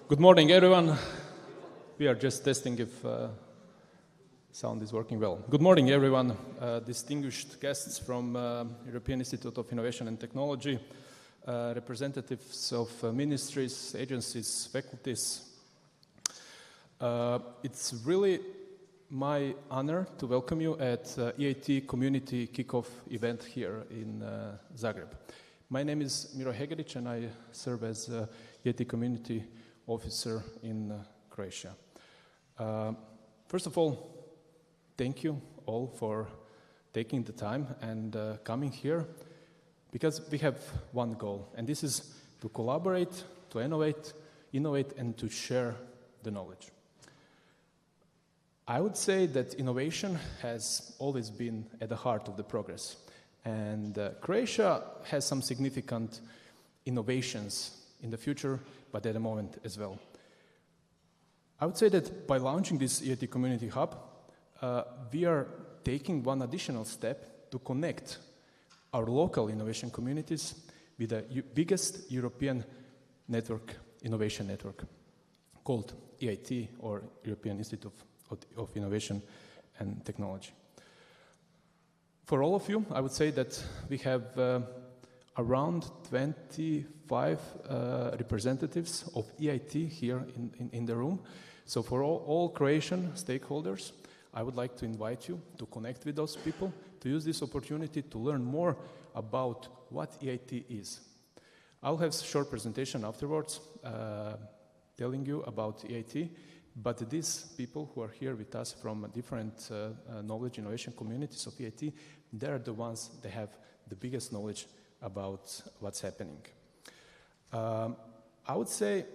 Good morning, everyone. We are just testing if sound is working well. Good morning, everyone. Distinguished guests from European Institute of Innovation and Technology, representatives of ministries, agencies, faculties. It's really my honor to welcome you at EIT Community Kickoff event here in Zagreb. My name is Miro Hegeric and I serve as EIT Community Officer in Croatia. First of all, thank you all for taking the time and coming here, because we have one goal, and this is to collaborate, to innovate, and to share the knowledge. I would say that innovation has always been at the heart of the progress, and Croatia has some significant innovations in the future, but at the moment as well. I would say that by launching this EIT Community Hub, we are taking one additional step to connect our local innovation communities with the biggest European network, innovation network, called EIT, or European Institute of Innovation and Technology. For all of you, I would say that we have around 25 representatives of EIT here in the room. So for all Croatian stakeholders, I would like to invite you to connect with those people, to use this opportunity to learn more about what EIT is. I'll have a short presentation afterwards telling you about EIT, but these people who are here with us from different knowledge innovation communities of EIT, they're the ones that have the biggest knowledge about what's happening. I would say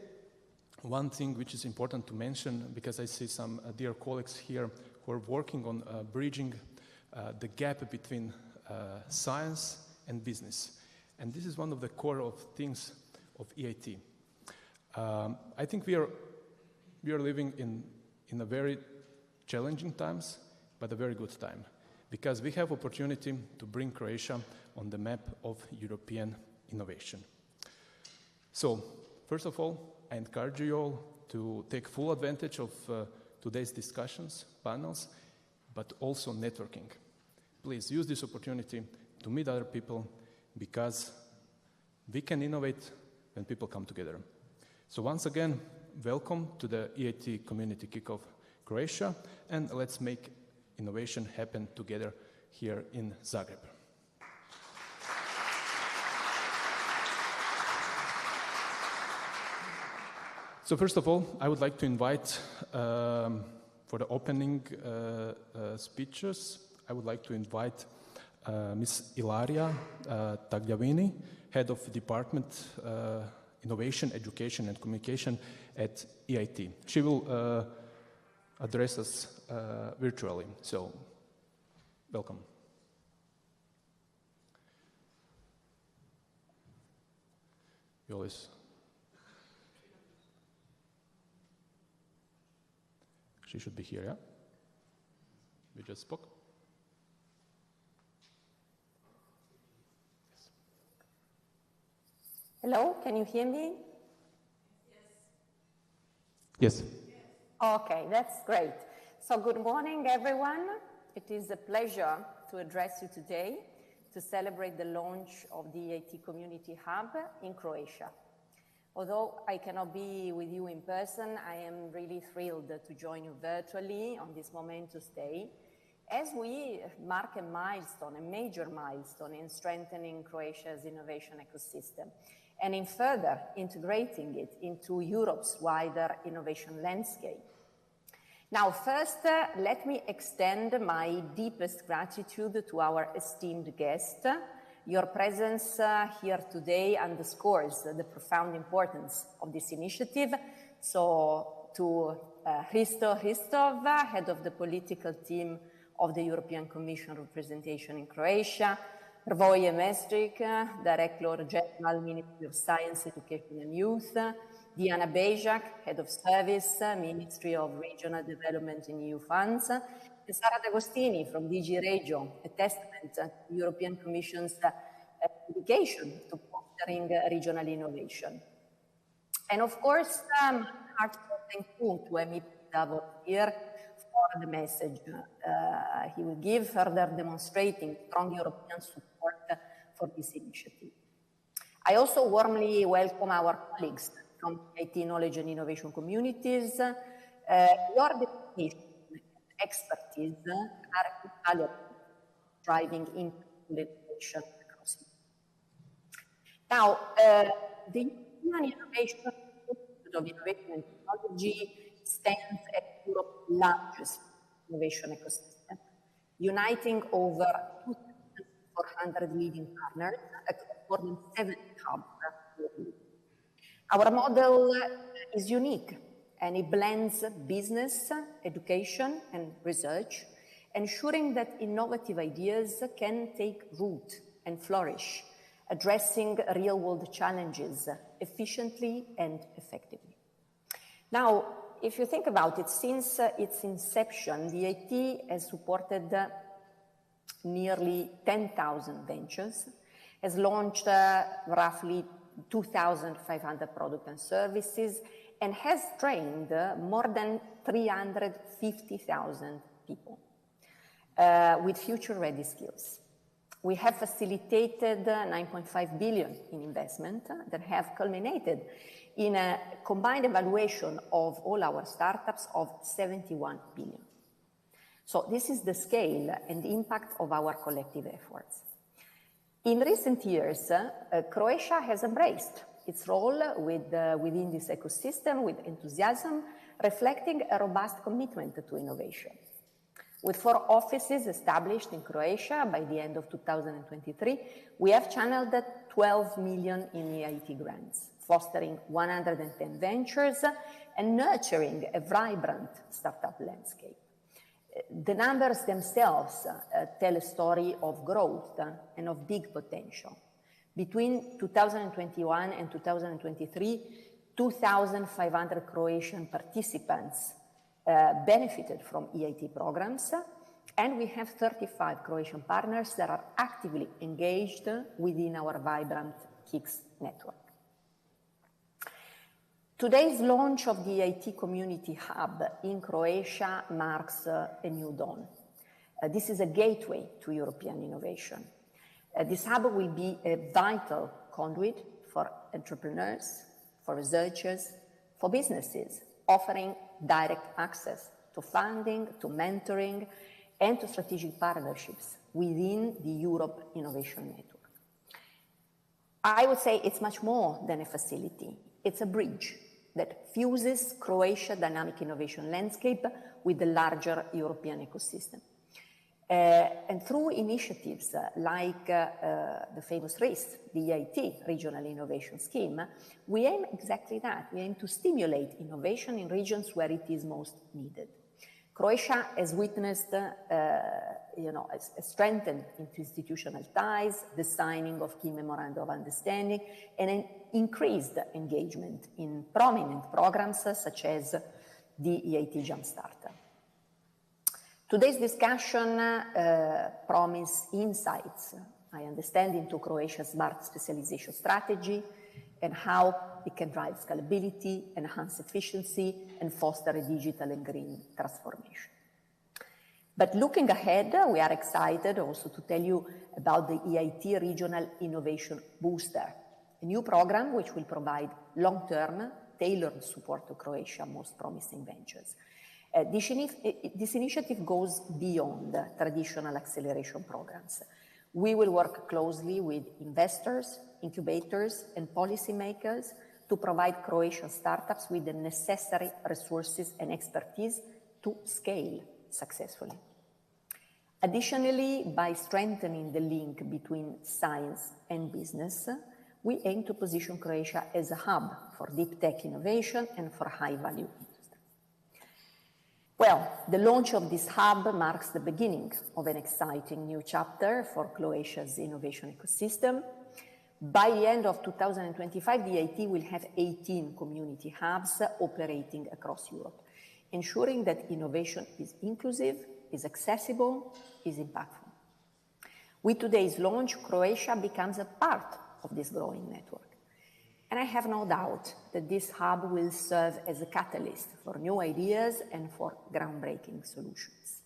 one thing which is important to mention, because I see some dear colleagues here who are working on bridging the gap between science and business. And this is one of the core of things of EIT. I think we are living in a very challenging times, but a very good time, because we have opportunity to bring Croatia on the map of European innovation. So, first of all, I encourage you all to take full advantage of today's discussions, panels, but also networking. Please use this opportunity to meet other people, because we can innovate when people come together. So once again, welcome to the EIT Community Kickoff Croatia, and let's make innovation happen together here in Zagreb. So first of all, I would like to invite, for the opening speeches, I would like to invite Ms. Ilaria Tagliavini, Head of Department Innovation, Education and Communication at EIT. She will address us virtually, so welcome. Yolis. She should be here, yeah? We just spoke. Hello, can you hear me? Yes. Okay, that's great. So good morning, everyone. It is a pleasure to address you today to celebrate the launch of the EIT Community Hub in Croatia. Although I cannot be with you in person, I am really thrilled to join you virtually on this momentous day, as we mark a milestone, a major milestone in strengthening Croatia's innovation ecosystem and in further integrating it into Europe's wider innovation landscape. Now, first, let me extend my deepest gratitude to our esteemed guest. Your presence here today underscores the profound importance of this initiative. So, to Hristo Hristov, Head of the Political Team of the European Commission Representation in Croatia, Hrvoje Mestrik, Director General, Ministry of Science, Education and Youth, Diana Bejak, Head of Service, Ministry of Regional Development and EU Funds, and Sara D'Agostini from DG Regio, a testament to the European Commission's dedication to fostering regional innovation. And of course, heartfelt thank you to MEP Davos here for the message he will give, further demonstrating strong European support for this initiative. I also warmly welcome our colleagues from IT knowledge and innovation communities. Your dedication and expertise are invaluable, driving impactful innovation across Europe. Now, the European Innovation Institute of Innovation and Technology stands at Europe's largest innovation ecosystem, uniting over 2,400 leading partners across more than 70 hubs globally. Our model is unique, and it blends business, education, and research, ensuring that innovative ideas can take root and flourish, addressing real-world challenges efficiently and effectively. Now, if you think about it, since its inception, the EIT has supported nearly 10,000 ventures, has launched roughly 2,500 products and services, and has trained more than 350,000 people with future-ready skills. We have facilitated 9.5 billion in investment that have culminated in a combined evaluation of all our startups of 71 billion. So this is the scale and impact of our collective efforts. In recent years, Croatia has embraced its role within this ecosystem with enthusiasm, reflecting a robust commitment to innovation. With 4 offices established in Croatia by the end of 2023, we have channeled 12 million in EIT grants, fostering 110 ventures and nurturing a vibrant startup landscape. The numbers themselves tell a story of growth and of big potential. Between 2021 and 2023, 2,500 Croatian participants benefited from EIT programs, and we have 35 Croatian partners that are actively engaged within our vibrant KICS network. Today's launch of the EIT Community Hub in Croatia marks a new dawn. This is a gateway to European innovation. This hub will be a vital conduit for entrepreneurs, for researchers, for businesses, offering direct access to funding, to mentoring, and to strategic partnerships within the Europe Innovation Network. I would say it's much more than a facility. It's a bridge that fuses Croatia's dynamic innovation landscape with the larger European ecosystem. And through initiatives like the famous RIS, the EIT Regional Innovation Scheme, we aim exactly that. We aim to stimulate innovation in regions where it is most needed. Croatia has witnessed a strengthened institutional ties, the signing of key memoranda of understanding, and an increased engagement in prominent programs such as the EIT Jumpstart. Today's discussion promises insights, I understand, into Croatia's smart specialization strategy and how it can drive scalability, enhance efficiency, and foster a digital and green transformation. But looking ahead, we are excited also to tell you about the EIT Regional Innovation Booster, a new program which will provide long-term, tailored support to Croatia's most promising ventures. This initiative goes beyond traditional acceleration programs. We will work closely with investors, incubators, and policymakers to provide Croatian startups with the necessary resources and expertise to scale successfully. Additionally, by strengthening the link between science and business, we aim to position Croatia as a hub for deep tech innovation and for high-value industries. Well, the launch of this hub marks the beginning of an exciting new chapter for Croatia's innovation ecosystem. By the end of 2025, the EIT will have 18 community hubs operating across Europe, ensuring that innovation is inclusive, is accessible, is impactful. With today's launch, Croatia becomes a part of this growing network. And I have no doubt that this hub will serve as a catalyst for new ideas and for groundbreaking solutions.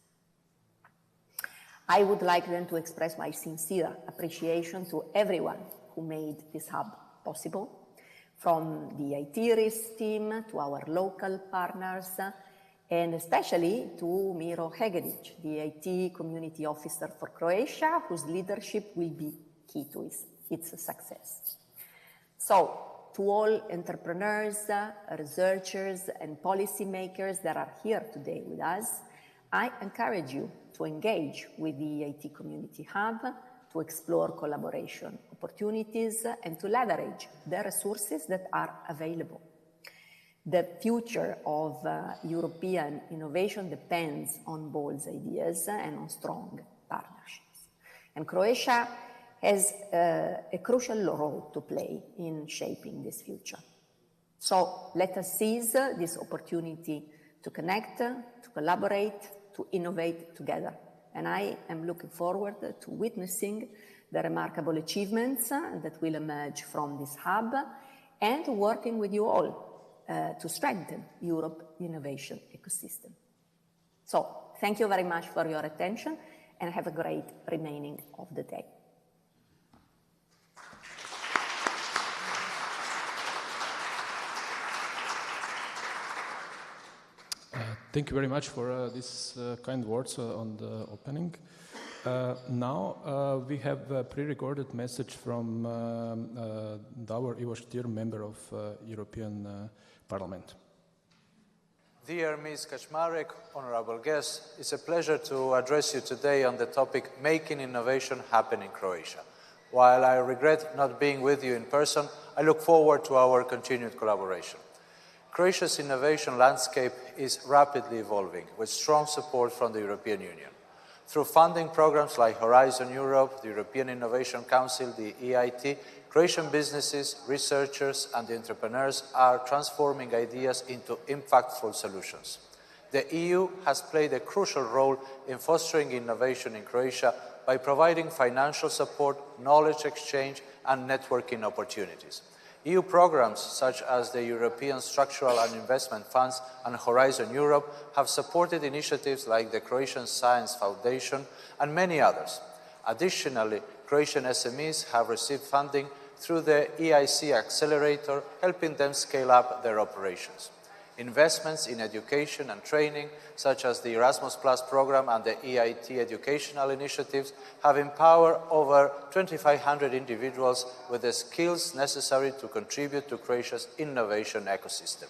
I would like then to express my sincere appreciation to everyone who made this hub possible, from the EIT RIS team to our local partners, and especially to Miro Hegedic, the EIT Community Officer for Croatia, whose leadership will be key to its success. So, to all entrepreneurs, researchers, and policymakers that are here today with us, I encourage you to engage with the EIT Community Hub, to explore collaboration opportunities, and to leverage the resources that are available. The future of European innovation depends on bold ideas and on strong partnerships. And Croatia has a crucial role to play in shaping this future. So let us seize this opportunity to connect, to collaborate, to innovate together. And I am looking forward to witnessing the remarkable achievements that will emerge from this hub and to working with you all to strengthen Europe's innovation ecosystem. So thank you very much for your attention and have a great remaining of the day. Thank you very much for these kind words on the opening. Now we have a pre-recorded message from Davor Ivo Stier, member of European Parliament. Dear Ms. Kaczmarek, honorable guests, it's a pleasure to address you today on the topic Making Innovation Happen in Croatia. While I regret not being with you in person, I look forward to our continued collaboration. Croatia's innovation landscape is rapidly evolving, with strong support from the European Union. Through funding programs like Horizon Europe, the European Innovation Council, the EIT, Croatian businesses, researchers, and entrepreneurs are transforming ideas into impactful solutions. The EU has played a crucial role in fostering innovation in Croatia by providing financial support, knowledge exchange, and networking opportunities. EU programs such as the European Structural and Investment Funds and Horizon Europe have supported initiatives like the Croatian Science Foundation and many others. Additionally, Croatian SMEs have received funding through the EIC Accelerator, helping them scale up their operations. Investments in education and training, such as the Erasmus Plus program and the EIT educational initiatives, have empowered over 2,500 individuals with the skills necessary to contribute to Croatia's innovation ecosystem.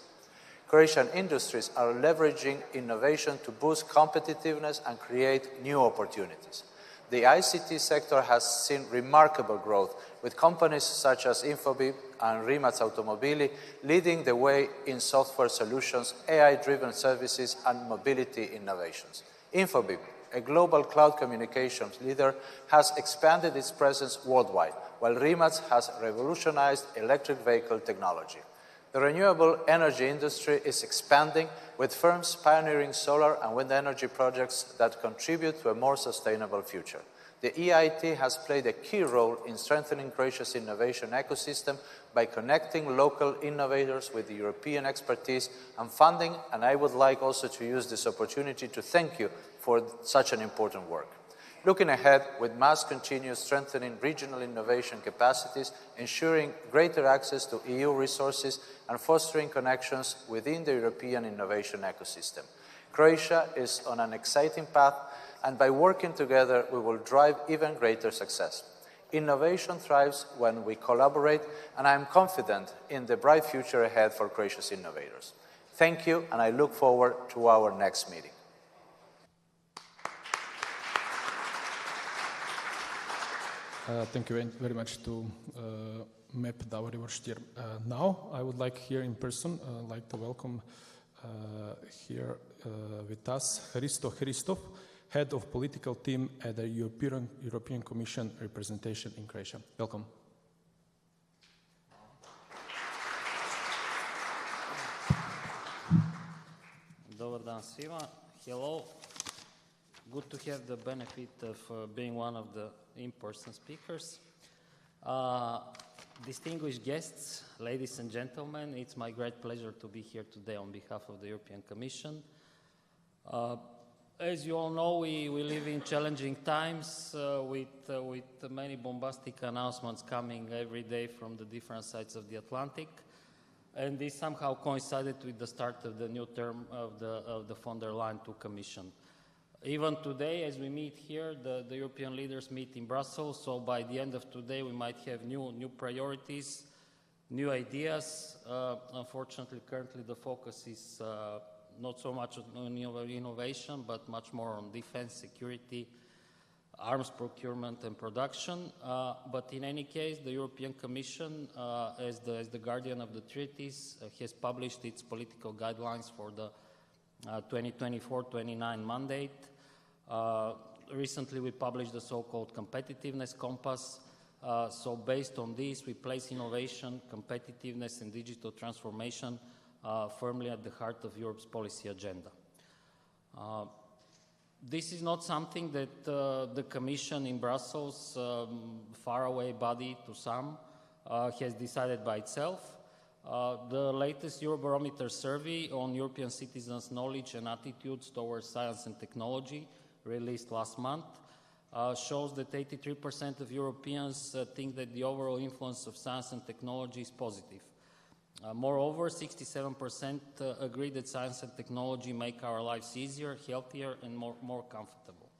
Croatian industries are leveraging innovation to boost competitiveness and create new opportunities. The ICT sector has seen remarkable growth, with companies such as Infobip and Rimac Automobili leading the way in software solutions, AI-driven services, and mobility innovations. Infobip, a global cloud communications leader, has expanded its presence worldwide, while Rimac has revolutionized electric vehicle technology. The renewable energy industry is expanding, with firms pioneering solar and wind energy projects that contribute to a more sustainable future. The EIT has played a key role in strengthening Croatia's innovation ecosystem by connecting local innovators with the European expertise and funding, and I would like also to use this opportunity to thank you for such an important work. Looking ahead, we must continue strengthening regional innovation capacities, ensuring greater access to EU resources, and fostering connections within the European innovation ecosystem. Croatia is on an exciting path, and by working together, we will drive even greater success. Innovation thrives when we collaborate, and I am confident in the bright future ahead for Croatia's innovators. Thank you, and I look forward to our next meeting. Thank you very much to MEP Davor Ivo Stier. Now, I would like here in person, to welcome here with us Hristo Hristov, Head of Political Team at the European Commission representation in Croatia. Welcome. Dobar dan svima. Hello. Good to have the benefit of being one of the in-person speakers. Distinguished guests, ladies and gentlemen, it's my great pleasure to be here today on behalf of the European Commission. As you all know, we live in challenging times with many bombastic announcements coming every day from the different sides of the Atlantic. And this somehow coincided with the start of the new term of the von der Leyen II Commission. Even today, as we meet here, the European leaders meet in Brussels, so by the end of today we might have new priorities, new ideas. Unfortunately, currently the focus is not so much on innovation, but much more on defense, security, arms procurement and production. But in any case, the European Commission, as the guardian of the treaties, has published its political guidelines for the 2024-29 mandate. Recently we published the so-called competitiveness compass. So based on this, we place innovation, competitiveness and digital transformation firmly at the heart of Europe's policy agenda. This is not something that the Commission in Brussels, faraway body to some, has decided by itself. The latest Eurobarometer survey on European citizens' knowledge and attitudes towards science and technology, released last month, shows that 83% of Europeans think that the overall influence of science and technology is positive. Moreover, 67% agree that science and technology make our lives easier, healthier, and more comfortable.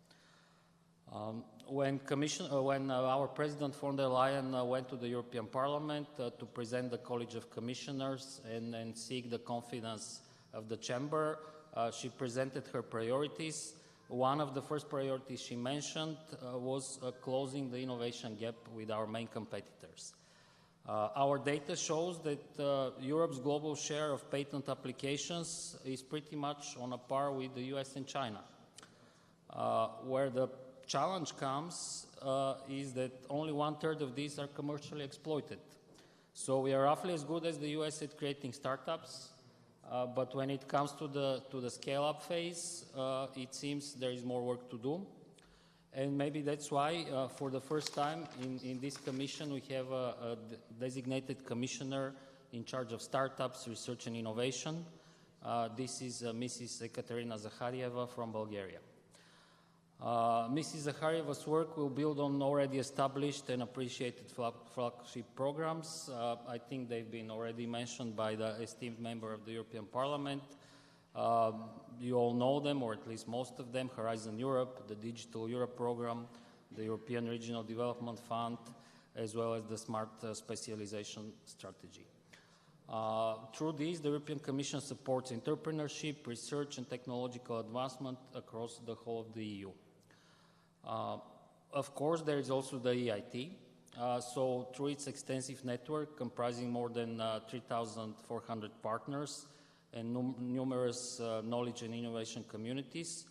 When our President von der Leyen went to the European Parliament to present the College of Commissioners and seek the confidence of the Chamber, she presented her priorities. One of the first priorities she mentioned was closing the innovation gap with our main competitors. Our data shows that Europe's global share of patent applications is pretty much on a par with the US and China. Where the challenge comes is that only 1/3 of these are commercially exploited. So we are roughly as good as the US at creating startups, but when it comes to the scale-up phase, it seems there is more work to do. And maybe that's why, for the first time in this commission, we have a designated commissioner in charge of startups, research and innovation. This is Mrs. Ekaterina Zakharieva from Bulgaria. Mrs. Zakharieva's work will build on already established and appreciated flagship programs. I think they've been already mentioned by the esteemed member of the European Parliament. You all know them, or at least most of them: Horizon Europe, the Digital Europe program, the European Regional Development Fund, as well as the Smart Specialization Strategy. Through these, the European Commission supports entrepreneurship, research and technological advancement across the whole of the EU. Of course, there is also the EIT. So through its extensive network comprising more than 3,400 partners and numerous knowledge and innovation communities,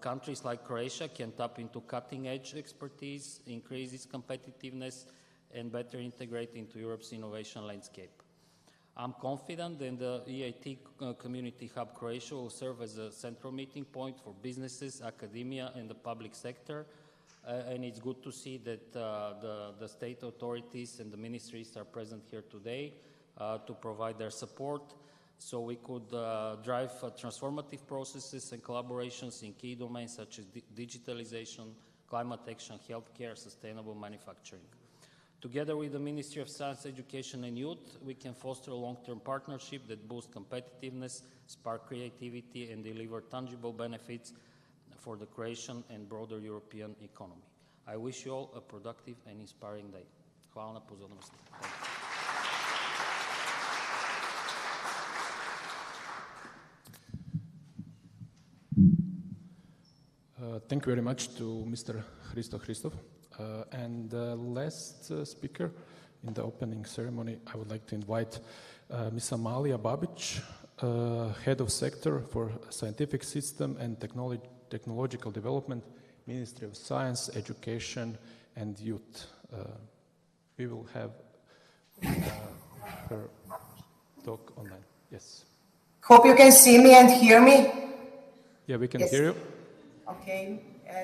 countries like Croatia can tap into cutting-edge expertise, increase its competitiveness, and better integrate into Europe's innovation landscape. I'm confident that the EIT Community Hub Croatia will serve as a central meeting point for businesses, academia, and the public sector. And it's good to see that the state authorities and the ministries are present here today to provide their support, so we could drive transformative processes and collaborations in key domains such as digitalization, climate action, healthcare, sustainable manufacturing. Together with the Ministry of Science, Education and Youth, we can foster a long-term partnership that boosts competitiveness, spark creativity, and deliver tangible benefits for the Croatian and broader European economy. I wish you all a productive and inspiring day. Hvala na pozornosti. Thank you very much to Mr. Hristo Hristov. And the last speaker in the opening ceremony, I would like to invite Ms. Amalia Babic, Head of Sector for Scientific System and Technological Development, Ministry of Science, Education and Youth. We will have her talk online. Yes. Hope you can see me and hear me. Yeah, we can Yes. hear you. Okay.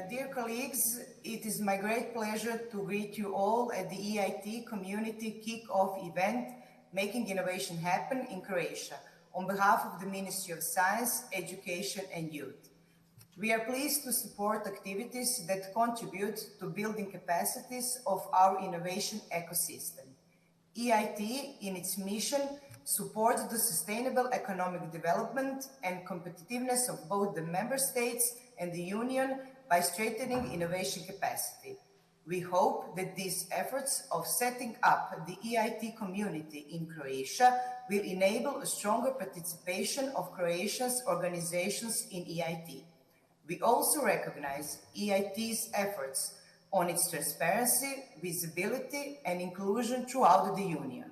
Dear colleagues, it is my great pleasure to greet you all at the EIT Community Kick-Off event, Making Innovation Happen in Croatia, on behalf of the Ministry of Science, Education and Youth. We are pleased to support activities that contribute to building capacities of our innovation ecosystem. EIT, in its mission, supports the sustainable economic development and competitiveness of both the member states and the Union by strengthening innovation capacity. We hope that these efforts of setting up the EIT community in Croatia will enable a stronger participation of Croatia's organizations in EIT. We also recognize EIT's efforts on its transparency, visibility, and inclusion throughout the Union.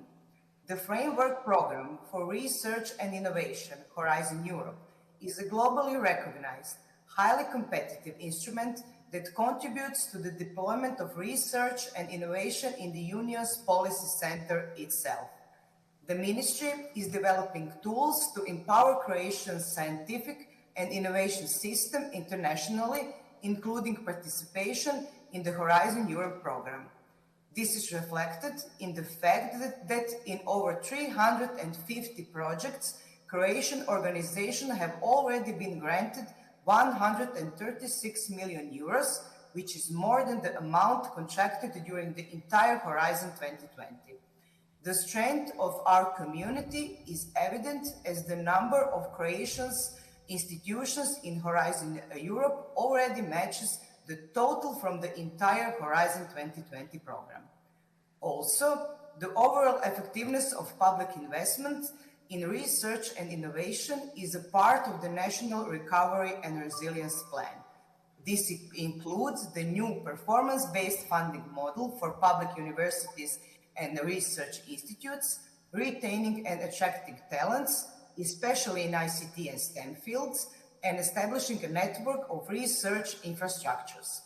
The Framework Program for Research and Innovation, Horizon Europe, is a globally recognized, highly competitive instrument that contributes to the deployment of research and innovation in the Union's policy center itself. The Ministry is developing tools to empower Croatia's scientific and innovation system internationally, including participation in the Horizon Europe program. This is reflected in the fact that in over 350 projects, Croatian organizations have already been granted 136 million euros, which is more than the amount contracted during the entire Horizon 2020. The strength of our community is evident as the number of Croatians institutions in Horizon Europe already matches the total from the entire Horizon 2020 program. Also, the overall effectiveness of public investment in research and innovation is a part of the National Recovery and Resilience Plan. This includes the new performance-based funding model for public universities and research institutes, retaining and attracting talents, especially in ICT and STEM fields, and establishing a network of research infrastructures.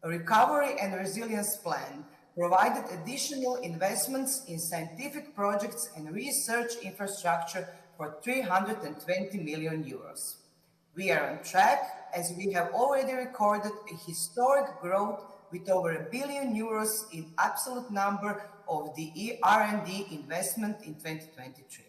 A recovery and resilience plan provided additional investments in scientific projects and research infrastructure for 320 million euros. We are on track as we have already recorded a historic growth with over €1 billion in absolute number of the R&D investment in 2023.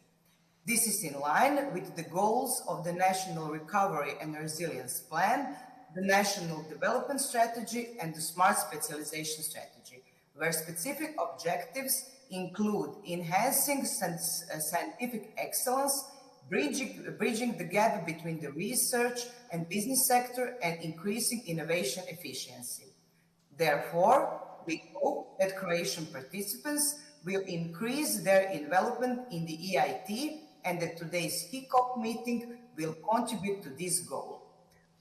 This is in line with the goals of the National Recovery and Resilience Plan, the National Development Strategy, and the Smart Specialization Strategy, where specific objectives include enhancing scientific excellence, bridging the gap between the research and business sector, and increasing innovation efficiency. Therefore, we hope that Croatian participants will increase their involvement in the EIT and that today's kickoff meeting will contribute to this goal.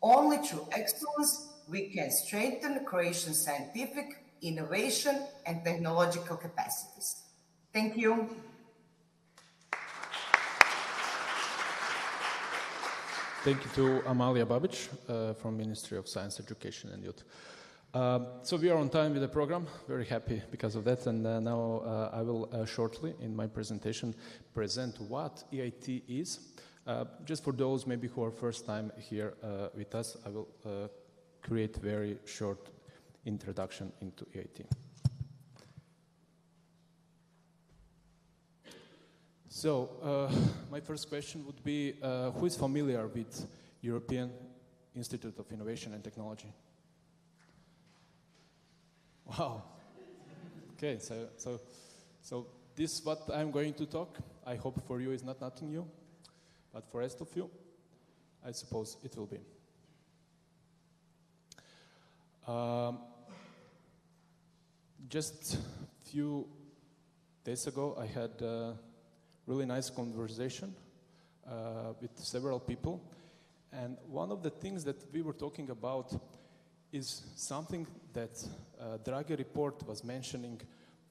Only through excellence we can strengthen Croatian scientific, innovation, and technological capacities. Thank you. Thank you to Amalia Babic from Ministry of Science, Education and Youth. So we are on time with the program, very happy because of that, and now I will shortly in my presentation present what EIT is. Just for those maybe who are first time here with us, I will create very short introduction into EIT. So my first question would be, who is familiar with European Institute of Innovation and Technology? Wow. Okay, so this what I'm going to talk. I hope for you is not nothing new, but for rest of you, I suppose it will be. Just a few days ago, I had a really nice conversation with several people, and one of the things that we were talking about is something that Draghi report was mentioning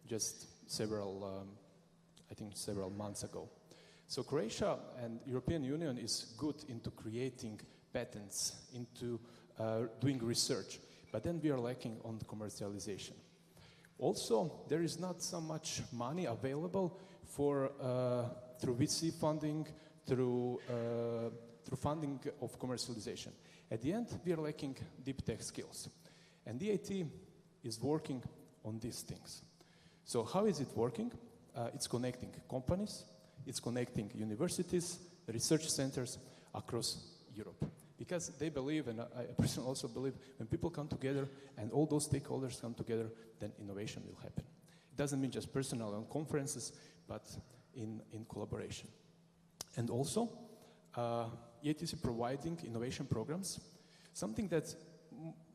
just several months ago. So Croatia and European Union is good into creating patents, into doing research, but then we are lacking on commercialization. Also, there is not so much money available for through VC funding, through through funding of commercialization. At the end, we are lacking deep tech skills. And EIT is working on these things. So how is it working? It's connecting companies, it's connecting universities, research centers across Europe. Because they believe, and I personally also believe, when people come together and all those stakeholders come together, then innovation will happen. It doesn't mean just personal on conferences, but in collaboration. And also, EIT is providing innovation programs, something that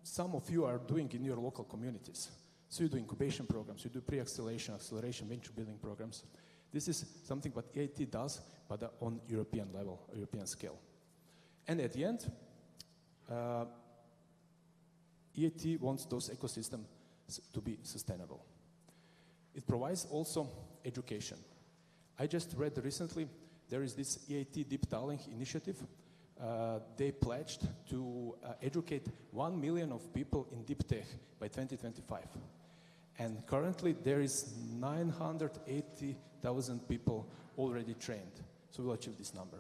some of you are doing in your local communities. So you do incubation programs, you do pre-acceleration, acceleration, venture building programs. This is something what EIT does, but on European level, European scale. And at the end, EIT wants those ecosystems to be sustainable. It provides also education. I just read recently, there is this EIT Deep Talent initiative. They pledged to educate 1 million of people in deep tech by 2025. And currently there is 980,000 people already trained. So we'll achieve this number.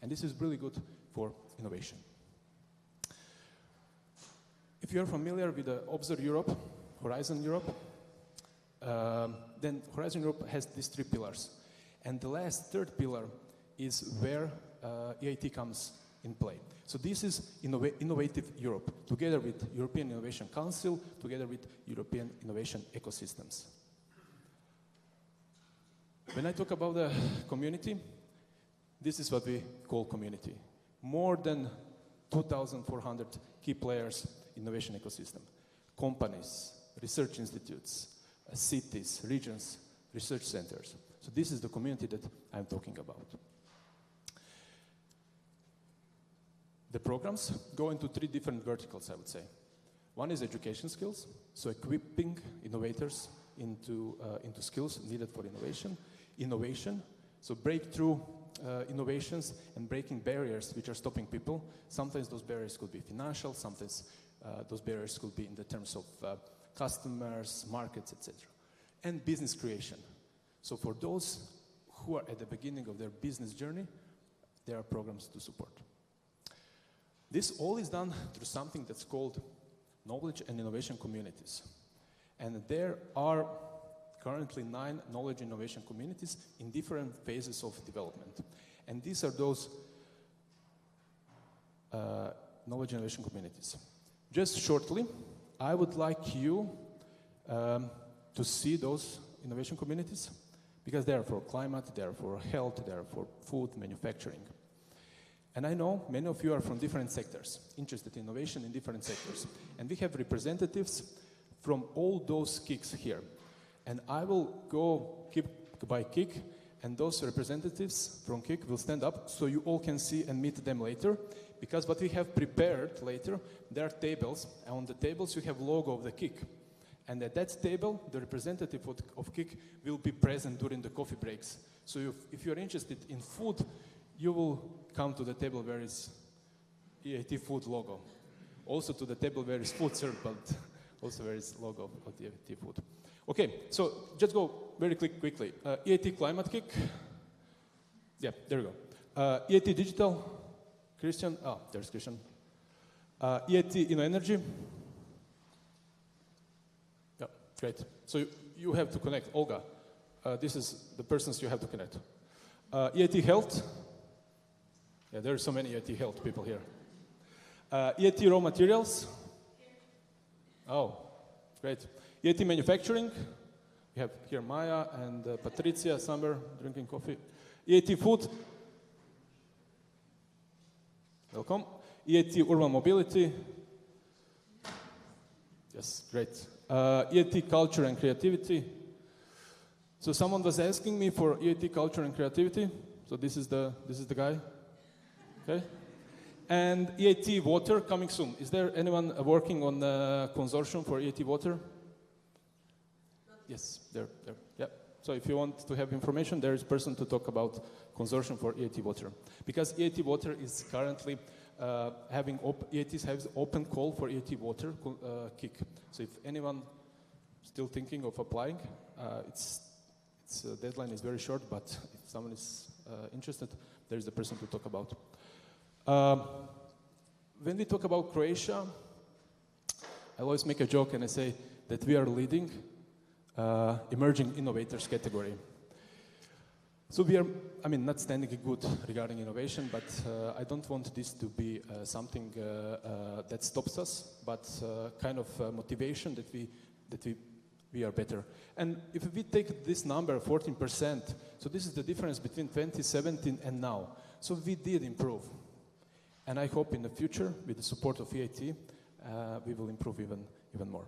And this is really good for innovation. If you're familiar with the Observe Europe, Horizon Europe, then Horizon Europe has these 3 pillars. And the last third pillar is where EIT comes in play. So this is Innovative Europe, together with European Innovation Council, together with European Innovation Ecosystems. When I talk about the community, this is what we call community. More than 2,400 key players in innovation ecosystem. Companies, research institutes, cities, regions, research centers. So this is the community that I'm talking about. The programs go into 3 different verticals, I would say. One is education skills, so equipping innovators into skills needed for innovation. Innovation, so breakthrough innovations and breaking barriers which are stopping people. Sometimes those barriers could be financial, sometimes those barriers could be in the terms of customers, markets, etc. And business creation. So for those who are at the beginning of their business journey, there are programs to support. This all is done through something that's called knowledge and innovation communities. And there are currently 9 knowledge and innovation communities in different phases of development. And these are those knowledge and innovation communities. Just shortly, I would like you to see those innovation communities, because they are for climate, they are for health, they are for food, manufacturing. And I know many of you are from different sectors, interested in innovation in different sectors. And we have representatives from all those KICs here. And I will go KIC by KIC, and those representatives from KIC will stand up so you all can see and meet them later. Because what we have prepared later, there are tables, and on the tables you have logo of the KIC. And at that table, the representative of KIC will be present during the coffee breaks. So if you're interested in food, you will come to the table where is EIT food logo. Also to the table where is food served, but also where is logo of the EIT food. Okay, so just go very quickly. EIT Climate Kick. Yeah, there we go. EIT Digital. Christian. Oh, there's Christian. EIT InnoEnergy. Yeah, great. So you have to connect. Olga, this is the persons you have to connect. EIT Health. Yeah, there are so many EIT Health people here. EIT Raw Materials. Oh, great. EIT Manufacturing. We have here Maya and Patricia somewhere drinking coffee. EIT Food. Welcome. EIT Urban Mobility. Yes, great. EIT Culture and Creativity. So someone was asking me for EIT Culture and Creativity. So this is the guy. Okay. And EIT Water coming soon. Is there anyone working on a consortium for EIT Water? Yes, there. Yeah. So if you want to have information, there is a person to talk about consortium for EIT Water. Because EIT Water is currently EIT has open call for EIT Water kick. So if anyone still thinking of applying, its deadline is very short, but if someone is interested, there is the person to talk about. When we talk about Croatia, I always make a joke and I say that we are leading emerging innovators category. So we are, not standing good regarding innovation, but I don't want this to be something that stops us, but kind of motivation that we are better. And if we take this number, 14%, so this is the difference between 2017 and now. So we did improve. And I hope in the future, with the support of EIT, we will improve even more.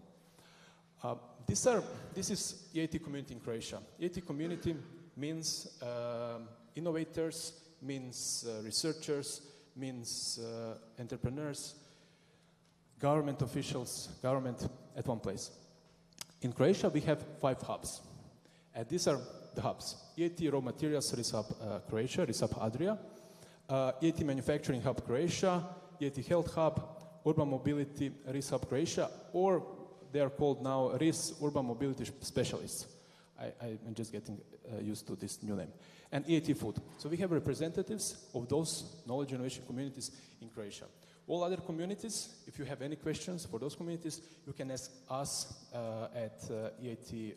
This is EIT community in Croatia. EIT community means innovators, means researchers, means entrepreneurs, government officials, government at one place. In Croatia, we have 5 hubs. And these are the hubs. EIT Raw Materials RIS-Hub Croatia, RIS-Hub Adria, EIT Manufacturing Hub Croatia, EIT Health Hub, Urban Mobility RIS-Hub Croatia, or they are called now RIS Urban Mobility Specialists. I'm just getting used to this new name. And EIT Food. So we have representatives of those knowledge innovation communities in Croatia. All other communities, if you have any questions for those communities, you can ask us at EIT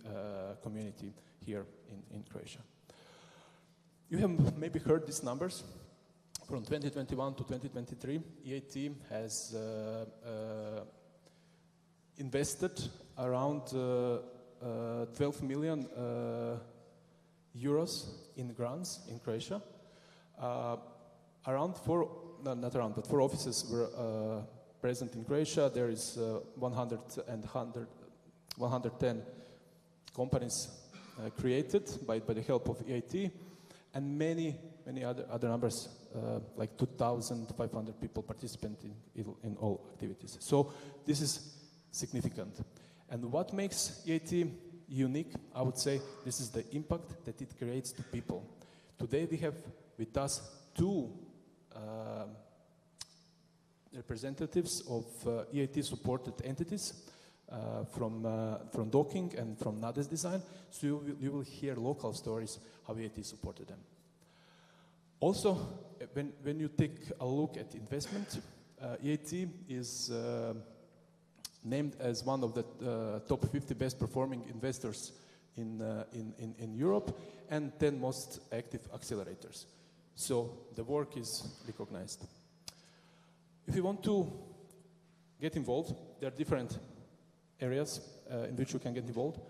community here in Croatia. You have maybe heard these numbers. From 2021 to 2023, EIT has invested around 12 million euros in grants in Croatia. Four offices were present in Croatia. There is 110 companies created by the help of EIT, and many other numbers, like 2,500 people participate in all activities. So this is significant. And what makes EIT unique, I would say, this is the impact that it creates to people. Today we have with us 2 representatives of EIT-supported entities from Docking and from Nades Design. So you will hear local stories how EIT supported them. Also, when you take a look at investment, EIT is named as one of the top 50 best performing investors in Europe and 10 most active accelerators. So the work is recognized. If you want to get involved, there are different areas in which you can get involved.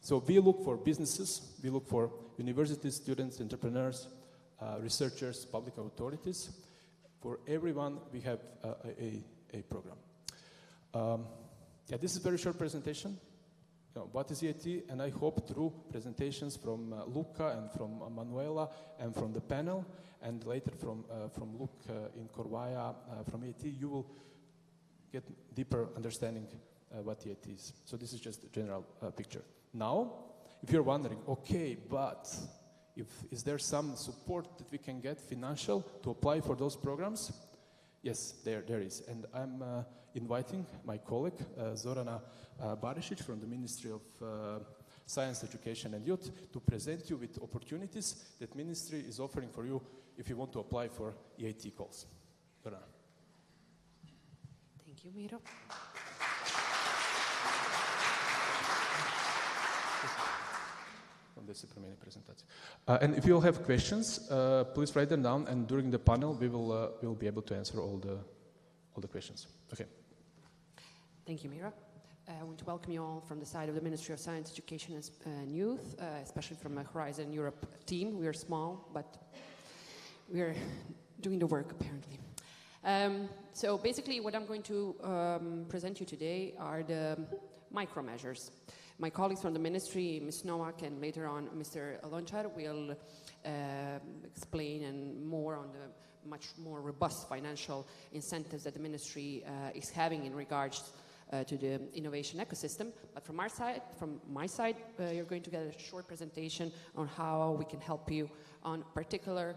So we look for businesses, we look for universities, students, entrepreneurs, researchers, public authorities. For everyone, we have a program. This is a very short presentation. What is EIT? And I hope through presentations from Luca and from Manuela and from the panel, and later from Luke in Corvaja from EIT, you will get deeper understanding what EIT is. So this is just a general picture. Now, if you're wondering, okay, but is there some support that we can get financial to apply for those programs? Yes, there is. And I'm inviting my colleague, Zorana Barišić from the Ministry of Science, Education and Youth to present you with opportunities that Ministry is offering for you if you want to apply for EIT calls. Zorana. Thank you, Miro. And if you all have questions, please write them down, and during the panel we will be able to answer all the questions. Okay. Thank you, Mira. I want to welcome you all from the side of the Ministry of Science, Education and Youth, especially from the Horizon Europe team. We are small, but we are doing the work, apparently. So basically what I'm going to present you today are the micro measures. My colleagues from the ministry, Ms. Novak and later on Mr. Lonchar, will explain and more on the much more robust financial incentives that the ministry is having in regards to the innovation ecosystem. But from my side, you're going to get a short presentation on how we can help you on particular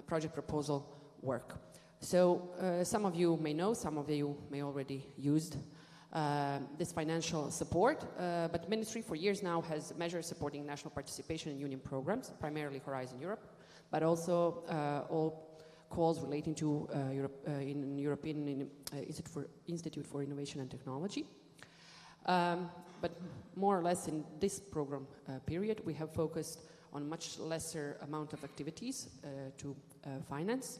project proposal work. So some of you may know, some of you may already used this financial support, but the ministry for years now has measures supporting national participation in union programs, primarily Horizon Europe, but also all calls relating to European Institute for Innovation and Technology. But more or less in this program period, we have focused on much lesser amount of activities to finance.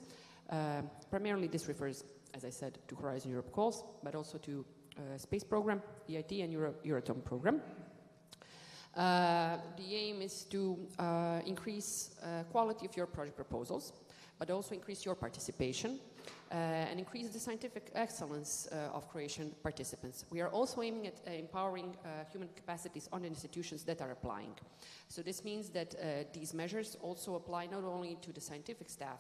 Primarily this refers, as I said, to Horizon Europe calls, but also to space program, EIT and Euratom program. The aim is to increase quality of your project proposals, but also increase your participation and increase the scientific excellence of Croatian participants. We are also aiming at empowering human capacities on the institutions that are applying. So this means that these measures also apply not only to the scientific staff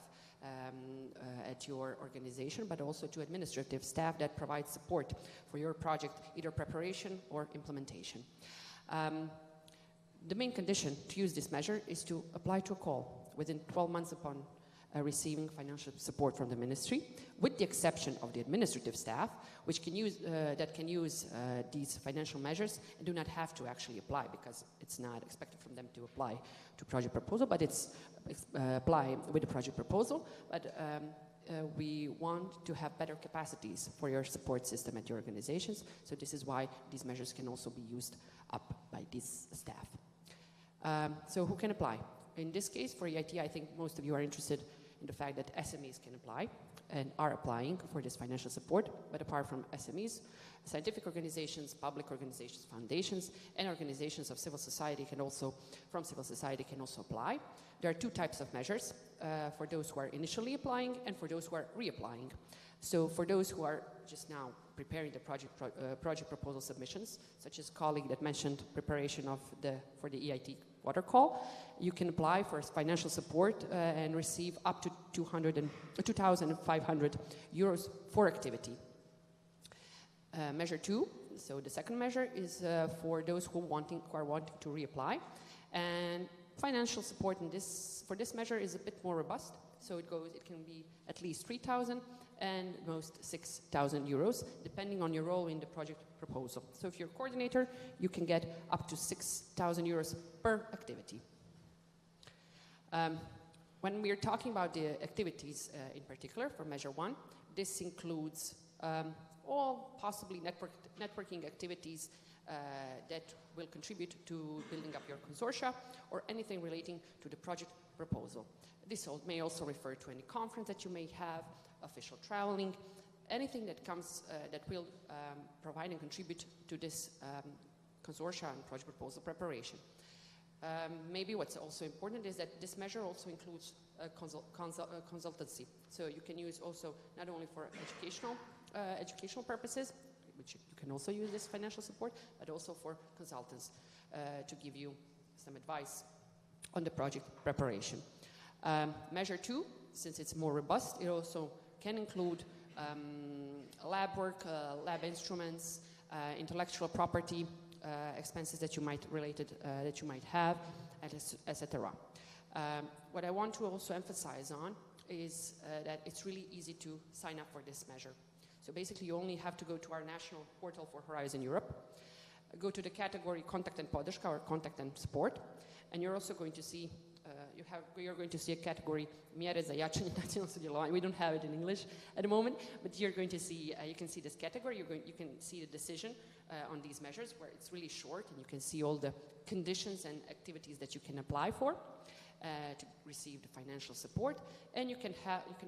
at your organization, but also to administrative staff that provide support for your project, either preparation or implementation. The main condition to use this measure is to apply to a call within 12 months upon receiving financial support from the ministry, with the exception of the administrative staff, which can use these financial measures and do not have to actually apply, because it's not expected from them to apply to project proposal, but it's apply with the project proposal. But we want to have better capacities for your support system at your organizations, so this is why these measures can also be used up by this staff. So who can apply? In this case, for EIT, I think most of you are interested in the fact that SMEs can apply and are applying for this financial support. But apart from SMEs, scientific organizations, public organizations, foundations, and organizations of civil society can also apply. There are two types of measures, for those who are initially applying and for those who are reapplying. So for those who are just now preparing the project proposal submissions, such as colleague that mentioned preparation for the EIT water call, you can apply for financial support and receive up to 2,500 euros for activity. Measure 2, so the second measure is for those who are wanting to reapply, and financial support for this measure is a bit more robust. So it can be at least 3,000 and most 6,000 euros, depending on your role in the project proposal. So if you're a coordinator, you can get up to 6,000 euros per activity. When we're talking about the activities in particular for measure 1, this includes all possibly networking activities that will contribute to building up your consortia, or anything relating to the project proposal. This may also refer to any conference that you may have, official traveling, anything that comes that will provide and contribute to this consortia and project proposal preparation. Maybe what's also important is that this measure also includes consultancy. So you can use also not only for educational purposes, which you can also use this financial support, but also for consultants to give you some advice on the project preparation. Measure 2, since it's more robust, it also can include lab work, lab instruments, intellectual property expenses that you might have, etc. What I want to also emphasize on is that it's really easy to sign up for this measure. So basically, you only have to go to our national portal for Horizon Europe, go to the category Contact and Podrška, or Contact and Support, and you're also going to see you're going to see a category Mjere za jačanje nacionalnog sudjelovanja. We don't have it in English at the moment, but you're going to see, you can see this category. You can see the decision on these measures, where it's really short, and you can see all the conditions and activities that you can apply for to receive the financial support. And you can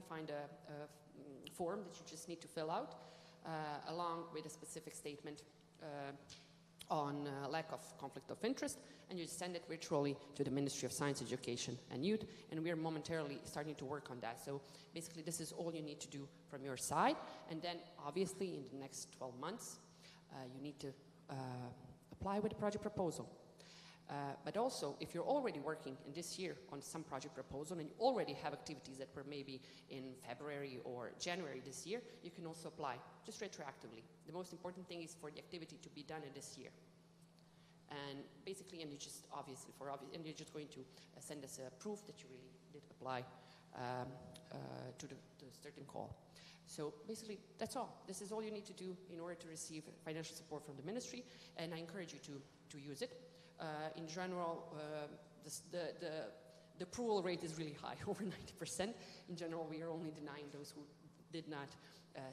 find a form that you just need to fill out, along with a specific statement on lack of conflict of interest, and you send it virtually to the Ministry of Science, Education and Youth, and we are momentarily starting to work on that. So basically, this is all you need to do from your side, and then obviously in the next 12 months, you need to apply with a project proposal. But also, if you're already working in this year on some project proposal and you already have activities that were maybe in February or January this year, you can also apply, just retroactively. The most important thing is for the activity to be done in this year. And basically, and you just obviously, and you're just going to send us a proof that you really did apply to the certain call. So basically, that's all. This is all you need to do in order to receive financial support from the ministry, and I encourage you to use it. In general, the approval rate is really high, over 90%. In general, we are only denying those who did not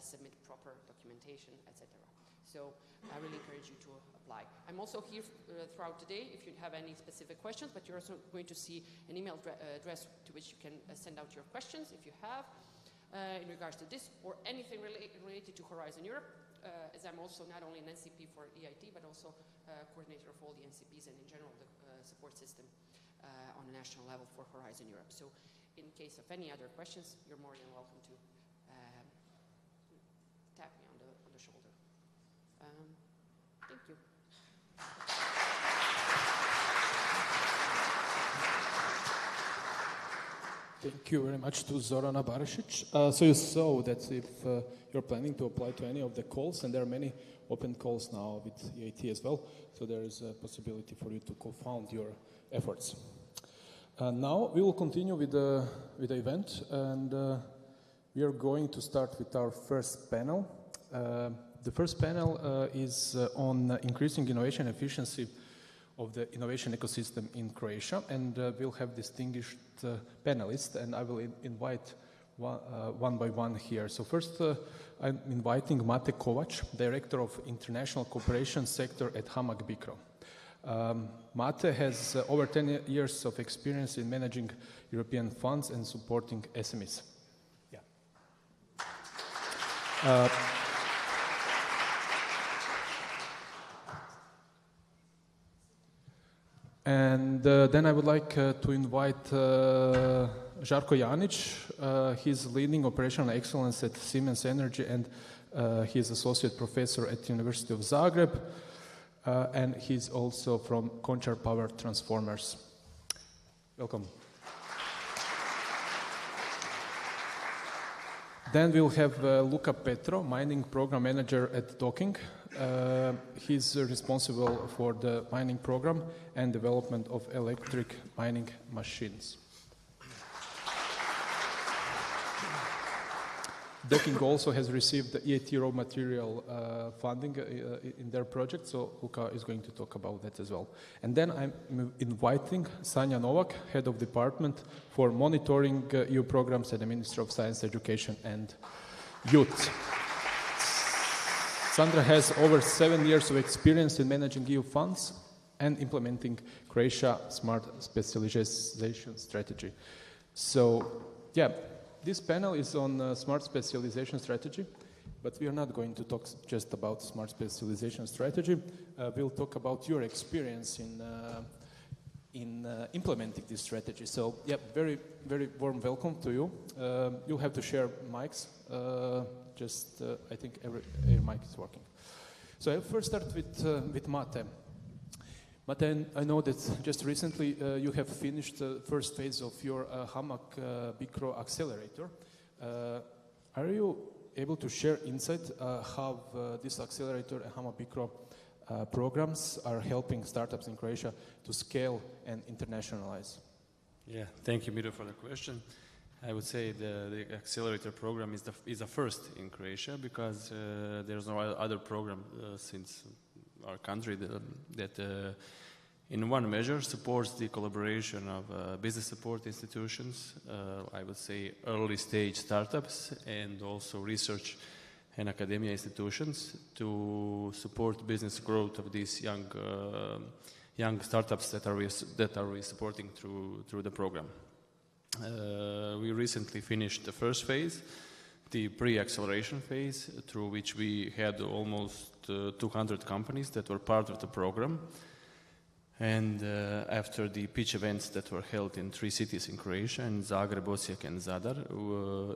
submit proper documentation, etc. So I really encourage you to apply. I'm also here throughout today if you have any specific questions, but you're also going to see an email address to which you can send out your questions if you have in regards to this or anything related to Horizon Europe, as I'm also not only an NCP for EIT, but also coordinator of all the NCPs and in general the support system on a national level for Horizon Europe. So in case of any other questions, you're more than welcome to tap me on the shoulder. Thank you. Thank you very much to Zorana Barašić. So you saw that if you're planning to apply to any of the calls, and there are many open calls now with EIT as well, so there is a possibility for you to co-found your efforts. Now we will continue with the event, and we are going to start with our first panel. The first panel is on increasing innovation efficiency of the innovation ecosystem in Croatia, and we'll have distinguished panelists, and I will invite one by one here. So first, I'm inviting Mate Kovač, Director of International Cooperation Sector at HAMAG Bicro. Mate has over 10 years of experience in managing European funds and supporting SMEs. Yeah. And then I would like to invite Žarko Janić. He's leading operational excellence at Siemens Energy, and he's associate professor at the University of Zagreb, and he's also from Končar Power Transformers. Welcome. Then we'll have Luka Petro, mining program manager at Docking. He's responsible for the mining program and development of electric mining machines. Docking also has received the EIT raw material funding in their project, so Luka is going to talk about that as well. And then I'm inviting Sanja Novak, Head of Department for Monitoring EU Programs at the Ministry of Science, Education and Youth. Sandra has over 7 years of experience in managing EU funds and implementing Croatia Smart Specialization Strategy. So, yeah. This panel is on smart specialization strategy, but we are not going to talk just about smart specialization strategy. We'll talk about your experience in implementing this strategy. So, yeah, very, very warm welcome to you. You'll have to share mics. I think every mic is working. So I'll first start with Mate. Mate, I know that just recently you have finished the first phase of your HAMAG Bicro accelerator. Are you able to share insight how this accelerator and HAMAG Bicro programs are helping startups in Croatia to scale and internationalize? Yeah, thank you, Miro, for the question. I would say the accelerator program is a first in Croatia because there's no other program since our country that in one measure supports the collaboration of business support institutions, I would say early stage startups, and also research and academia institutions to support business growth of these young startups that are we supporting through the program. We recently finished the first phase, the pre-acceleration phase, through which we had almost 200 companies that were part of the program. And after the pitch events that were held in 3 cities in Croatia, in Zagreb, Osijek and Zadar,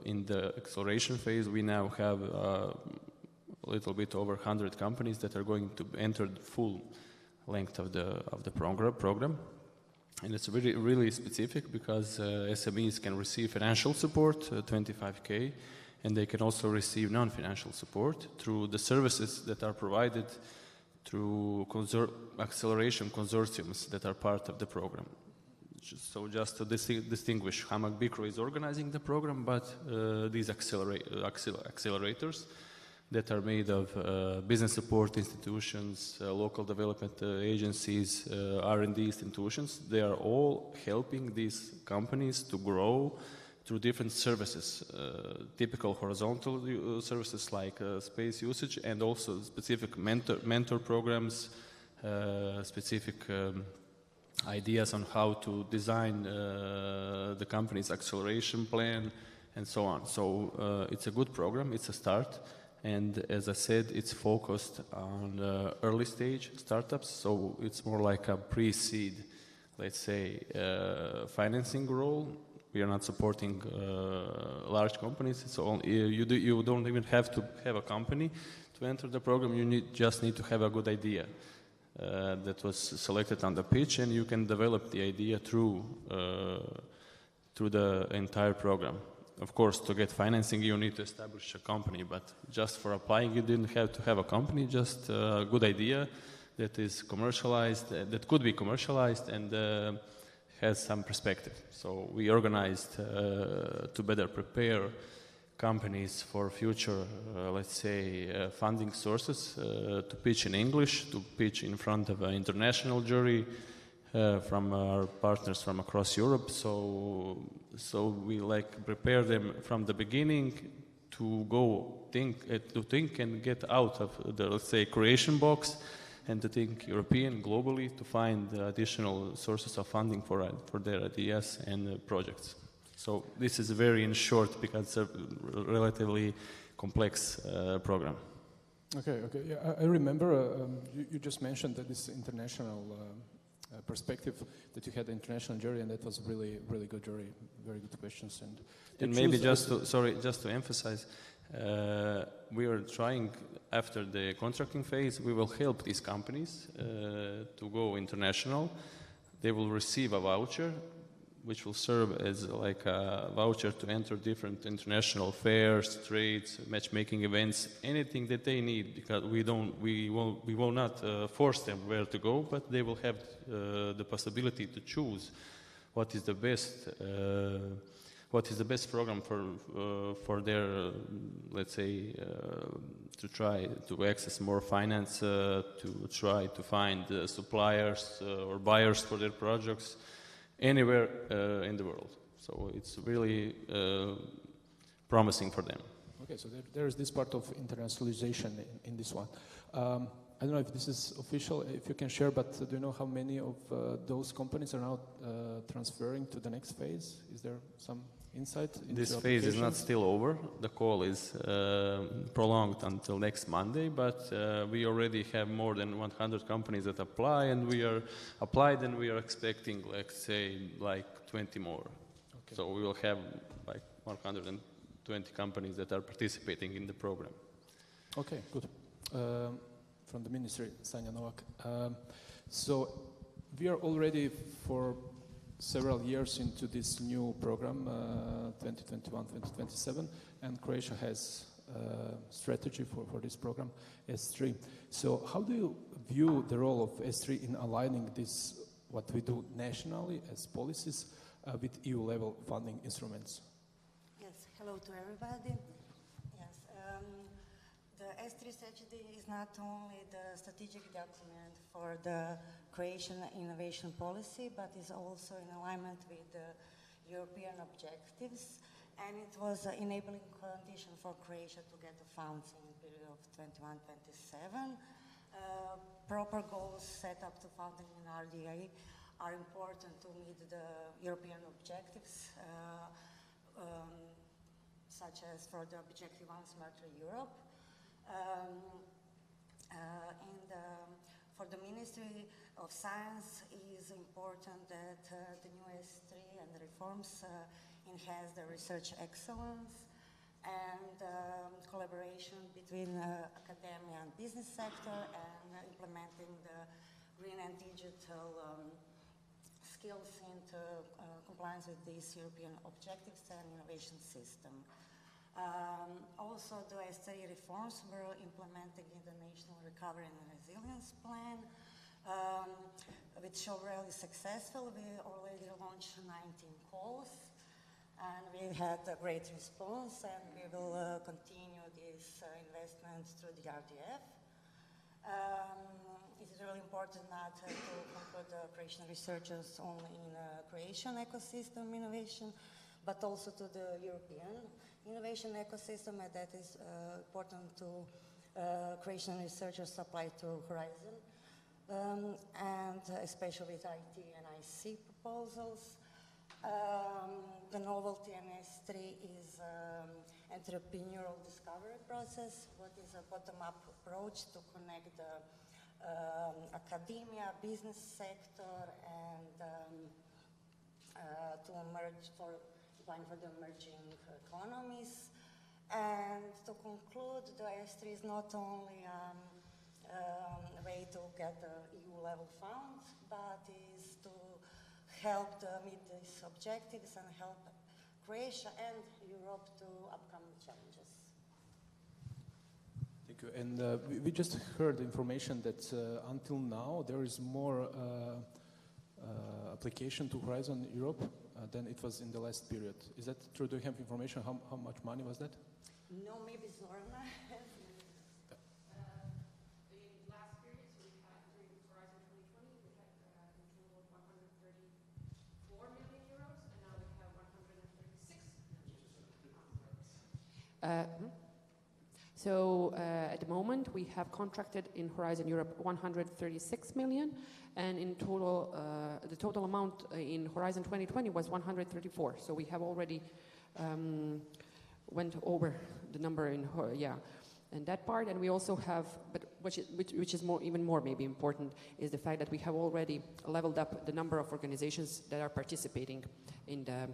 in the acceleration phase, we now have a little bit over 100 companies that are going to enter the full length of the program. And it's really, really specific because SMEs can receive financial support, 25K, and they can also receive non-financial support through the services that are provided through acceleration consortiums that are part of the program. So just to distinguish, HAMAG Bicro is organizing the program, but these accelerators that are made of business support institutions, local development agencies, R&D institutions. They are all helping these companies to grow through different services, typical horizontal services like space usage, and also specific mentor programs, specific ideas on how to design the company's acceleration plan, and so on. So it's a good program, it's a start. And as I said, it's focused on early stage startups, so it's more like a pre-seed, let's say, financing role. We are not supporting large companies, so you don't even have to have a company to enter the program. You just need to have a good idea that was selected on the pitch, and you can develop the idea through the entire program. Of course, to get financing, you need to establish a company, but just for applying, you didn't have to have a company, just a good idea that is commercialized, that could be commercialized and has some perspective. So we organized to better prepare companies for future, let's say, funding sources, to pitch in English, to pitch in front of an international jury, from our partners from across Europe. So we like prepare them from the beginning to go think and get out of the, let's say, Croatian box, and to think European, globally, to find additional sources of funding for their ideas and projects. So this is very in short, because it's a relatively complex program. Okay. Yeah, I remember you just mentioned that this international perspective, that you had an international jury, and that was really good jury, very good questions. And maybe just to emphasize, we are trying, after the contracting phase, we will help these companies to go international. They will receive a voucher, which will serve as like a voucher to enter different international fairs, trades, matchmaking events, anything that they need, because we will not force them where to go, but they will have the possibility to choose what is the best program for their, let's say, to try to access more finance, to try to find suppliers or buyers for their projects anywhere in the world. So it's really promising for them. Okay, so there is this part of internationalization in this one. I don't know if this is official, if you can share, but do you know how many of those companies are now transferring to the next phase? Is there some insight into this phase is not still over. The call is prolonged until next Monday, but we already have more than 100 companies that apply, and we are expecting, let's say, like 20 more. Okay. So we will have like 120 companies that are participating in the program. Okay, good. From the ministry, Sanja Novak. So we are already for several years into this new program, 2021-2027, and Croatia has a strategy for this program, S3. So how do you view the role of S3 in aligning this, what we do nationally as policies, with EU-level funding instruments? Yes, hello to everybody. Yes, the S3 strategy is not only the strategic document for the Croatian innovation policy, but is also in alignment with the European objectives, and it was an enabling condition for Croatia to get the funds in the period of 21-27. Proper goals set up to funding in RDA are important to meet the European objectives, such as for the objective on Smarter Europe. For the Ministry of Science, it is important that the new S3 and the reforms enhance the research excellence and collaboration between academia and business sector, and implementing the green and digital skills into compliance with these European objectives and innovation system. Also, the S3 reforms were implemented in the National Recovery and Resilience Plan, which overall is successful. We already launched 19 calls, And we had a great response, and we will continue this investment through the RDF. It is really important not to conclude the Croatian researchers only in Croatian ecosystem innovation, but also to the European innovation ecosystem, and that is important to Croatian researchers applied to Horizon, and especially with IT and IC proposals. The novelty in S3 is entrepreneurial discovery process, what is a bottom-up approach to connect the academia, business sector, and to emerge for applying for the emerging economies. And to conclude, the S3 is not only a way to get the EU-level funds, but is to help meet these objectives and help Croatia and Europe to upcoming challenges. Thank you. And we just heard information that until now there is more application to Horizon Europe than it was in the last period. Is that true? Do you have information? How much money was that? No, maybe Zorana. In last periods, we had during Horizon 2020, we had in total 134 million euros, and now we have 136 million. So at the moment, we have contracted in Horizon Europe 136 million, and in total, the total amount in Horizon 2020 was 134. So we have already went over the number in and that part, and we also have, but which is even more maybe important, is the fact that we have already leveled up the number of organizations that are participating in the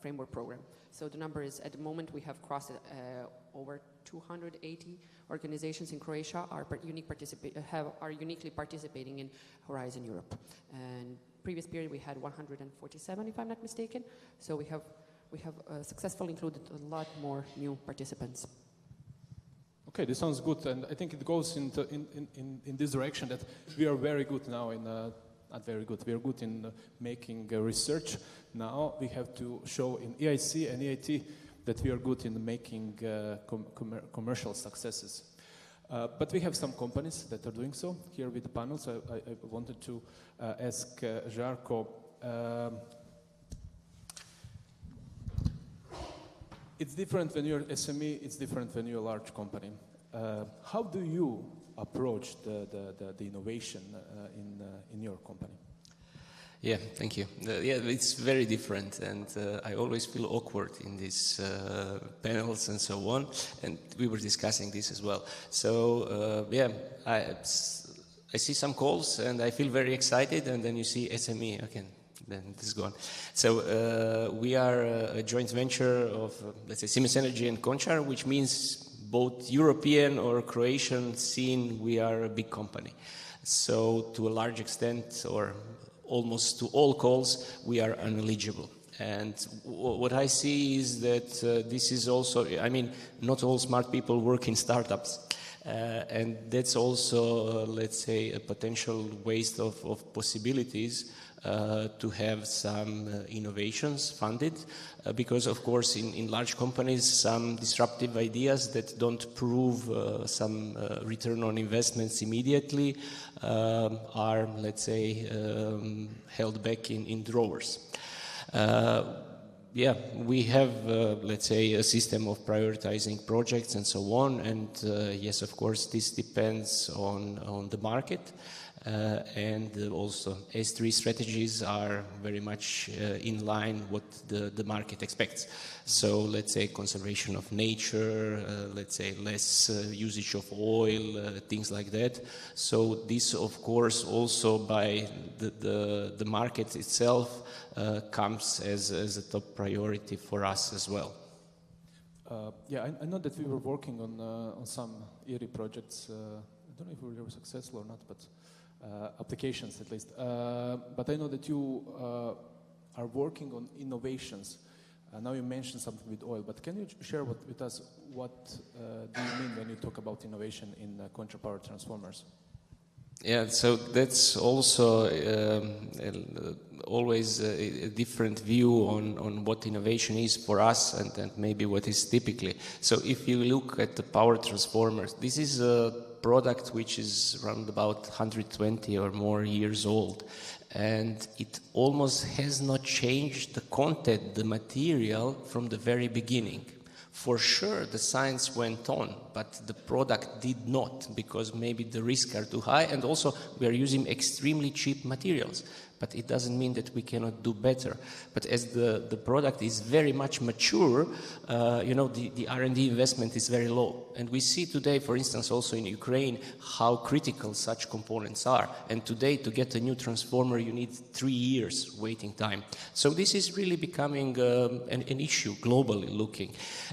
framework program. So the number is, at the moment, we have crossed over 280 organizations in Croatia are uniquely participating in Horizon Europe. And previous period we had 147, if I'm not mistaken. So we have successfully included a lot more new participants. Okay, this sounds good, and I think it goes in this direction that we are very good now in. Not very good. We are good in making research. Now we have to show in EIC and EIT that we are good in making commercial successes. But we have some companies that are doing so here with the panel. So I wanted to ask Žarko. It's different when you're SME. It's different when you're a large company. How do you approach the innovation in your company? Yeah, thank you. It's very different, and I always feel awkward in these panels and so on, and we were discussing this as well. So I see some calls and I feel very excited, and then you see SME, okay, then this is gone. So we are a joint venture of, let's say, Siemens Energy and Končar, which means both European or Croatian scene, we are a big company. So to a large extent, or almost to all calls, we are ineligible. And what I see is that this is also, I mean, not all smart people work in startups. And that's also, let's say, a potential waste of possibilities to have some innovations funded, because of course in large companies some disruptive ideas that don't prove some return on investments immediately are, let's say, held back in drawers. We have, let's say, a system of prioritizing projects and so on, and yes, of course, this depends on the market. And also S3 strategies are very much in line what the market expects. So let's say conservation of nature, let's say less usage of oil, things like that. So this, of course, also by the market itself comes as a top priority for us as well. I know that we were working on some EIT projects. I don't know if we were successful or not, but applications at least. But I know that you are working on innovations. Now you mentioned something with oil, but can you share with us what do you mean when you talk about innovation in Končar power transformers? Yeah, so that's also always a different view on what innovation is for us and maybe what is typically. So if you look at the power transformers, this is a product which is around about 120 or more years old, and it almost has not changed the content, the material from the very beginning. For sure, the science went on, but the product did not, because maybe the risks are too high, and also we are using extremely cheap materials. But it doesn't mean that we cannot do better. But as the product is very much mature, you know, the R&D investment is very low. And we see today, for instance, also in Ukraine, how critical such components are. And today, to get a new transformer, you need 3 years waiting time. So this is really becoming an issue globally looking.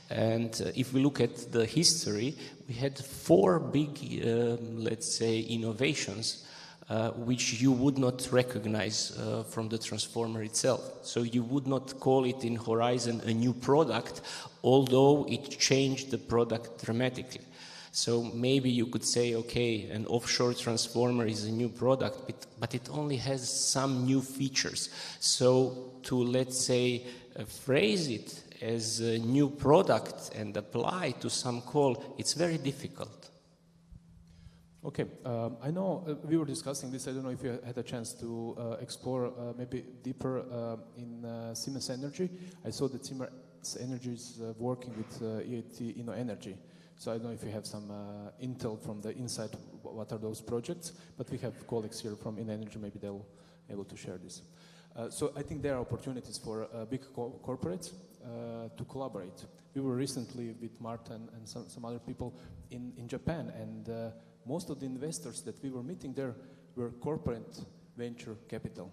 And if we look at the history, we had 4 big, let's say, innovations which you would not recognize from the transformer itself. So you would not call it in Horizon a new product, although it changed the product dramatically. So maybe you could say, okay, an offshore transformer is a new product, but it only has some new features. So to, let's say, phrase it as a new product and apply to some call, it's very difficult. Okay, I know we were discussing this. I don't know if you had a chance to explore maybe deeper in Siemens Energy. I saw that Siemens Energy is working with EIT InnoEnergy. So I don't know if you have some intel from the inside, what are those projects, but we have colleagues here from InnoEnergy, maybe they'll be able to share this. So I think there are opportunities for big corporates to collaborate. We were recently with Martin and some other people in Japan, and most of the investors that we were meeting there were corporate venture capital.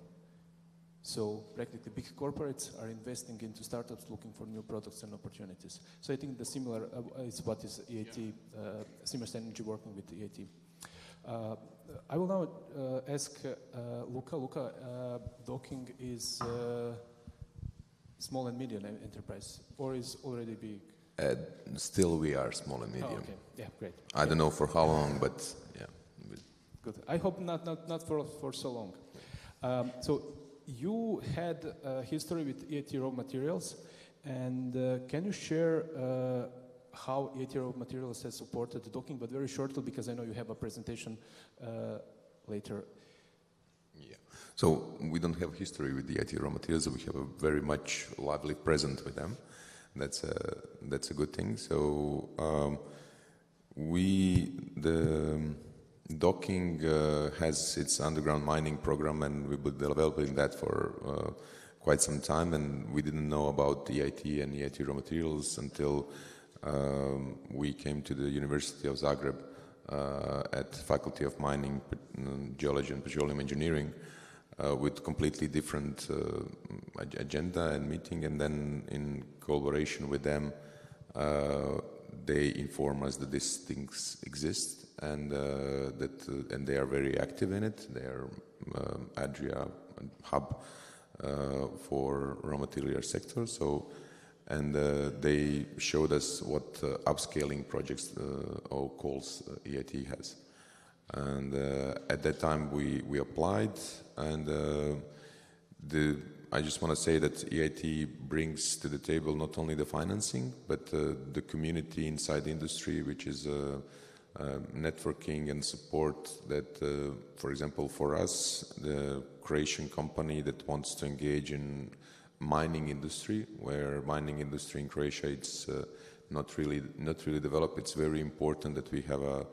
So practically big corporates are investing into startups looking for new products and opportunities. So I think the similar is what is EIT, Siemens Energy working with EIT. I will now ask Luka. Luka, docking is small and medium enterprise, or is already big? Still we are small and medium. Oh, okay, yeah, great. I don't know for how long, but yeah. Good. I hope not for so long. So you had a history with EIT Raw Materials, and can you share how EIT Raw Materials has supported the docking, but very shortly, because I know you have a presentation later. Yeah. So we don't have history with the EIT Raw Materials. We have a very much lively present with them. That's a good thing. So the docking has its underground mining program, and we've been developing that for quite some time, and we didn't know about EIT and EIT Raw Materials until we came to the University of Zagreb at Faculty of Mining, Geology and Petroleum Engineering, with completely different agenda and meeting, and then in collaboration with them, they inform us that these things exist, and and they are very active in it. They are Adria hub for raw material sector. So, and they showed us what upscaling projects or calls EIT has. And at that time we applied, and I just want to say that EIT brings to the table not only the financing, but the community inside the industry, which is networking and support that, for example, for us, the Croatian company that wants to engage in mining industry, where mining industry in Croatia, it's not really developed. It's very important that we have a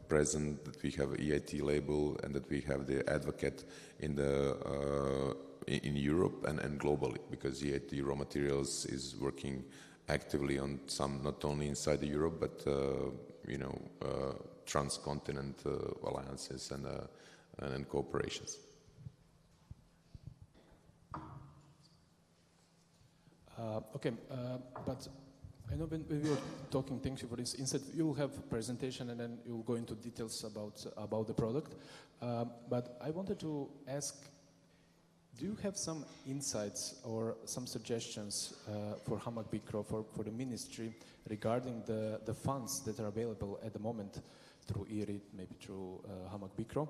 present, that we have EIT label, and that we have the advocate in Europe and globally, because EIT Raw Materials is working actively on some, not only inside Europe, but transcontinent alliances and cooperations. Okay, but I know when we were talking, thank you for this insight, you will have a presentation and then you will go into details about the product. But I wanted to ask, do you have some insights or some suggestions for Hamag Bikro, for the ministry, regarding the funds that are available at the moment through EIT, maybe through Hamak Bikro.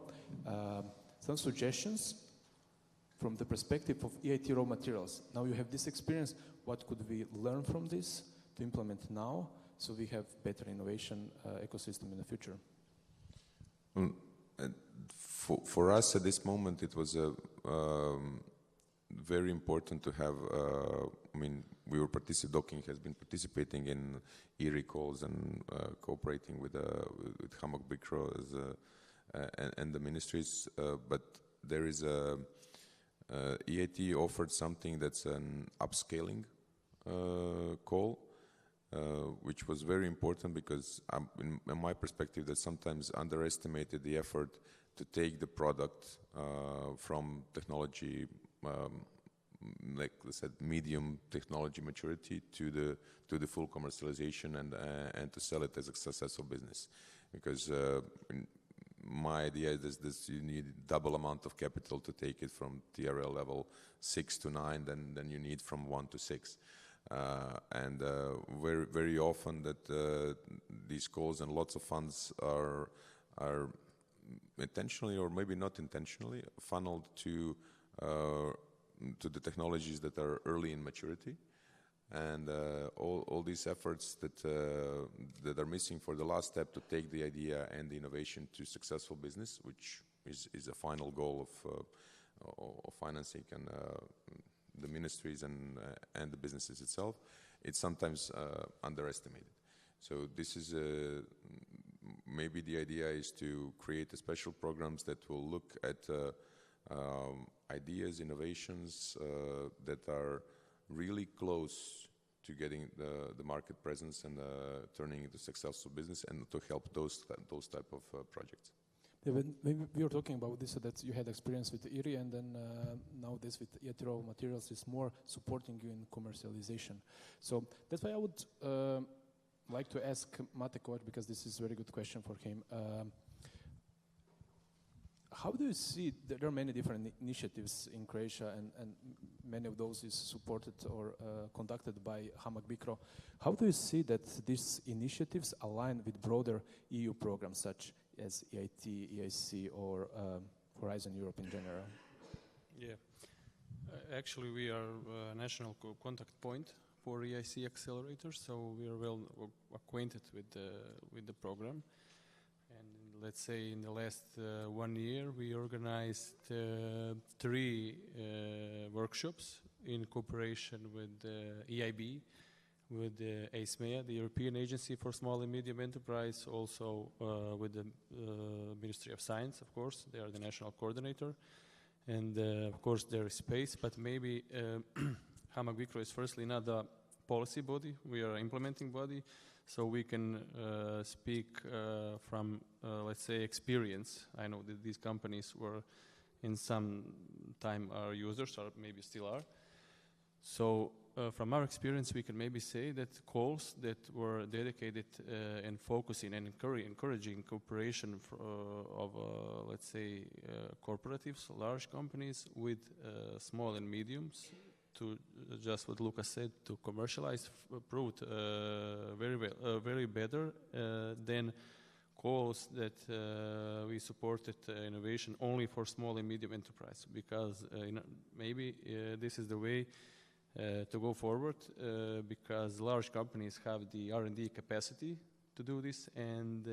Some suggestions from the perspective of EIT raw materials. Now you have this experience, what could we learn from this to implement now so we have better innovation ecosystem in the future? For us at this moment, it was very important to have, Docking has been participating in ERI calls and cooperating with Hamak Bikro and the ministries, but there is EIT offered something that's an upscaling call, which was very important because in my perspective that sometimes underestimated the effort to take the product from technology, like I said, medium technology maturity to the full commercialization and to sell it as a successful business. Because my idea is this: you need double amount of capital to take it from TRL level 6 to 9 than you need from 1 to 6. And very, very often that these calls and lots of funds are intentionally or maybe not intentionally funneled to the technologies that are early in maturity, and all these efforts that are missing for the last step to take the idea and the innovation to successful business, which is a final goal of financing and the ministries and the businesses itself. It's sometimes underestimated. So this is maybe the idea is to create special programs that will look at ideas, innovations that are really close to getting the market presence and turning into successful business, and to help those type of projects. Yeah, but maybe we were talking about this, so that you had experience with ERI, and then now this with EIT raw materials is more supporting you in commercialization. So that's why I would like to ask Mate Kovac, because this is a very good question for him. How do you see, there are many different initiatives in Croatia, and many of those is supported or conducted by Hamak Bikro. How do you see that these initiatives align with broader EU programs such as EIT, EIC, or Horizon Europe in general? Yeah, actually we are a national contact point for EIC accelerators, so we are well acquainted with the program. And let's say in the last 1 year we organized 3 workshops in cooperation with EIB, with ASMEA, the European Agency for Small and Medium Enterprise, also with the Ministry of Science, of course. They are the national coordinator. And of course there is space, but maybe Hamak Bikro is firstly not a policy body, we are an implementing body, so we can speak from, let's say, experience. I know that these companies were in some time our users, or maybe still are. So from our experience, we can maybe say that calls that were dedicated and focusing and encouraging cooperation of, let's say, corporatives, large companies with small and mediums, to just what Lucas said, to commercialize, proved very better than calls that we supported innovation only for small and medium enterprise, because maybe this is the way to go forward, because large companies have the R&D capacity to do this, and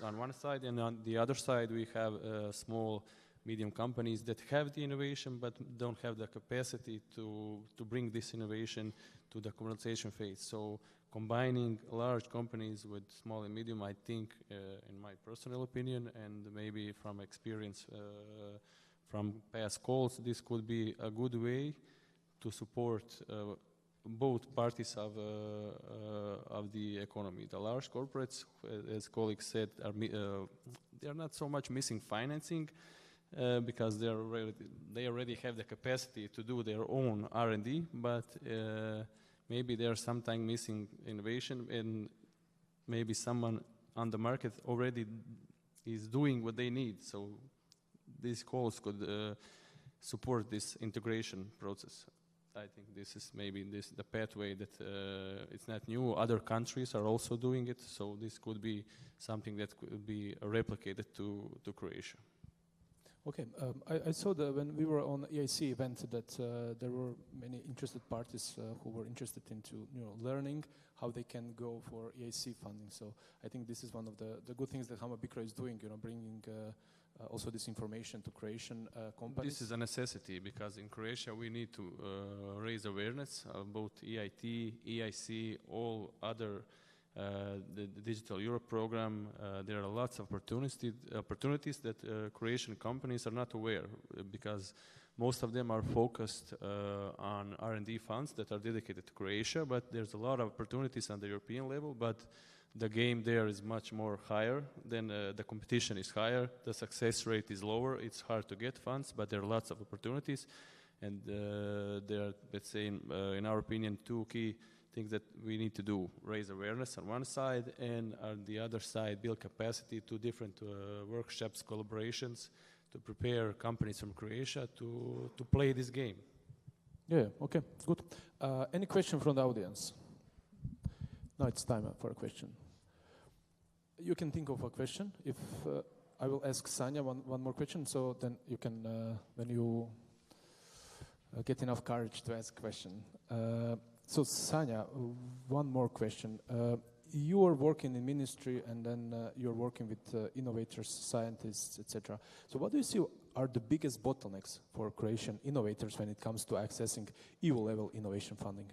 on one side, and on the other side we have small medium companies that have the innovation but don't have the capacity to bring this innovation to the commercialization phase. So combining large companies with small and medium, I think, in my personal opinion, and maybe from experience from past calls, this could be a good way to support both parties of the economy. The large corporates, as colleagues said, they are not so much missing financing, because they already have the capacity to do their own R&D, but maybe they are sometimes missing innovation, and maybe someone on the market already is doing what they need. So these calls could support this integration process. I think this is maybe the pathway that it's not new. Other countries are also doing it, so this could be something that could be replicated to Croatia. Okay, I saw that when we were on the EIC event that there were many interested parties who were interested into learning how they can go for EIC funding. So I think this is one of the good things that Hama Bikra is doing, bringing also this information to Croatian companies. This is a necessity because in Croatia we need to raise awareness about EIT, EIC, all other the Digital Europe program. There are lots of opportunities that Croatian companies are not aware because most of them are focused on R&D funds that are dedicated to Croatia, but there's a lot of opportunities on the European level, but the game there is much more higher, then the competition is higher, the success rate is lower, it's hard to get funds, but there are lots of opportunities, and there are, let's say, in our opinion, two key things that we need to do: raise awareness on one side, and on the other side, build capacity to different workshops, collaborations, to prepare companies from Croatia to play this game. Yeah, okay, good. Any question from the audience? Now it's time for a question. You can think of a question. If I will ask Sanja one more question, so then you can, when you get enough courage to ask a question. So Sanja, one more question. You are working in ministry and then you're working with innovators, scientists, etc. So what do you see are the biggest bottlenecks for Croatian innovators when it comes to accessing EU-level innovation funding?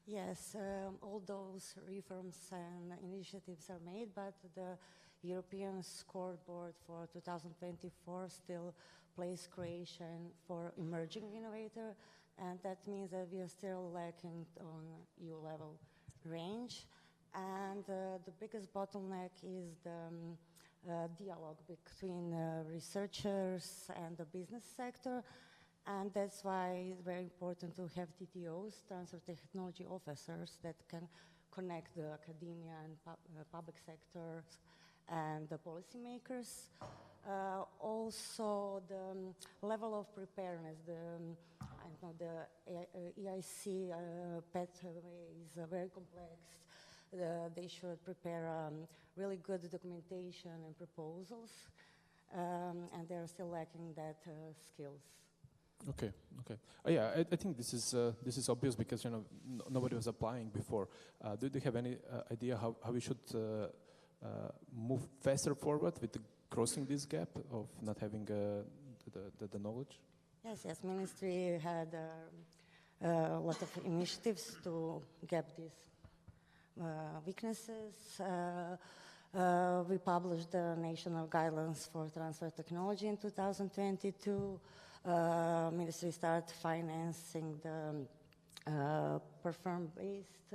Yes, all those reforms and initiatives are made, but the European scoreboard for 2024 still places Croatia for emerging innovator, and that means that we are still lacking on EU level range. And the biggest bottleneck is the dialogue between researchers and the business sector. And that's why it's very important to have TTOs, transfer technology officers, that can connect the academia and public sectors and the policymakers. Also, the level of preparedness, the EIC pathway is very complex. They should prepare really good documentation and proposals, and they're still lacking that skills. Okay. Yeah, I think this is obvious because nobody was applying before. Do you have any idea how we should move faster forward with crossing this gap of not having the knowledge? Yes. Ministry had a lot of initiatives to gap these weaknesses. We published the national guidelines for transfer technology in 2022. Ministry started financing the perform-based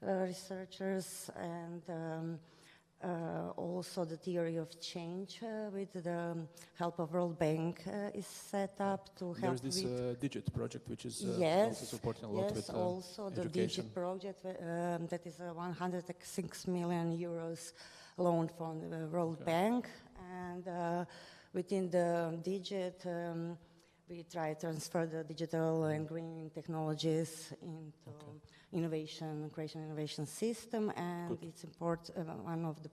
researchers, and also the theory of change with the help of World Bank is set up to help. There's this DIGIT project, which is also supporting a lot with also the education. DIGIT project that is 106 million euros loan from the World Bank, and within the DIGIT, we try to transfer the digital and green technologies into Croatian innovation system, and it's important. One of the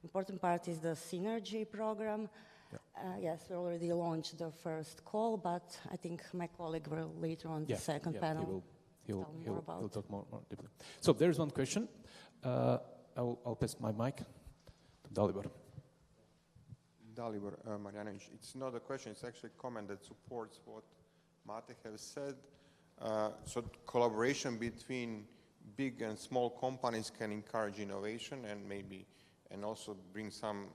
important part is the synergy program. Yeah. Yes, we already launched the first call, but I think my colleague will later on the second panel. He'll talk more deeply. So there's one question. I'll pass my mic to Dalibor. Dalibor Marjanovic. It's not a question, it's actually a comment that supports what Mate has said. So collaboration between big and small companies can encourage innovation and also bring some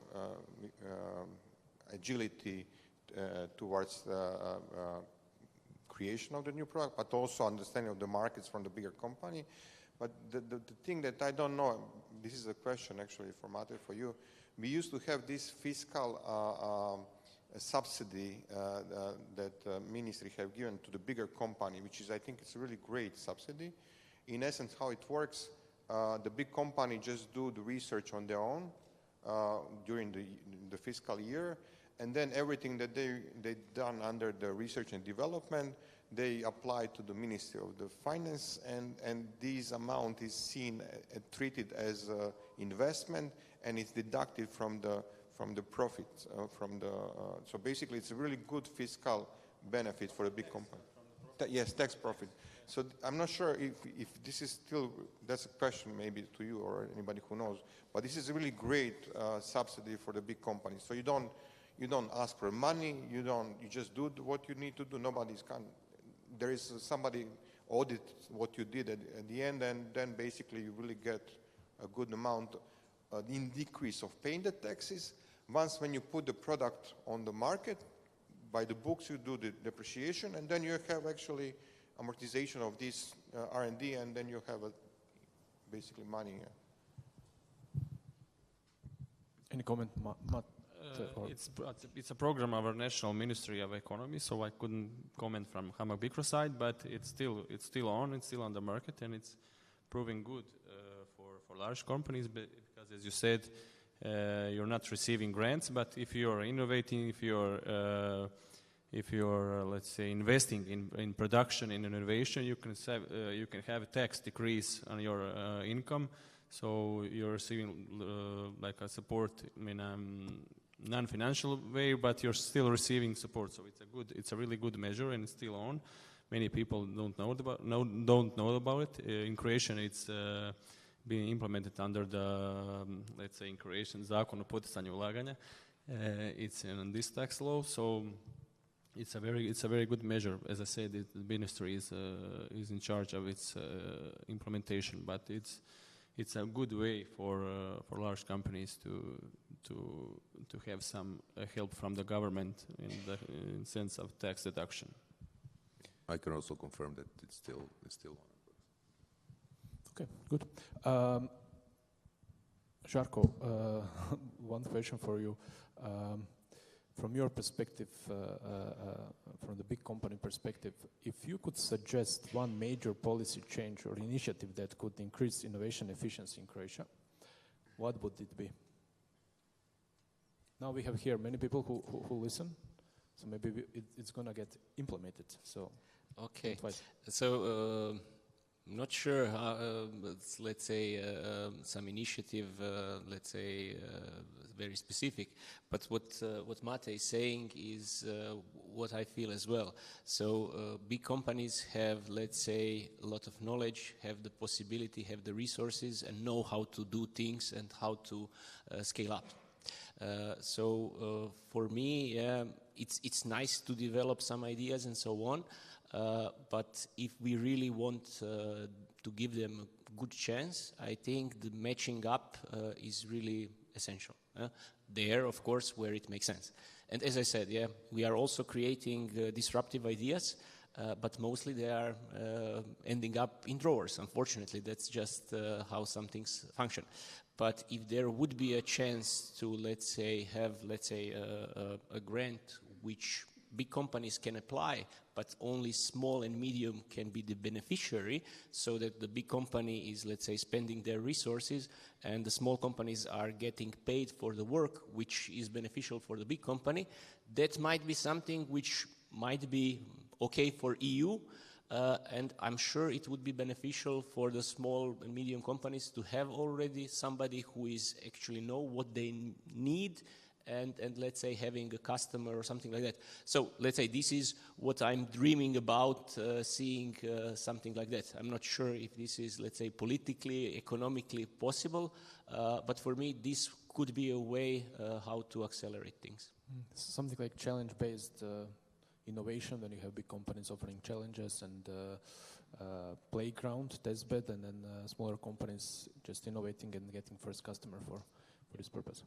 agility towards the creation of the new product, but also understanding of the markets from the bigger company. But the thing that I don't know, this is a question actually for Mate, for you. We used to have this fiscal subsidy that ministry have given to the bigger company, which is, I think, it's a really great subsidy. In essence, how it works, the big company just do the research on their own during the fiscal year, and then everything that they done under the research and development, they apply to the Ministry of the Finance, and this amount is seen and treated as investment, and it's deducted from the profit. So basically, it's a really good fiscal benefit for a big company. Yes, tax profit. So I'm not sure if this is still, that's a question maybe to you or anybody who knows, but this is a really great subsidy for the big companies. So you don't ask for money, you just do what you need to do. There is somebody audit what you did at the end, and then basically you really get a good amount in decrease of paying the taxes. Once when you put the product on the market, by the books you do the depreciation, and then you have actually amortization of this R&D, and then you have basically money. Any comment, Matt? It's a program of our National Ministry of Economy, so I couldn't comment from Hamag Bikro side, but it's still on the market, and it's proving good for large companies, because as you said, you're not receiving grants, but if you're innovating, if you're let's say investing in production, in innovation, you can have a tax decrease on your income, so you're receiving like a support in a non-financial way, but you're still receiving support. So it's a really good measure, and it's still on. Many people don't know about it. In Croatia, it's being implemented under the let's say in Croatian Zakon o poticanju ulaganja. It's in this tax law, so it's a very good measure. As I said, the ministry is in charge of its implementation, but it's a good way for large companies to have some help from the government in sense of tax deduction. I can also confirm that it's still on. Okay, good. Žarko, one question for you. From your perspective, from the big company perspective, if you could suggest one major policy change or initiative that could increase innovation efficiency in Croatia, what would it be? Now we have here many people who listen, so maybe it's going to get implemented. So okay, so not sure how, let's say some initiative, let's say very specific, but what Mate is saying is what I feel as well. So big companies have, let's say, a lot of knowledge, have the possibility, have the resources, and know how to do things and how to scale up. So for me, it's nice to develop some ideas and so on, but if we really want to give them a good chance, I think the matching up is really essential. There, of course, where it makes sense. And as I said, we are also creating disruptive ideas, but mostly they are ending up in drawers. Unfortunately, that's just how some things function. But if there would be a chance to, let's say, have, let's say, a grant which big companies can apply, but only small and medium can be the beneficiary, so that the big company is, let's say, spending their resources and the small companies are getting paid for the work, which is beneficial for the big company, that might be something which might be okay for EU, and I'm sure it would be beneficial for the small and medium companies to have already somebody who is actually know what they need, and let's say having a customer or something like that. So let's say this is what I'm dreaming about, seeing something like that. I'm not sure if this is, let's say, politically, economically possible, but for me this could be a way how to accelerate things. Something like challenge-based innovation, when you have big companies offering challenges and playground, testbed, and then smaller companies just innovating and getting first customer for this purpose.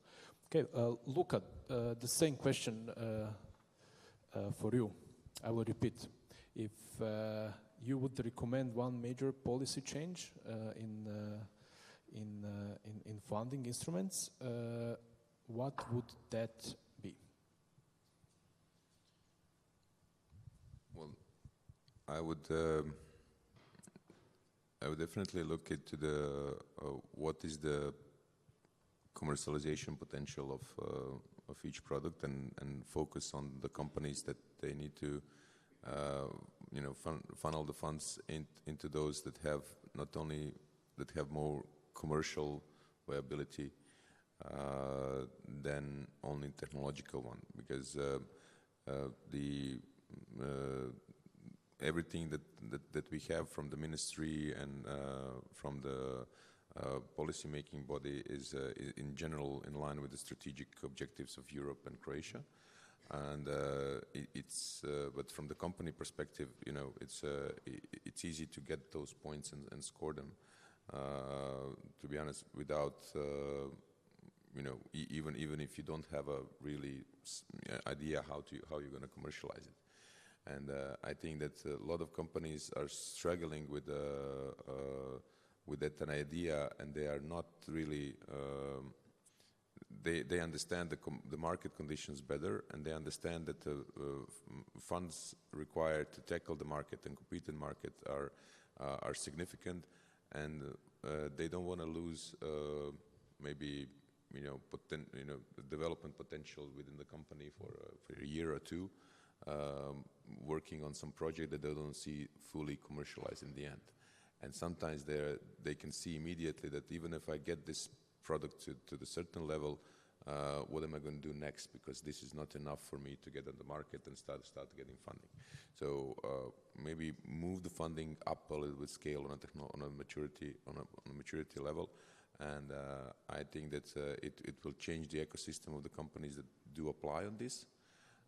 Okay, Luka, the same question for you. I will repeat. If you would recommend one major policy change in funding instruments, what would that be? Well, I would definitely look into what is the commercialization potential of each product and focus on the companies that they need to funnel the funds into those that have not only that have more commercial viability than only technological one, because everything that we have from the ministry and from the policy-making body is in general in line with the strategic objectives of Europe and Croatia. And but from the company perspective, it's easy to get those points and score them. To be honest, without even if you don't have a really idea how you're going to commercialize it. And I think that a lot of companies are struggling with that an idea, and they are not really. They understand the market conditions better, and they understand that the funds required to tackle the market and compete in the market are significant, and they don't want to lose maybe development potential within the company for a year or two, working on some project that they don't see fully commercialized in the end. And sometimes they can see immediately that even if I get this product to the certain level, what am I going to do next? Because this is not enough for me to get on the market and start getting funding. So maybe move the funding up a little bit scale on a maturity level, and I think that it will change the ecosystem of the companies that do apply on this.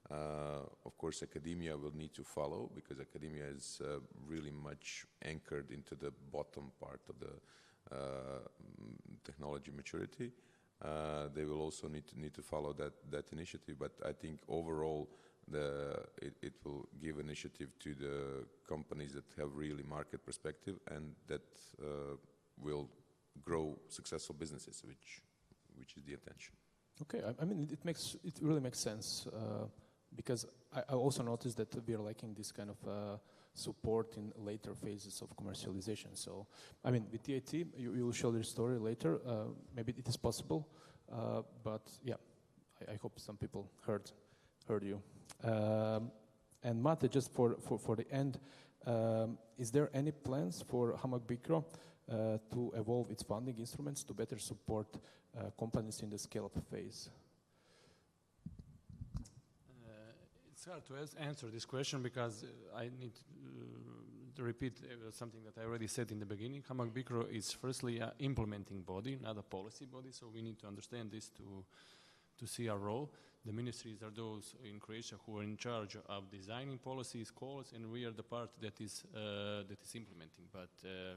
Of course, academia will need to follow, because academia is really much anchored into the bottom part of the technology maturity. They will also need to follow that initiative, but I think overall it will give initiative to the companies that have really market perspective and that will grow successful businesses, which is the intention. Okay, I mean it really makes sense, because I also noticed that we are lacking this kind of support in later phases of commercialization. So, I mean, with EIT, you will show the story later. Maybe it is possible, but yeah, I hope some people heard you. And Mate, just for the end, is there any plans for Hamag Bikro to evolve its funding instruments to better support companies in the scale-up phase? It's hard to answer this question because I need to repeat something that I already said in the beginning. Hamag Bikro is firstly an implementing body, not a policy body, so we need to understand this to see our role. The ministries are those in Croatia who are in charge of designing policies, calls, and we are the part that is implementing. But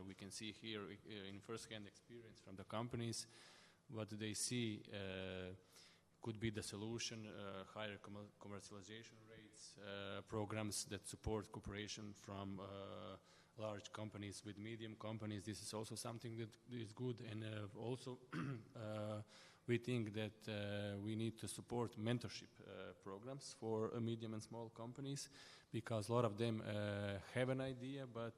we can see here in first-hand experience from the companies what they see could be the solution, higher commercialization rates, programs that support cooperation from large companies with medium companies. This is also something that is good, and also we think that we need to support mentorship programs for medium and small companies, because a lot of them have an idea, but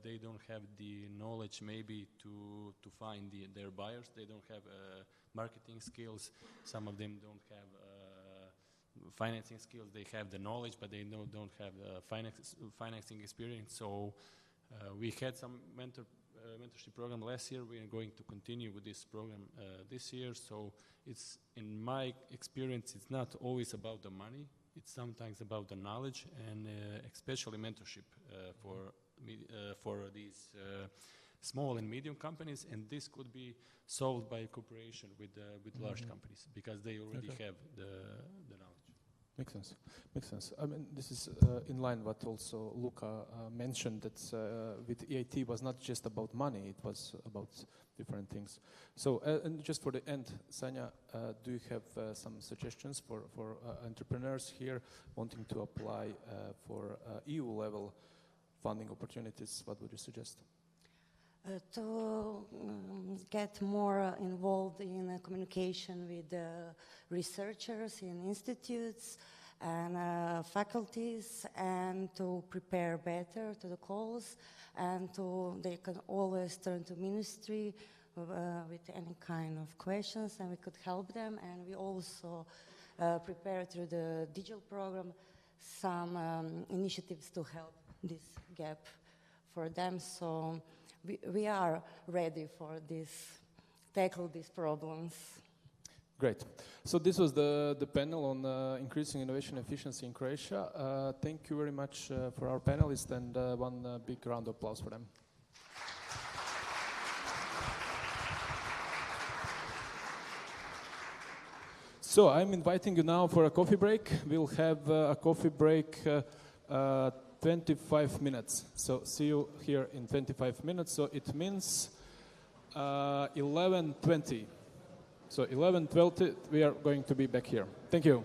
they don't have the knowledge maybe to find their buyers. They don't have marketing skills. Some of them don't have financing skills. They have the knowledge, but they don't have financing experience. So we had some mentorship program last year. We are going to continue with this program this year. So it's, in my experience, it's not always about the money. It's sometimes about the knowledge, and especially mentorship for these small and medium companies. And this could be solved by cooperation with large companies, because they already have the knowledge. Makes sense. Makes sense. I mean, this is in line what also Luka mentioned, that with EIT it was not just about money, it was about different things. So, and just for the end, Sanja, do you have some suggestions for entrepreneurs here wanting to apply for EU level funding opportunities? What would you suggest? To get more involved in communication with researchers in institutes and faculties, and to prepare better to the calls, and they can always turn to ministry with any kind of questions, and we could help them. And we also prepare through the digital program some initiatives to help this gap for them. So we are ready for this, tackle these problems. Great. So this was the panel on increasing innovation efficiency in Croatia. Thank you very much for our panelists, and one big round of applause for them. So I'm inviting you now for a coffee break. We'll have a coffee break 25 minutes. So see you here in 25 minutes. So it means 11:20. So 11:20, we are going to be back here. Thank you.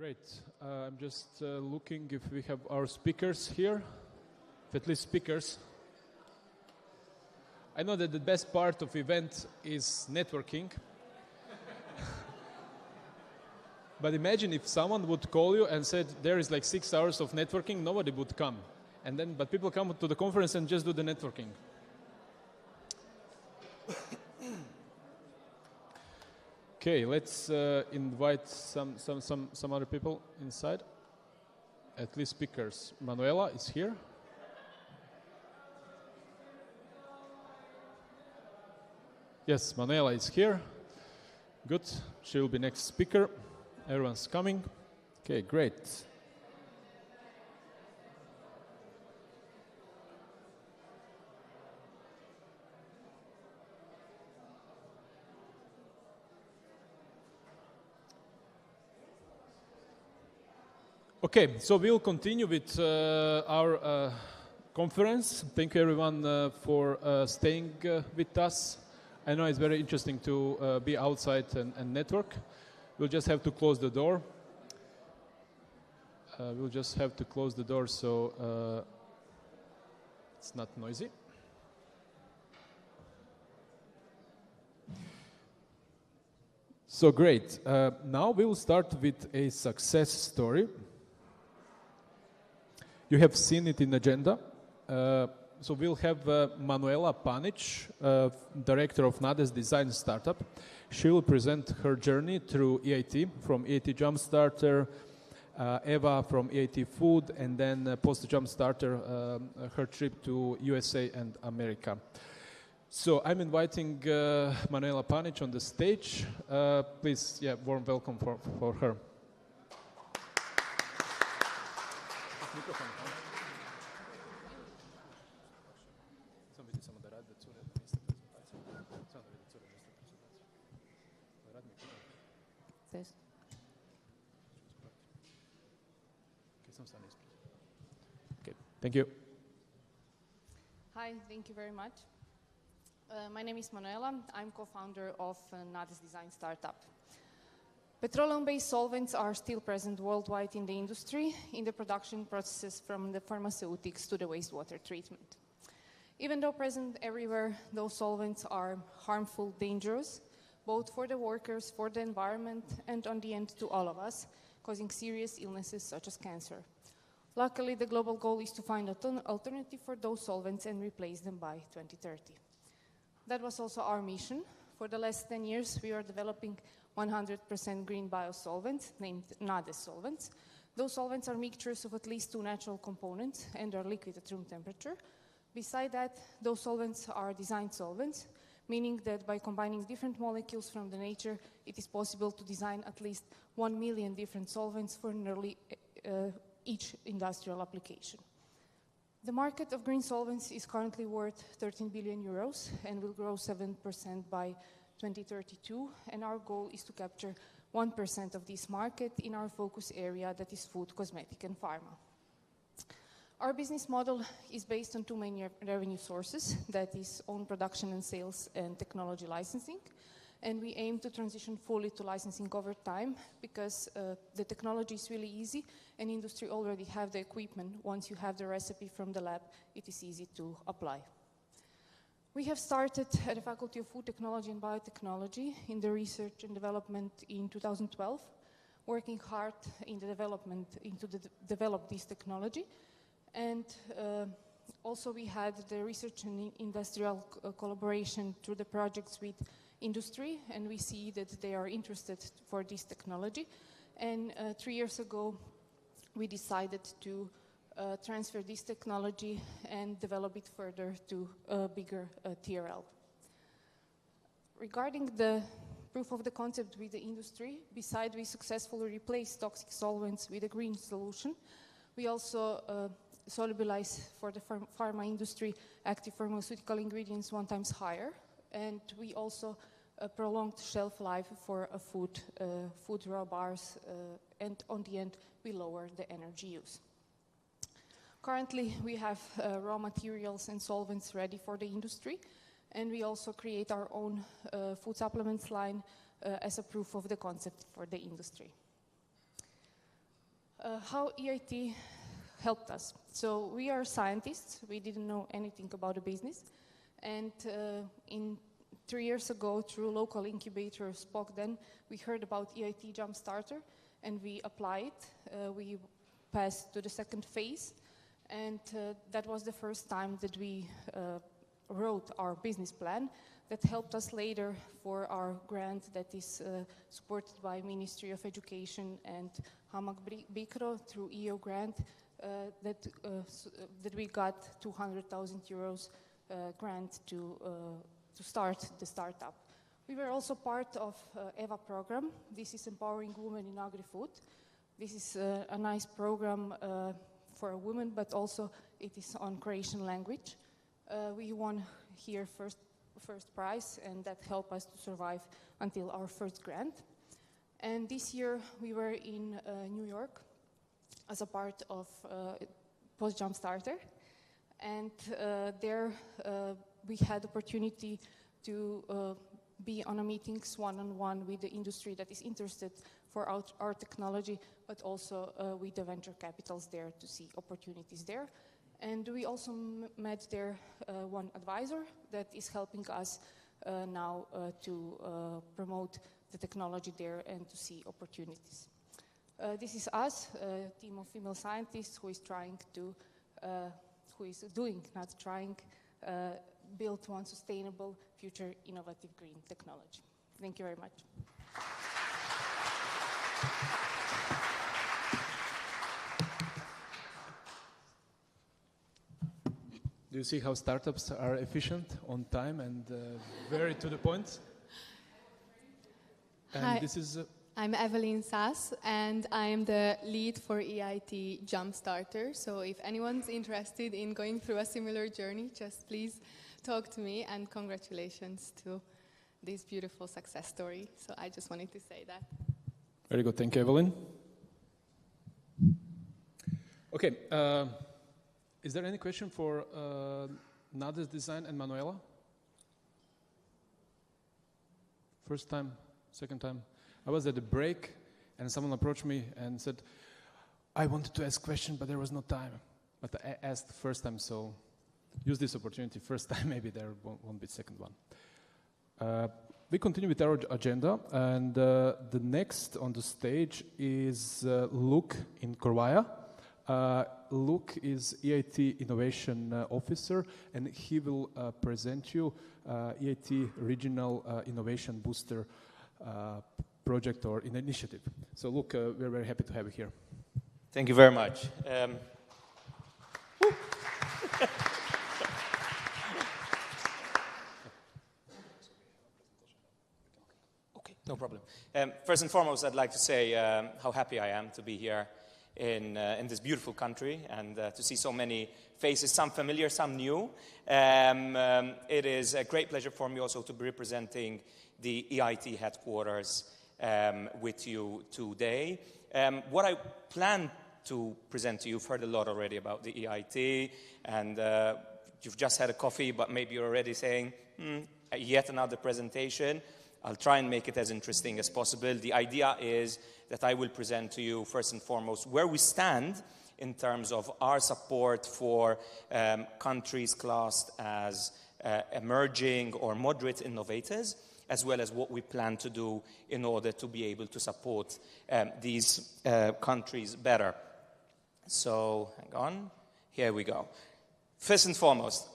Great. I'm just looking if we have our speakers here, at least speakers. I know that the best part of event is networking. But imagine if someone would call you and said there is like 6 hours of networking, nobody would come. But people come to the conference and just do the networking. Okay, let's invite some other people inside. At least speakers. Manuela is here. Yes, Manuela is here. Good. She will be next speaker. Everyone's coming. Okay, great. Okay, so we'll continue with our conference. Thank you everyone for staying with us. I know it's very interesting to be outside and network. We'll just have to close the door. So it's not noisy. So great. Now we will start with a success story. You have seen it in the agenda. So we'll have Manuela Panic, Director of NADES Design Startup. She will present her journey through EIT, from EIT Jumpstarter, Eva from EIT Food, and then post Jumpstarter, her trip to USA and America. So I'm inviting Manuela Panic on the stage. Please, warm welcome for her. Okay, thank you. Hi, thank you very much. My name is Manuela. I'm co-founder of NADES Design Startup. Petroleum-based solvents are still present worldwide in the industry, in the production processes from the pharmaceutics to the wastewater treatment. Even though present everywhere, those solvents are harmful, dangerous, both for the workers, for the environment, and on the end to all of us, causing serious illnesses such as cancer. Luckily, the global goal is to find an alternative for those solvents and replace them by 2030. That was also our mission. For the last 10 years, we are developing 100% green biosolvents, named NADES solvents. Those solvents are mixtures of at least 2 natural components and are liquid at room temperature. Beside that, those solvents are designed solvents, meaning that by combining different molecules from the nature, it is possible to design at least 1 million different solvents for nearly each industrial application. The market of green solvents is currently worth 13 billion euros and will grow 7% by 2032, and our goal is to capture 1% of this market in our focus area, that is food, cosmetic, and pharma. Our business model is based on 2 main revenue sources, that is own production and sales and technology licensing. And we aim to transition fully to licensing over time because the technology is really easy and industry already have the equipment. Once you have the recipe from the lab, it is easy to apply. We have started at the Faculty of Food Technology and Biotechnology in the research and development in 2012, working hard in the development develop this technology. And also we had the research and industrial collaboration through the projects with industry, and we see that they are interested for this technology. And 3 years ago, we decided to transfer this technology and develop it further to a bigger TRL. Regarding the proof of the concept with the industry, besides we successfully replaced toxic solvents with a green solution, we also solubilize for the pharma industry active pharmaceutical ingredients 1 times higher. And we also prolonged shelf life for food raw bars, and on the end, we lower the energy use. Currently, we have raw materials and solvents ready for the industry, and we also create our own food supplements line as a proof of the concept for the industry. How EIT helped us. So we are scientists. We didn't know anything about the business. And 3 years ago, through local incubator Spock, we heard about EIT Jumpstarter, and we applied. We passed to the second phase, and that was the first time that we wrote our business plan that helped us later for our grant that is supported by Ministry of Education and Hamak Bikro through EO grant that we got 200,000 euros grant to start the startup. We were also part of EVA program. This is Empowering Women in Agri-Food. This is a nice program for a woman, but also it is on Croatian language. We won here first prize, and that helped us to survive until our first grant. And this year we were in New York as a part of Post Jumpstarter, and there we had opportunity to be on a meetings one-on-one with the industry that is interested for our technology, but also with the venture capitals there to see opportunities there. And we also met there one advisor that is helping us now to promote the technology there and to see opportunities. This is us, a team of female scientists who is build one sustainable, future, innovative green technology. Thank you very much. Do you see how startups are efficient, on time, and very to the point? And Hi, this is I'm Evelyn Sass, and I'm the lead for EIT Jumpstarter. So if anyone's interested in going through a similar journey, just please talk to me, and congratulations to this beautiful success story. So I just wanted to say that. Very good. Thank you, Evelyn. Okay. Is there any question for Nada's design and Manuela? First time, second time? I was at the break and someone approached me and said, I wanted to ask a question, but there was no time. But I asked the first time, so use this opportunity. First time, maybe there won't be second one. We continue with our agenda, and the next on the stage is Luke in Croatia. Luke is EIT Innovation Officer, and he will present you EIT Regional Innovation Booster project or an initiative. So Luke, we're very happy to have you here. Thank you very much. Okay, no problem. First and foremost, I'd like to say how happy I am to be here in this beautiful country and to see so many faces, some familiar, some new. It is a great pleasure for me also to be representing the EIT headquarters with you today. What I plan to present to you, you've heard a lot already about the EIT, and you've just had a coffee, but maybe you're already saying, yet another presentation. I'll try and make it as interesting as possible. The idea is that I will present to you, first and foremost, where we stand in terms of our support for countries classed as emerging or moderate innovators, as well as what we plan to do in order to be able to support these countries better. So, hang on. Here we go. First and foremost,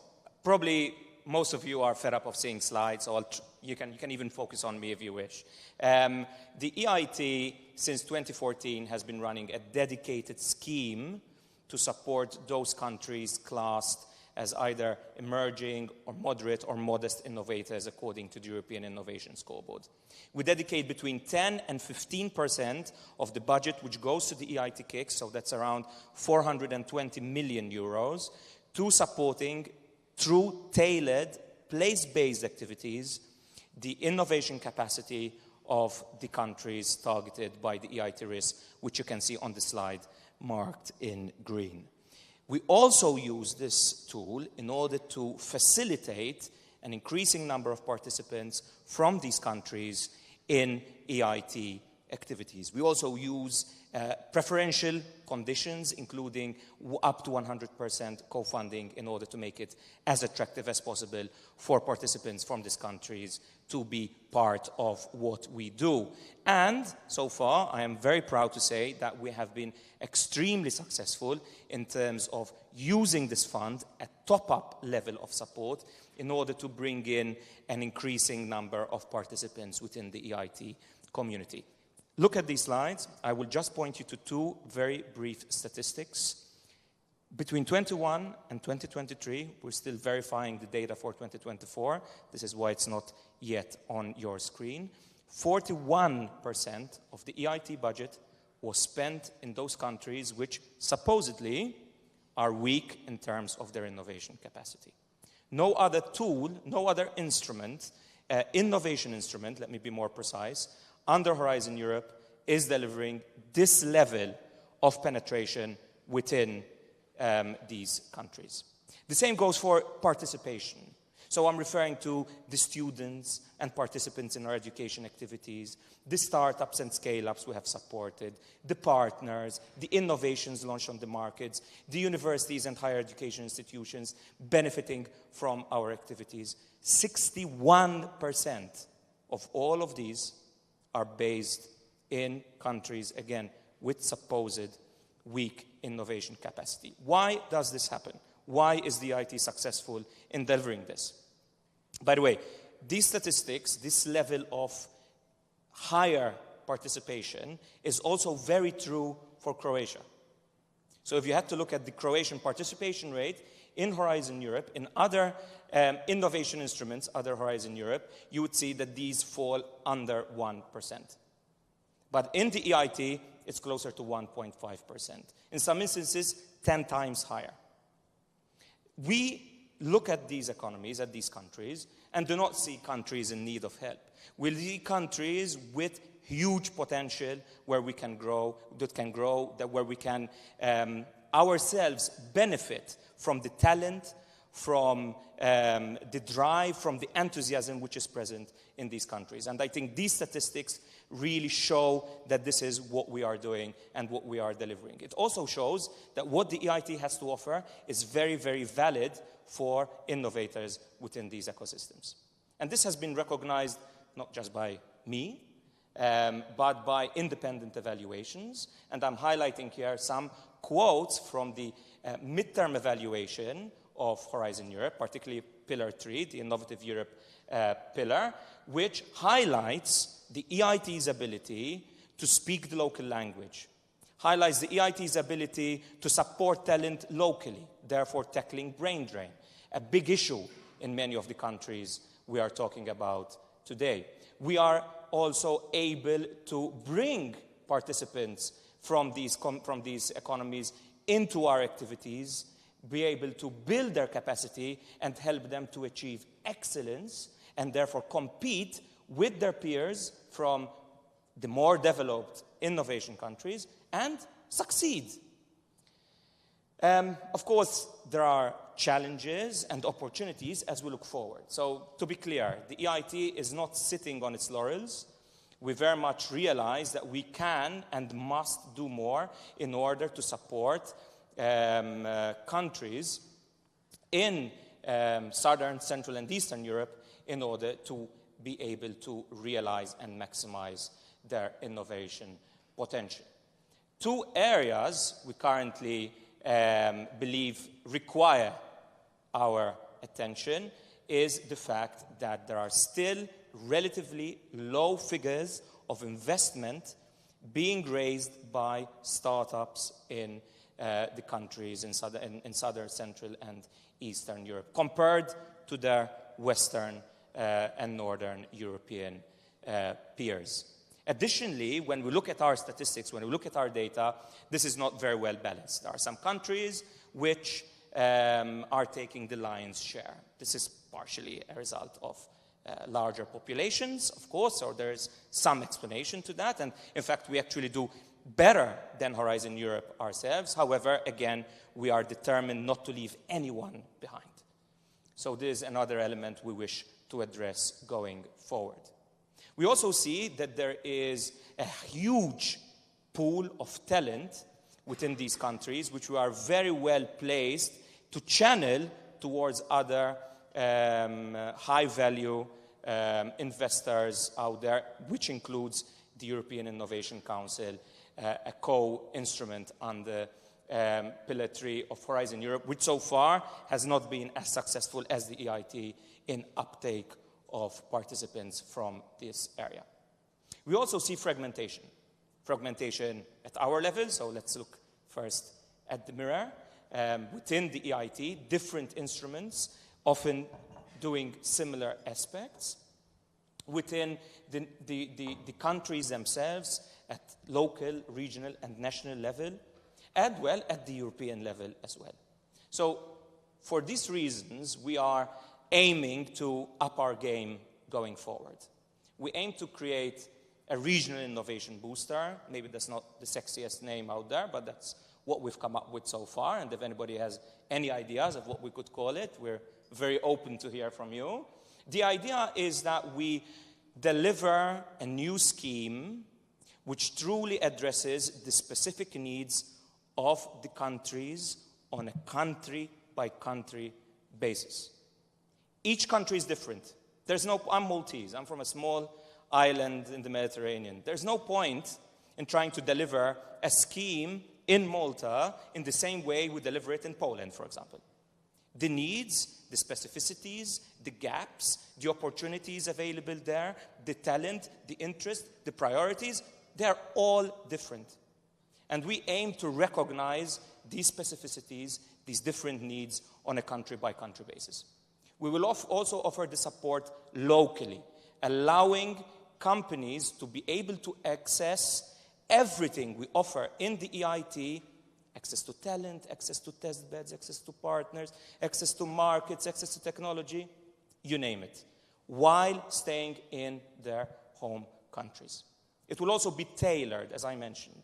probably most of you are fed up of seeing slides, so you can even focus on me if you wish. The EIT, since 2014, has been running a dedicated scheme to support those countries classed as either emerging or moderate or modest innovators according to the European Innovation Scoreboard. We dedicate between 10 and 15% of the budget which goes to the EIT KICS, so that's around 420 million euros, to supporting through tailored, place-based activities, the innovation capacity of the countries targeted by the EIT RIS, which you can see on the slide marked in green. We also use this tool in order to facilitate an increasing number of participants from these countries in EIT activities. We also use preferential conditions, including up to 100% co-funding in order to make it as attractive as possible for participants from these countries to be part of what we do. And so far, I am very proud to say that we have been extremely successful in terms of using this fund at top-up level of support in order to bring in an increasing number of participants within the EIT community. Look at these slides. I will just point you to two very brief statistics. Between 2021 and 2023, we're still verifying the data for 2024. This is why it's not yet on your screen. 41% of the EIT budget was spent in those countries which supposedly are weak in terms of their innovation capacity. No other tool, no other instrument, innovation instrument, let me be more precise, under Horizon Europe is delivering this level of penetration within these countries. The same goes for participation. So I'm referring to the students and participants in our education activities, the startups and scale-ups we have supported, the partners, the innovations launched on the markets, the universities and higher education institutions benefiting from our activities. 61% of all of these are based in countries, again, with supposed weak innovation capacity. Why does this happen? Why is the EIT successful in delivering this? By the way, these statistics, this level of higher participation is also very true for Croatia. So if you had to look at the Croatian participation rate in Horizon Europe, in other innovation instruments, other Horizon Europe, you would see that these fall under 1%. But in the EIT, it's closer to 1.5%. In some instances, 10 times higher. We look at these economies, at these countries, and do not see countries in need of help. We see countries with huge potential where we can grow, where we can ourselves benefit from the talent, from the drive, from the enthusiasm which is present in these countries. And I think these statistics really show that this is what we are doing and what we are delivering. It also shows that what the EIT has to offer is very, very valid for innovators within these ecosystems. And this has been recognized not just by me, but by independent evaluations. And I'm highlighting here some quotes from the midterm evaluation of Horizon Europe, particularly Pillar 3, the Innovative Europe pillar, which highlights the EIT's ability to speak the local language, highlights the EIT's ability to support talent locally, therefore tackling brain drain, a big issue in many of the countries we are talking about today. We are also able to bring participants from these economies into our activities, be able to build their capacity and help them to achieve excellence and therefore compete with their peers from the more developed innovation countries and succeed. Of course, there are challenges and opportunities as we look forward. So to be clear, the EIT is not sitting on its laurels. We very much realize that we can and must do more in order to support countries in Southern, Central, and Eastern Europe in order to be able to realize and maximize their innovation potential. Two areas we currently believe require our attention is the fact that there are still relatively low figures of investment being raised by startups in the countries in Southern, Central, and Eastern Europe compared to their Western and Northern European peers. Additionally, when we look at our statistics, when we look at our data, this is not very well balanced. There are some countries which are taking the lion's share. This is partially a result of larger populations, of course, or there is some explanation to that. And in fact, we actually do better than Horizon Europe ourselves. However, again, we are determined not to leave anyone behind. So this is another element we wish to address going forward. We also see that there is a huge pool of talent within these countries, which we are very well placed to channel towards other high-value investors out there, which includes the European Innovation Council, a co-instrument on the Pillar 3 of Horizon Europe, which so far has not been as successful as the EIT in uptake of participants from this area. We also see fragmentation. Fragmentation at our level, so let's look first at the mirror. Within the EIT, different instruments, often doing similar aspects. Within the countries themselves, at local, regional, and national level, and well, at the European level as well. So, for these reasons, we are aiming to up our game going forward. We aim to create a regional innovation booster. Maybe that's not the sexiest name out there, but that's what we've come up with so far. And if anybody has any ideas of what we could call it, we're very open to hear from you. The idea is that we deliver a new scheme which truly addresses the specific needs of the countries on a country-by-country basis. Each country is different. I'm Maltese. I'm from a small island in the Mediterranean. There's no point in trying to deliver a scheme in Malta in the same way we deliver it in Poland, for example. The needs, the specificities, the gaps, the opportunities available there, the talent, the interest, the priorities, they're all different. And we aim to recognize these specificities, these different needs on a country-by-country basis. We will also offer the support locally, allowing companies to be able to access everything we offer in the EIT, access to talent, access to test beds, access to partners, access to markets, access to technology, you name it, while staying in their home countries. It will also be tailored, as I mentioned,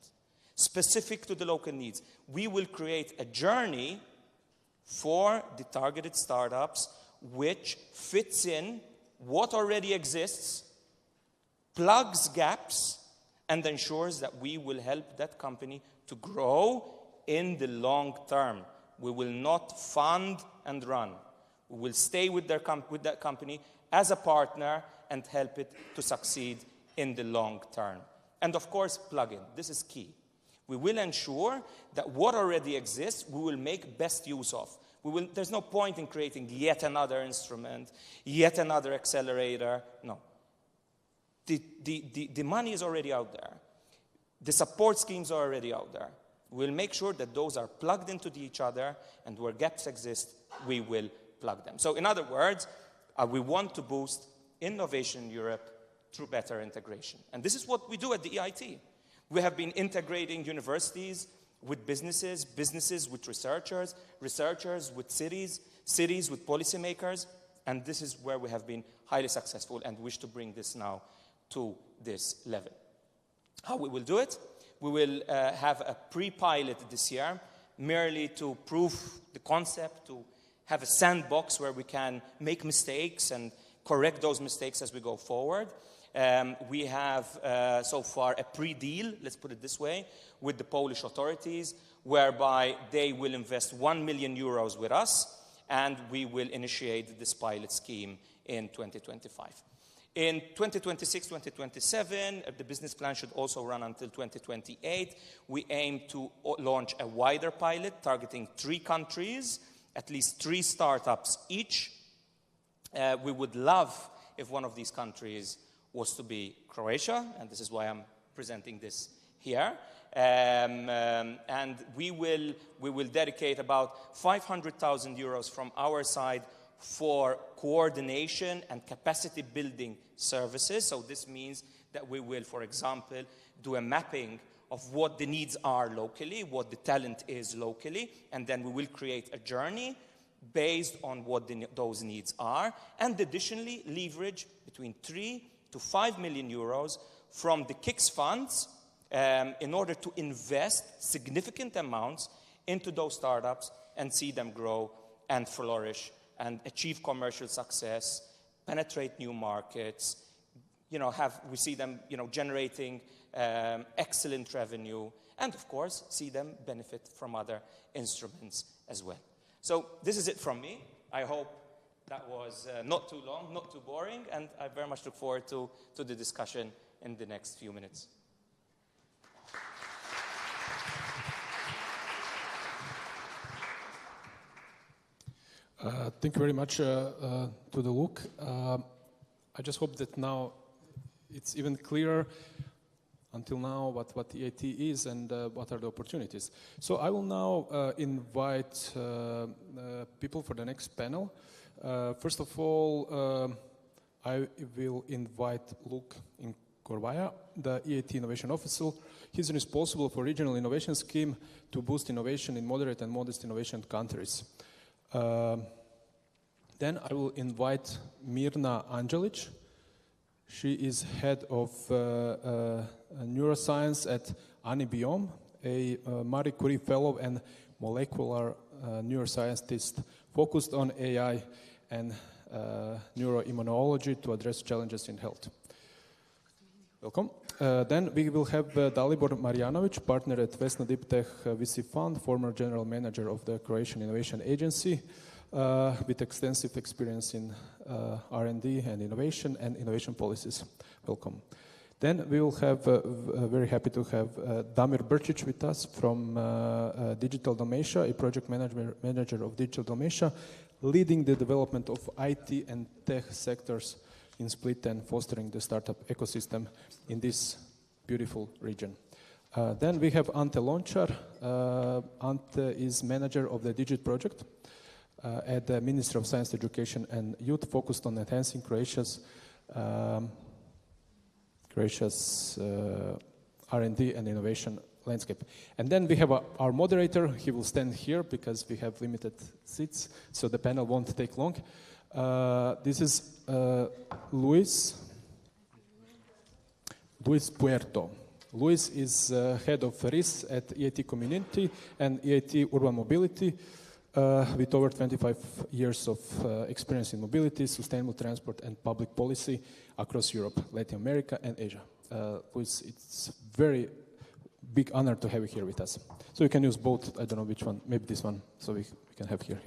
specific to the local needs. We will create a journey for the targeted startups which fits in what already exists, plugs gaps, and ensures that we will help that company to grow in the long term. We will not fund and run. We will stay with that company as a partner and help it to succeed in the long term. And of course, plug in. This is key. We will ensure that what already exists, we will make best use of. There's no point in creating yet another instrument, yet another accelerator. No. The money is already out there. The support schemes are already out there. We'll make sure that those are plugged into each other, and where gaps exist, we will plug them. So in other words, we want to boost innovation in Europe through better integration. And this is what we do at the EIT. We have been integrating universities with businesses, businesses with researchers, researchers with cities, cities with policymakers, and this is where we have been highly successful and wish to bring this now to this level. How we will do it? We will have a pre-pilot this year, merely to prove the concept, to have a sandbox where we can make mistakes and correct those mistakes as we go forward. We have so far a pre-deal, let's put it this way, with the Polish authorities, whereby they will invest 1 million euros with us, and we will initiate this pilot scheme in 2025. In 2026, 2027, the business plan should also run until 2028. We aim to launch a wider pilot targeting 3 countries, at least 3 startups each. We would love if one of these countries was to be Croatia, and this is why I'm presenting this here. And we will dedicate about 500,000 euros from our side for coordination and capacity building services. So this means that we will, for example, do a mapping of what the needs are locally, what the talent is locally, and then we will create a journey based on what those needs are, and additionally leverage between 3 to 5 million euros from the KICS funds in order to invest significant amounts into those startups and see them grow and flourish and achieve commercial success, penetrate new markets, we see them, generating excellent revenue, and of course, see them benefit from other instruments as well. So this is it from me. I hope that was not too long, not too boring, and I very much look forward to the discussion in the next few minutes. Thank you very much to the Luke. I just hope that now it's even clearer until now what EIT is and what are the opportunities. So I will now invite people for the next panel. First of all, I will invite Luke Corvaya, the EIT Innovation Officer. He's responsible for regional innovation scheme to boost innovation in moderate and modest innovation countries. Then I will invite Mirna Anjelic. She is head of neuroscience at Anibiom, a Marie Curie fellow and molecular neuroscientist focused on AI and neuroimmunology to address challenges in health. Welcome. Then we will have Dalibor Marjanovic, partner at Vesna Deep Tech VC Fund, former general manager of the Croatian Innovation Agency, with extensive experience in R&D and innovation policies. Welcome. Then we will have, very happy to have Damir Brčić with us from Digital Dalmatia, a project manager of Digital Dalmatia, leading the development of IT and tech sectors in Split and fostering the startup ecosystem in this beautiful region. Then we have Ante Lončar. Ante is manager of the Digit project at the Ministry of Science, Education and Youth, focused on enhancing Croatia's R&D and innovation landscape. And then we have our moderator. He will stand here because we have limited seats, so the panel won't take long. This is Luis Puerto. Luis is head of RIS at EIT Community and EIT Urban Mobility, with over 25 years of experience in mobility, sustainable transport, and public policy across Europe, Latin America, and Asia. Luis, it's a very big honor to have you here with us. So you can use both, I don't know which one, maybe this one, so we can have here.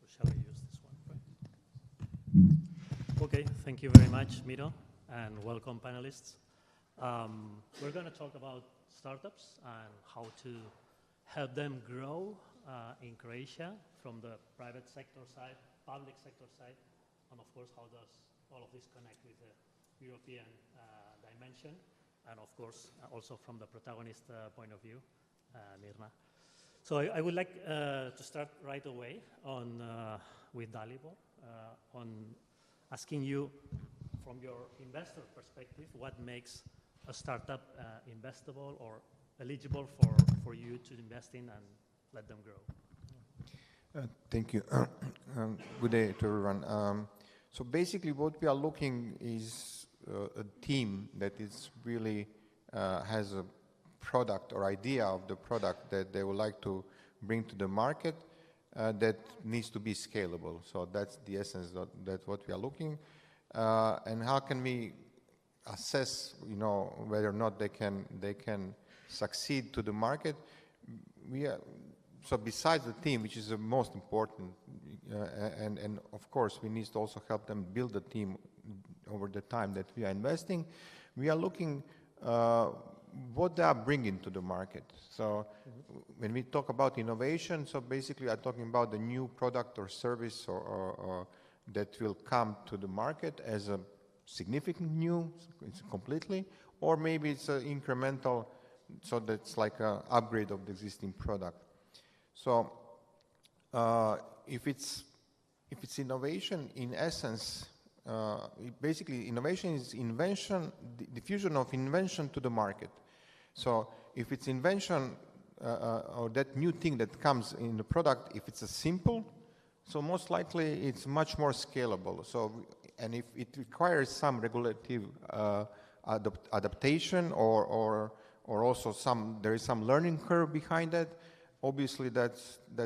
Shall I use this one? Right? Okay, thank you very much, Miro, and welcome, panelists. We're going to talk about startups and how to help them grow in Croatia from the private sector side, public sector side, and of course, how does all of this connect with the European dimension, and of course, also from the protagonist point of view, Mirna. So I would like to start right away with Dalibor, on asking you, from your investor perspective, what makes a startup investable or eligible for you to invest in and let them grow? Thank you. Good day to everyone. So basically what we are looking is a team that is really has a product or idea of the product that they would like to bring to the market that needs to be scalable. So that's the essence that what we are looking. And how can we assess, whether or not they can succeed to the market? So besides the team, which is the most important, and of course we need to also help them build the team over the time that we are investing, we are looking what they are bringing to the market. So when we talk about innovation, so basically we are talking about the new product or service or that will come to the market as a significant new, it's completely, or maybe it's an incremental, so that's like an upgrade of the existing product. So if it's innovation, in essence, basically innovation is invention, the fusion of invention to the market. So if it's invention or that new thing that comes in the product, if it's a simple, so most likely it's much more scalable. So, and if it requires some regulative adaptation or also there is some learning curve behind it, obviously that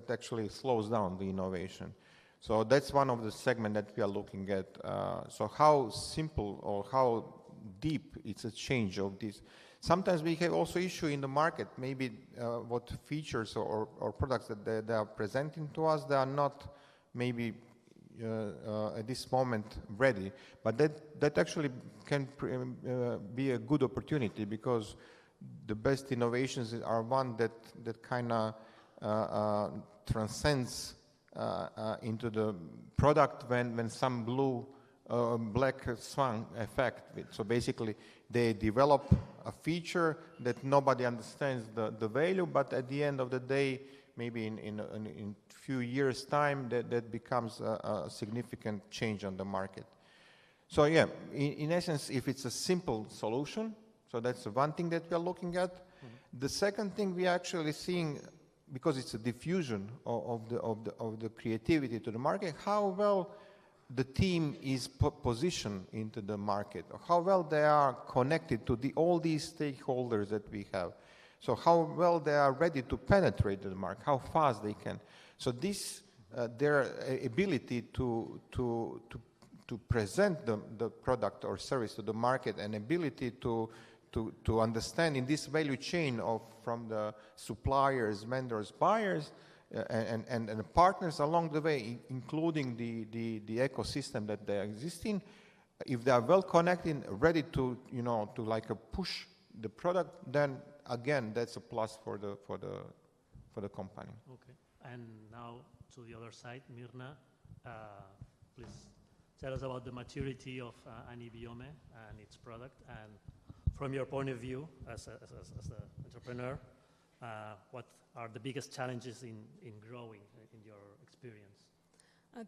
actually slows down the innovation. So that's one of the segments that we are looking at. So how simple or how deep it's a change of this. Sometimes we have also issue in the market, maybe what features or products that they are presenting to us, they are not maybe at this moment ready, but that actually can be a good opportunity, because the best innovations are one that kind of transcends into the product when some black swan effect. So basically they develop a feature that nobody understands the value, but at the end of the day, maybe in few years time, that becomes a significant change on the market. So yeah, in essence, if it's a simple solution, so that's one thing that we are looking at. Mm-hmm. The second thing we are actually seeing, because it's a diffusion of the creativity to the market, how well the team is positioned into the market, how well they are connected to all these stakeholders that we have. So how well they are ready to penetrate the market, how fast they can. So this, their ability to present the product or service to the market, and ability to understand in this value chain from the suppliers, vendors, buyers, and partners along the way, including the ecosystem that they exist in, if they are well connected, ready to push the product, then again that's a plus for the company. Okay, and now to the other side, Mirna, please tell us about the maturity of Anibiome and its product, and from your point of view as an entrepreneur, what are the biggest challenges in growing, in your experience?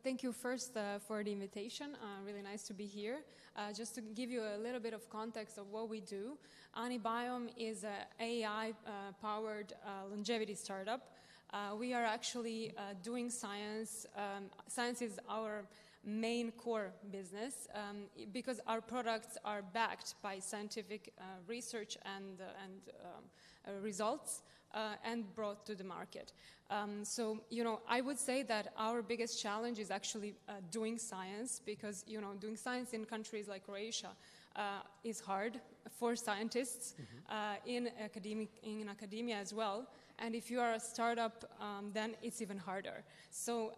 Thank you first for the invitation. Really nice to be here. Just to give you a little bit of context of what we do, Anibiome is an AI-powered longevity startup. We are actually doing science. Science is our main core business because our products are backed by scientific research and results and brought to the market. So, I would say that our biggest challenge is actually doing science, because, doing science in countries like Croatia is hard for scientists, in academia as well. And if you are a startup, then it's even harder. So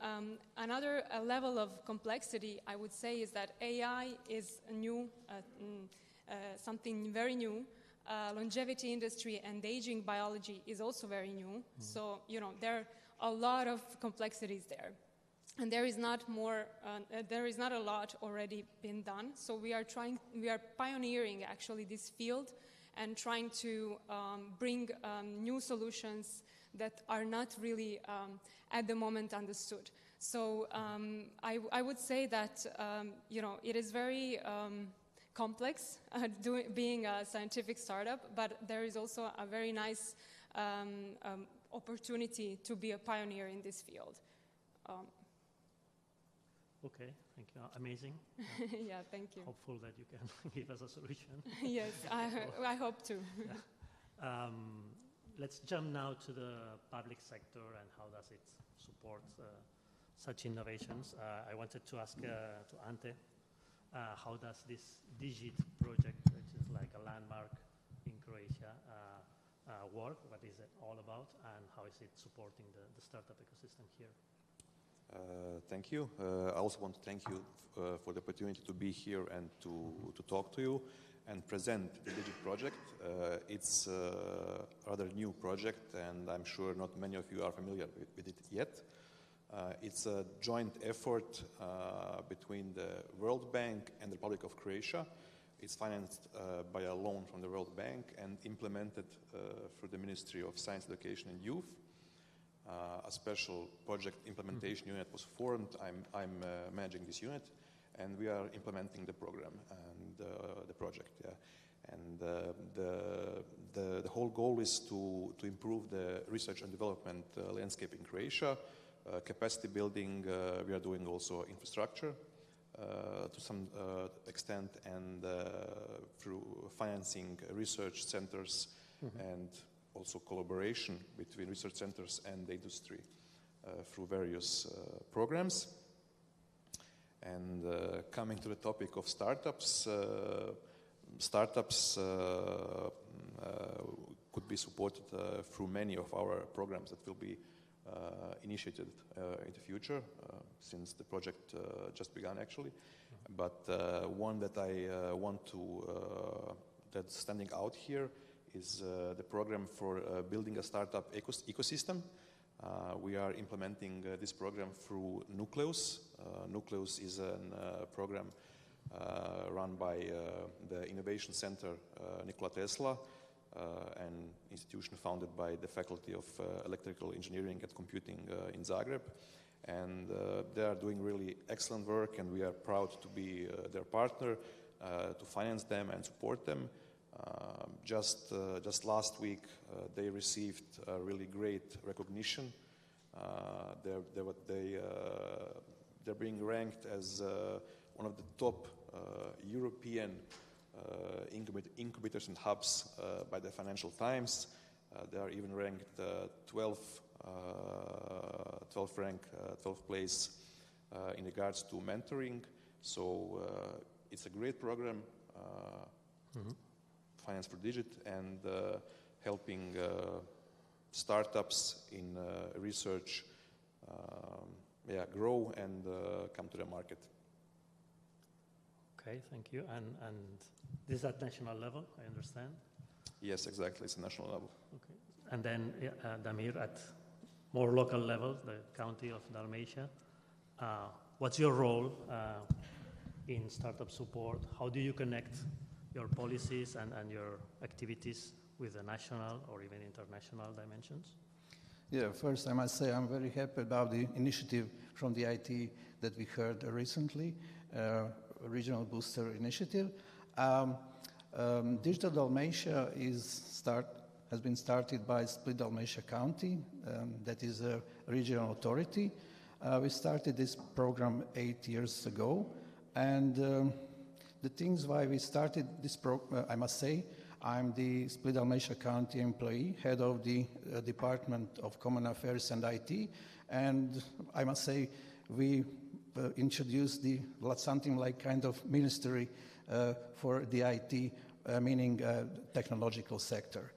another level of complexity, I would say, is that AI is a new, something very new. Longevity industry and aging biology is also very new. So, there are a lot of complexities there. And there is not a lot already been done. So we are pioneering actually this field and trying to bring new solutions that are not really at the moment understood. So I would say that, it is very complex being a scientific startup, but there is also a very nice opportunity to be a pioneer in this field. Okay, thank you. Amazing. Yeah, thank you. Hopeful that you can give us a solution. Yes, I hope to. Yeah. Let's jump now to the public sector and how does it support such innovations. I wanted to ask to Ante, how does this DIGIT project, which is like a landmark in Croatia, work? What is it all about, and how is it supporting the startup ecosystem here? Thank you. I also want to thank you for the opportunity to be here and to talk to you and present the DIGIT project. It's a rather new project, and I'm sure not many of you are familiar with it yet. It's a joint effort between the World Bank and the Republic of Croatia. It's financed by a loan from the World Bank and implemented through the Ministry of Science, Education and Youth. A special project implementation unit was formed. I'm managing this unit, and we are implementing the program and the project. Yeah. And the whole goal is to improve the research and development landscape in Croatia. Capacity building, we are doing also infrastructure to some extent, and through financing research centers and also collaboration between research centers and the industry through various programs. And coming to the topic of startups, startups could be supported through many of our programs that will be initiated in the future, since the project just began actually. But one that I want to, that's standing out here is the program for building a startup ecosystem. We are implementing this program through Nucleus. Nucleus is a program run by the Innovation Center Nikola Tesla, an institution founded by the Faculty of Electrical Engineering and Computing in Zagreb. And they are doing really excellent work, and we are proud to be their partner, to finance them and support them. Just last week, they received a really great recognition. They're being ranked as one of the top European incubators and hubs by the Financial Times. They are even ranked 12th place in regards to mentoring. So it's a great program, Finance for Digit, and helping startups in research grow and come to the market. Okay, thank you. And this is at national level, I understand? Yes, exactly. It's a national level. Okay. And then, Damir, at more local level, the county of Dalmatia, what's your role in startup support? How do you connect your policies and your activities with the national or even international dimensions? Yeah, first I must say I'm very happy about the initiative from the EIT that we heard recently, Regional Booster Initiative. Digital Dalmatia has been started by Split Dalmatia County, that is a regional authority. We started this program 8 years ago, and the things why we started this program, I must say, I'm the Split Dalmatia County employee, head of the Department of Common Affairs and IT, and I must say we introduced something like kind of ministry for the IT, meaning technological sector.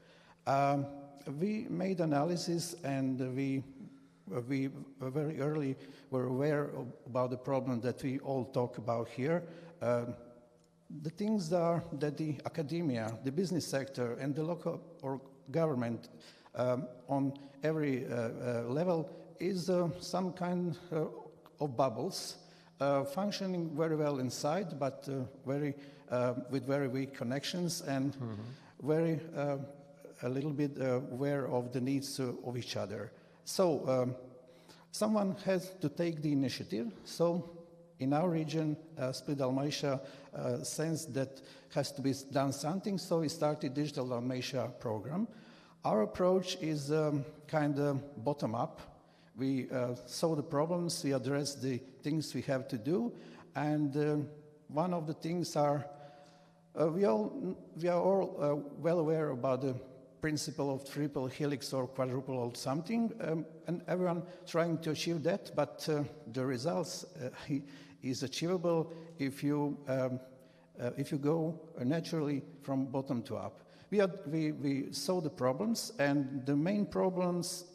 We made analysis, and we very early were aware about the problem that we all talk about here. The things are that the academia, the business sector, and the local or government on every level is some kind of bubbles functioning very well inside, but with very weak connections and very a little bit aware of the needs of each other. So someone has to take the initiative. So in our region, Split Dalmatia sensed that has to be done something, so we started Digital Dalmatia program. Our approach is kind of bottom-up. We saw the problems, we address the things we have to do, and one of the things are, we are all well aware about the principle of triple helix or quadruple or something, and everyone trying to achieve that, but the results is achievable if you go naturally from bottom to up. We saw the problems, and the main problems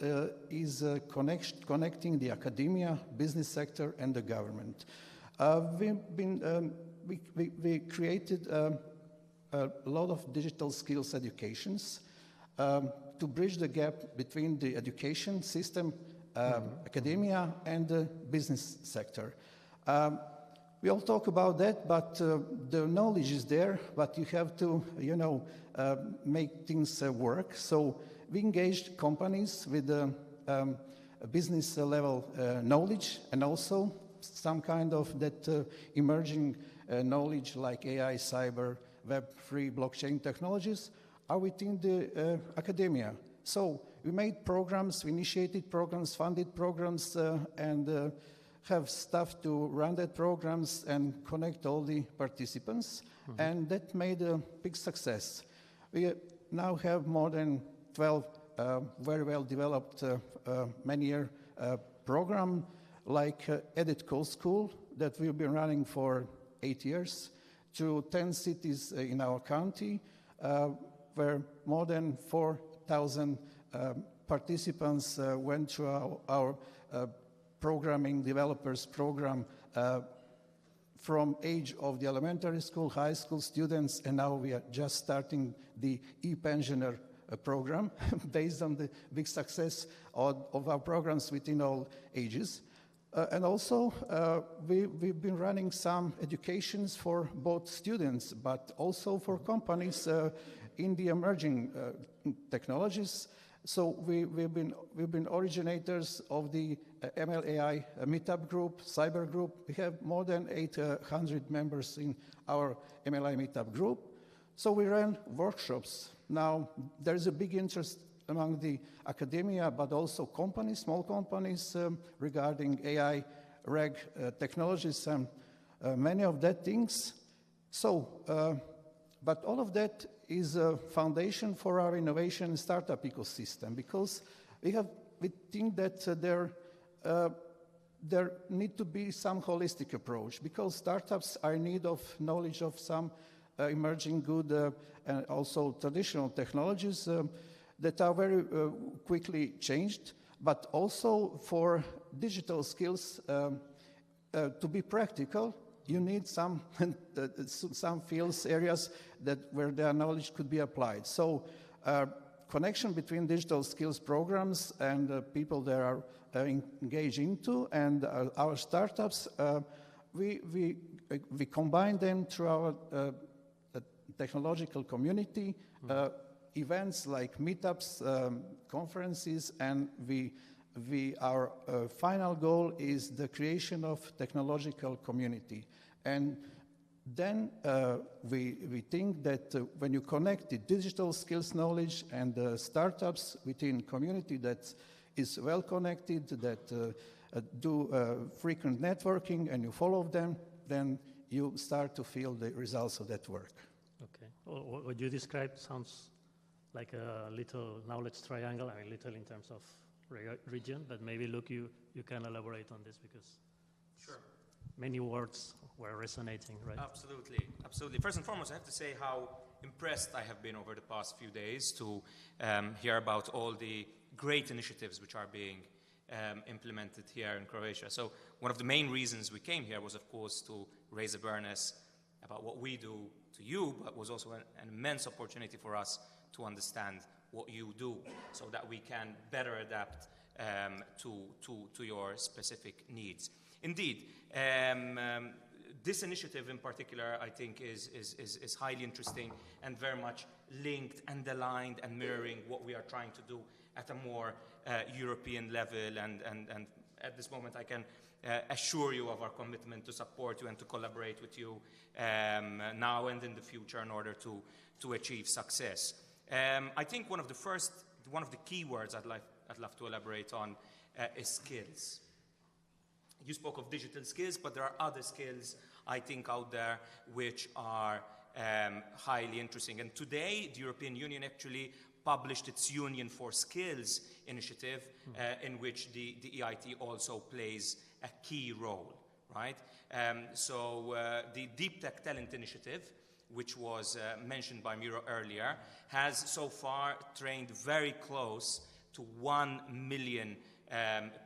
is connecting the academia, business sector, and the government. We created a lot of digital skills educations to bridge the gap between the education system, academia, and the business sector. We all talk about that, but the knowledge is there, but you have to, make things work. So we engaged companies with business level knowledge, and also some kind of that emerging knowledge like AI, cyber, Web3, blockchain technologies are within the academia. So we made programs, we initiated programs, funded programs, and have staff to run that programs and connect all the participants, and that made a big success. We now have more than 12 very well developed many-year program like Edit Code School, that we've been running for 8 years through 10 cities in our county, where more than 4,000 participants went through our programming developers program from age of the elementary school, high school students, and now we are just starting the e-pensioner program based on the big success of our programs within all ages. And also, we've been running some educations for both students, but also for companies in the emerging technologies. So we've been originators of the ML/AI meetup group, cyber group. We have more than 800 members in our ML/AI meetup group. So we ran workshops. Now there's a big interest among the academia, but also companies, small companies, regarding AI reg technologies and many of that things. So, but all of that is a foundation for our innovation and startup ecosystem, because we think that there need to be some holistic approach, because startups are in need of knowledge of some emerging good and also traditional technologies that are very quickly changed, but also for digital skills to be practical. You need some fields, areas where their knowledge could be applied. So connection between digital skills programs and people that are engaged into and our startups, we combine them through our technological community, events like meetups, conferences, and our final goal is the creation of technological community. And then we think that when you connect the digital skills knowledge and the startups within community that is well connected, that do frequent networking, and you follow them, then you start to feel the results of that work. Okay. Well, what you described sounds like a little knowledge triangle. I mean, little in terms of region, but maybe, Luke, you can elaborate on this, because sure, many words were resonating, right? Absolutely, absolutely. First and foremost, I have to say how impressed I have been over the past few days to hear about all the great initiatives which are being implemented here in Croatia. So one of the main reasons we came here was, of course, to raise awareness about what we do to you, but was also an immense opportunity for us to understand what you do, so that we can better adapt to your specific needs. Indeed, this initiative in particular, I think, is highly interesting and very much linked and aligned and mirroring what we are trying to do at a more European level. And at this moment, I can assure you of our commitment to support you and to collaborate with you now and in the future in order to achieve success. I think one of the key words I'd love to elaborate on is skills. You spoke of digital skills, but there are other skills, I think, out there which are highly interesting. And today, the European Union actually published its Union for Skills initiative, in which the EIT also plays a key role, right? So the Deep Tech Talent Initiative, which was mentioned by Miro earlier, has so far trained very close to 1 million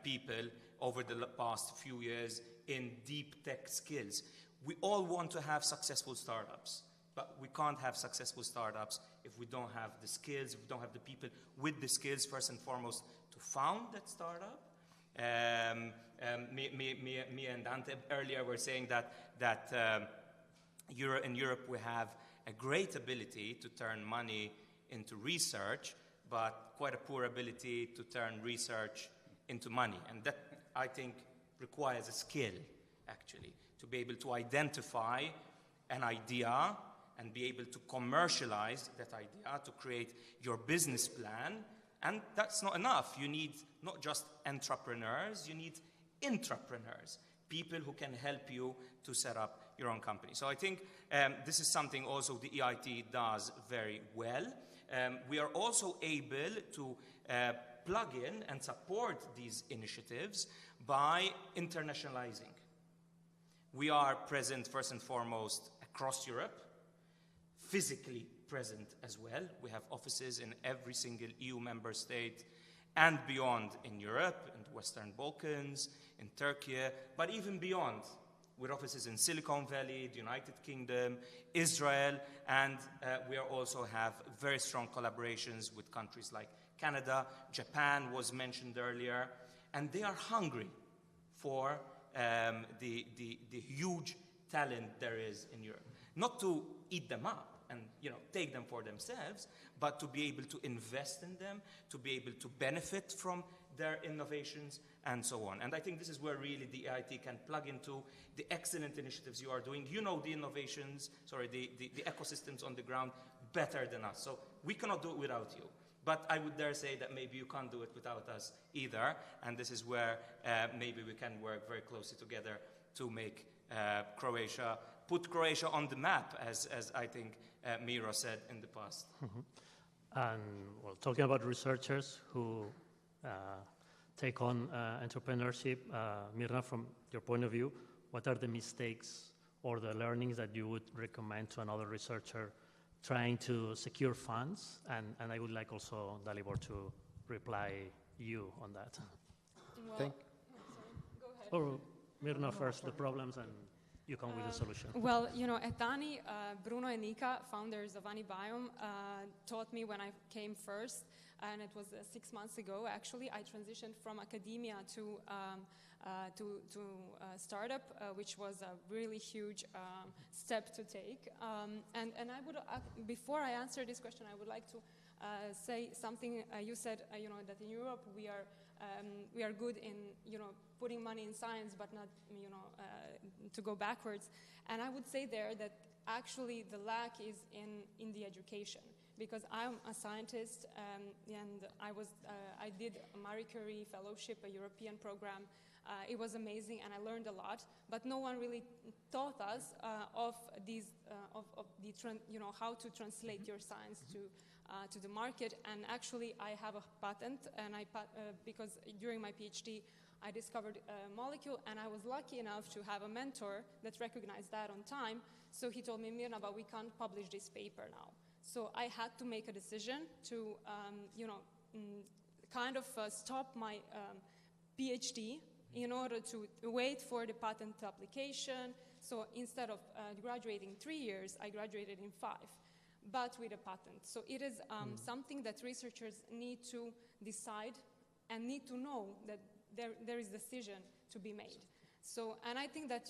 people over the past few years in deep tech skills. We all want to have successful startups, but we can't have successful startups if we don't have the skills, if we don't have the people with the skills, first and foremost, to found that startup. Me and Dante earlier were saying that in Europe we have a great ability to turn money into research, but quite a poor ability to turn research into money. And that, I think, requires a skill, actually, to be able to identify an idea and be able to commercialize that idea, to create your business plan. And that's not enough. You need not just entrepreneurs, you need intrapreneurs, people who can help you to set up your own company. So I think this is something also the EIT does very well. We are also able to plug in and support these initiatives by internationalizing. We are present first and foremost across Europe, physically present as well. We have offices in every single EU member state and beyond in Europe, in the Western Balkans, in Turkey, but even beyond, with offices in Silicon Valley, the United Kingdom, Israel, and we also have very strong collaborations with countries like Canada. Japan was mentioned earlier, and they are hungry for the huge talent there is in Europe. Not to eat them up and take them for themselves, but to be able to invest in them, to be able to benefit from their innovations, and so on. And I think this is where really the EIT can plug into the excellent initiatives you are doing. You know the innovations, the ecosystems on the ground better than us. So we cannot do it without you. But I would dare say that maybe you can't do it without us either. And this is where maybe we can work very closely together to make Croatia, put Croatia on the map, as I think Miro said in the past. Mm-hmm. And well, talking about researchers who take on entrepreneurship, Mirna, from your point of view, what are the mistakes or the learnings that you would recommend to another researcher trying to secure funds? And I would like also Dalibor to reply you on that. Well, go ahead. Or Mirna first, the problems, and you come with a solution. Well, at ANI, Bruno and Nika, founders of AniBiome, taught me when I came first, and it was 6 months ago, actually. I transitioned from academia to startup, which was a really huge step to take. And I would, before I answer this question, I would like to say something. You said, that in Europe we are good in, putting money in science, but not, to go backwards. And I would say there that actually the lack is in the education, because I'm a scientist, and I did a Marie Curie fellowship, a European program. It was amazing, and I learned a lot. But no one really taught us of these, how to translate your science to the market. And actually, I have a patent, and because during my PhD, I discovered a molecule, and I was lucky enough to have a mentor that recognized that on time. So he told me, Mirna, but we can't publish this paper now. So I had to make a decision to, stop my PhD in order to wait for the patent application. So instead of graduating 3 years, I graduated in 5, but with a patent. So it is something that researchers need to decide and need to know that there is decision to be made. So, and I think that,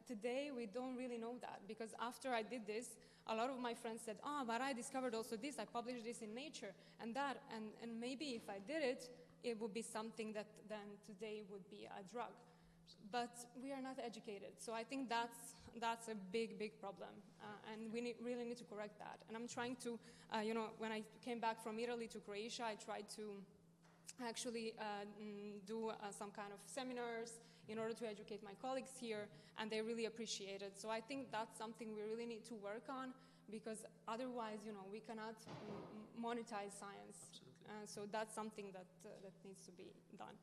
today we don't really know that, because after I did this, a lot of my friends said, but I discovered also this, I published this in Nature, and that, and maybe if I did it, it would be something that then today would be a drug. But we are not educated. So I think that's a big, big problem. And we really need to correct that. And I'm trying to, when I came back from Italy to Croatia, I tried to actually do some kind of seminars in order to educate my colleagues here, and they really appreciate it. So I think that's something we really need to work on, because otherwise, we cannot monetize science. So that's something that needs to be done.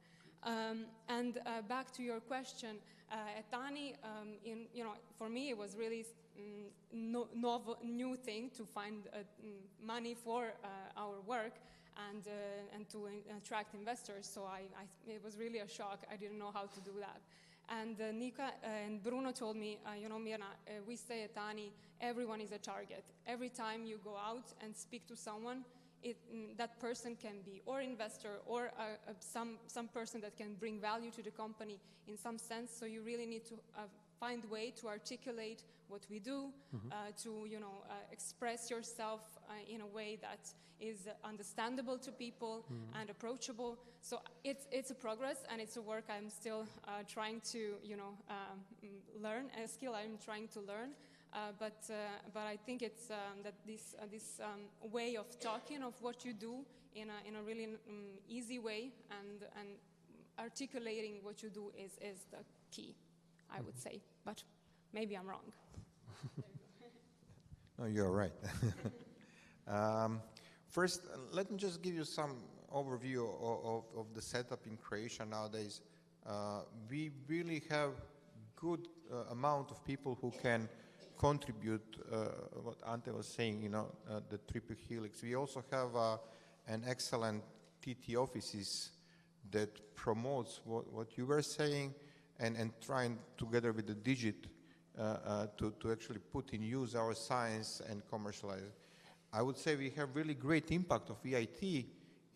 And back to your question, at ANI, for me it was really new thing to find money for our work and to attract investors. So it was really a shock. I didn't know how to do that. And Nika and Bruno told me, Mirna, we say at ANI, everyone is a target. Every time you go out and speak to someone, that person can be or investor or some person that can bring value to the company in some sense. So you really need to find a way to articulate what we do, to express yourself in a way that is understandable to people and approachable. So it's a progress, and it's a work I'm still trying to learn, a skill I'm trying to learn. But I think it's that this way of talking of what you do in a really easy way and articulating what you do is the key, I would say. But maybe I'm wrong. No, you're right. First, let me just give you some overview of the setup in Croatia nowadays. We really have good amount of people who can contribute, what Ante was saying, the triple helix. We also have an excellent TT offices that promotes what you were saying and trying together with the Digit to actually put in use our science and commercialize. I would say we have really great impact of EIT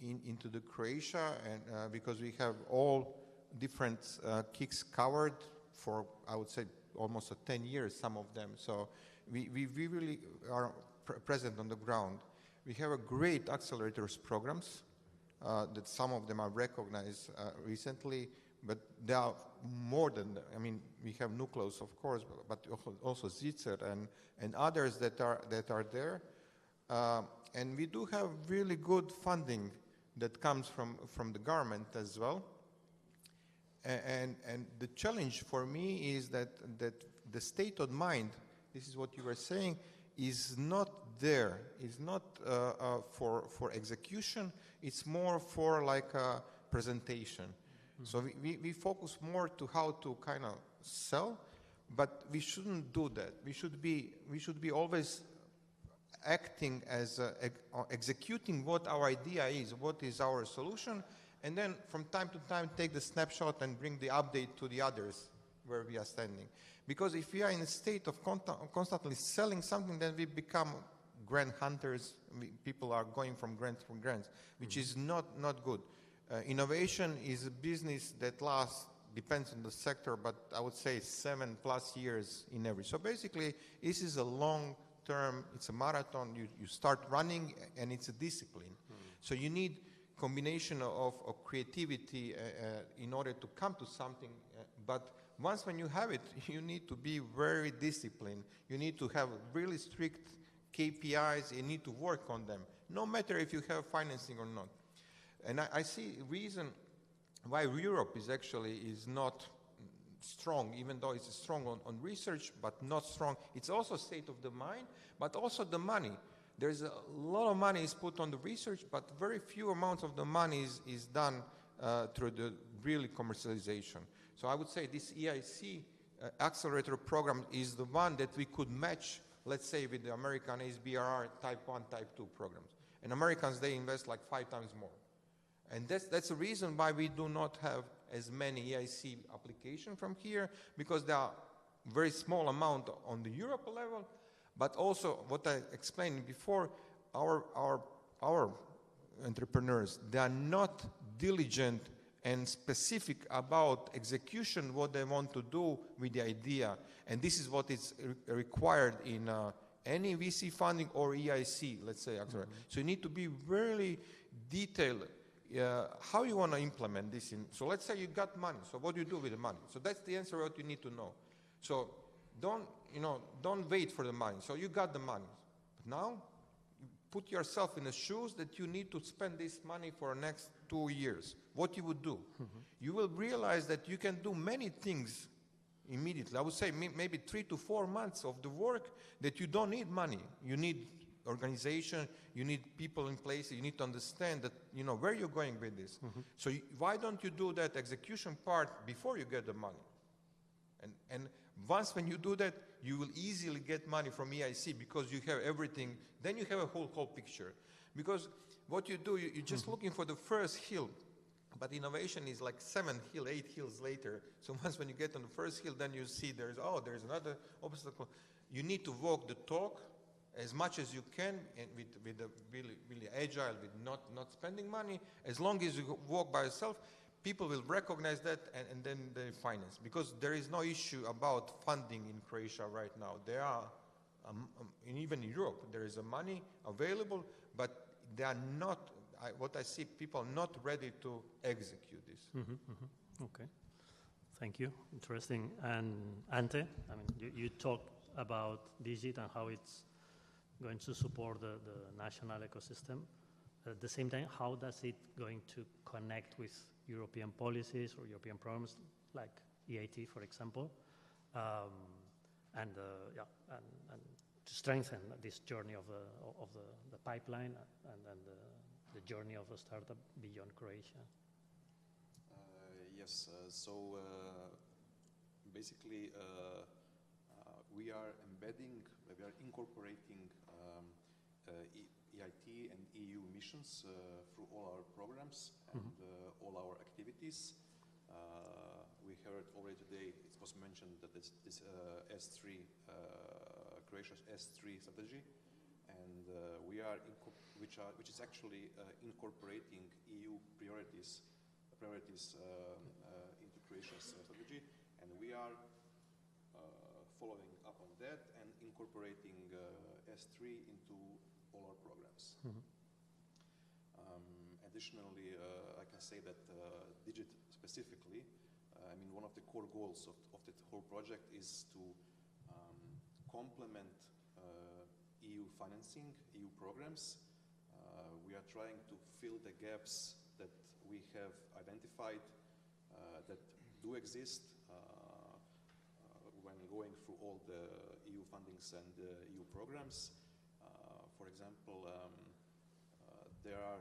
into the Croatia, and because we have all different kicks covered for, I would say, almost 10 years, some of them. So we really are present on the ground. We have a great accelerators programs that some of them are recognized recently, but there are more than that. I mean, we have Nucleus, of course, but also Zitzer and others that are there. And we do have really good funding that comes from the government as well. And the challenge for me is that the state of mind, this is what you were saying, is not there. It's not for execution. It's more for like a presentation. Mm-hmm. So we focus more to how to kind of sell, but we shouldn't do that. We should be always acting as executing what our idea is, what is our solution, and then from time to time take the snapshot and bring the update to the others where we are standing. Because if we are in a state of constantly selling something, then we become grant hunters. People are going from grants, which is not good. Innovation is a business that lasts, depends on the sector, but I would say 7+ years in average. So basically, this is a long term, it's a marathon. You start running and it's a discipline. So you need combination of creativity in order to come to something, but once when you have it, you need to be very disciplined. You need to have really strict KPIs. You need to work on them, no matter if you have financing or not. And I see reason why Europe is not strong, even though it's strong on research, but not strong. It's also state of the mind, but also the money. There's a lot of money is put on the research, but very few amounts of the money is done through the really commercialization. So I would say this EIC accelerator program is the one that we could match, let's say, with the American SBRR Type 1, Type 2 programs. And Americans, they invest like 5 times more. And that's the reason why we do not have as many EIC applications from here, because there are very small amount on the Europe level, but also what I explained before, our entrepreneurs, they are not diligent and specific about execution, what they want to do with the idea. And this is what is required in any VC funding or EIC, let's say. Mm-hmm. So you need to be really detailed how you want to implement this. So let's say you got money. So what do you do with the money? So that's the answer what you need to know. So don't wait for the money. So you got the money. But now put yourself in the shoes that you need to spend this money for the next 2 years. What you would do? Mm-hmm. You will realize that you can do many things immediately. I would say maybe 3 to 4 months of the work that you don't need money. You need organization, you need people in place, you need to understand that, where you're going with this. Mm-hmm. So why don't you do that execution part before you get the money? And once when you do that, you will easily get money from EIC because you have everything. Then you have a whole picture. Because what you do, you're just looking for the first hill. But innovation is like 8 hills later. So once when you get on the first hill, then you see there's another obstacle. You need to walk the talk as much as you can, and with a really agile, with not spending money. As long as you walk by yourself, people will recognize that and then they finance. Because there is no issue about funding in Croatia right now. There are, and even in Europe, there is money available, but they are not, what I see, people are not ready to execute this. Mm-hmm, mm-hmm. Okay, thank you, interesting. And Ante, you talked about Digit and how it's going to support the national ecosystem. At the same time, how does it going to connect with European policies or European programs like EIT, for example, and to strengthen this journey of the pipeline and the journey of a startup beyond Croatia? Yes. So basically, we are incorporating EIT and EU missions through all our programs and all our activities. We heard already today, it was mentioned that this S3, Croatia's S3 strategy, and which is actually incorporating EU priorities into Croatia's strategy, and we are following up on that and incorporating S3 into all our programs. Additionally, I can say that Digit specifically, I mean, one of the core goals of the whole project is to complement EU financing, EU programs. We are trying to fill the gaps that we have identified that do exist when going through all the EU fundings and EU programs. For example, there are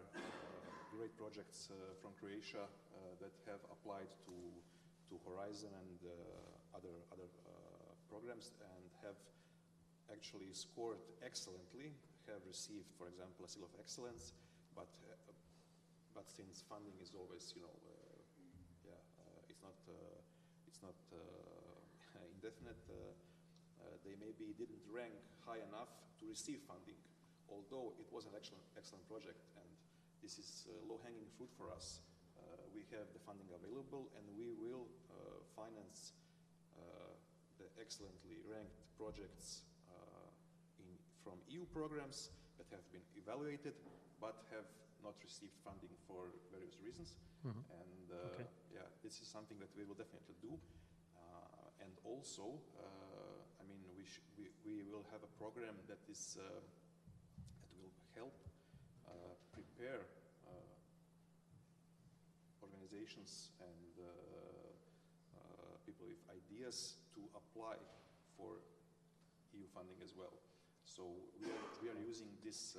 great projects from Croatia that have applied to Horizon and other programs and have actually scored excellently, have received, for example, a seal of excellence, but since funding is always, it's not indefinite, they maybe didn't rank high enough to receive funding, although it was an excellent project, and this is low-hanging fruit for us. We have the funding available, and we will finance the excellently ranked projects from EU programs that have been evaluated but have not received funding for various reasons. And yeah, this is something that we will definitely do. And also, I mean, we will have a program that is that will help prepare organizations and people with ideas to apply for EU funding as well. So we are using this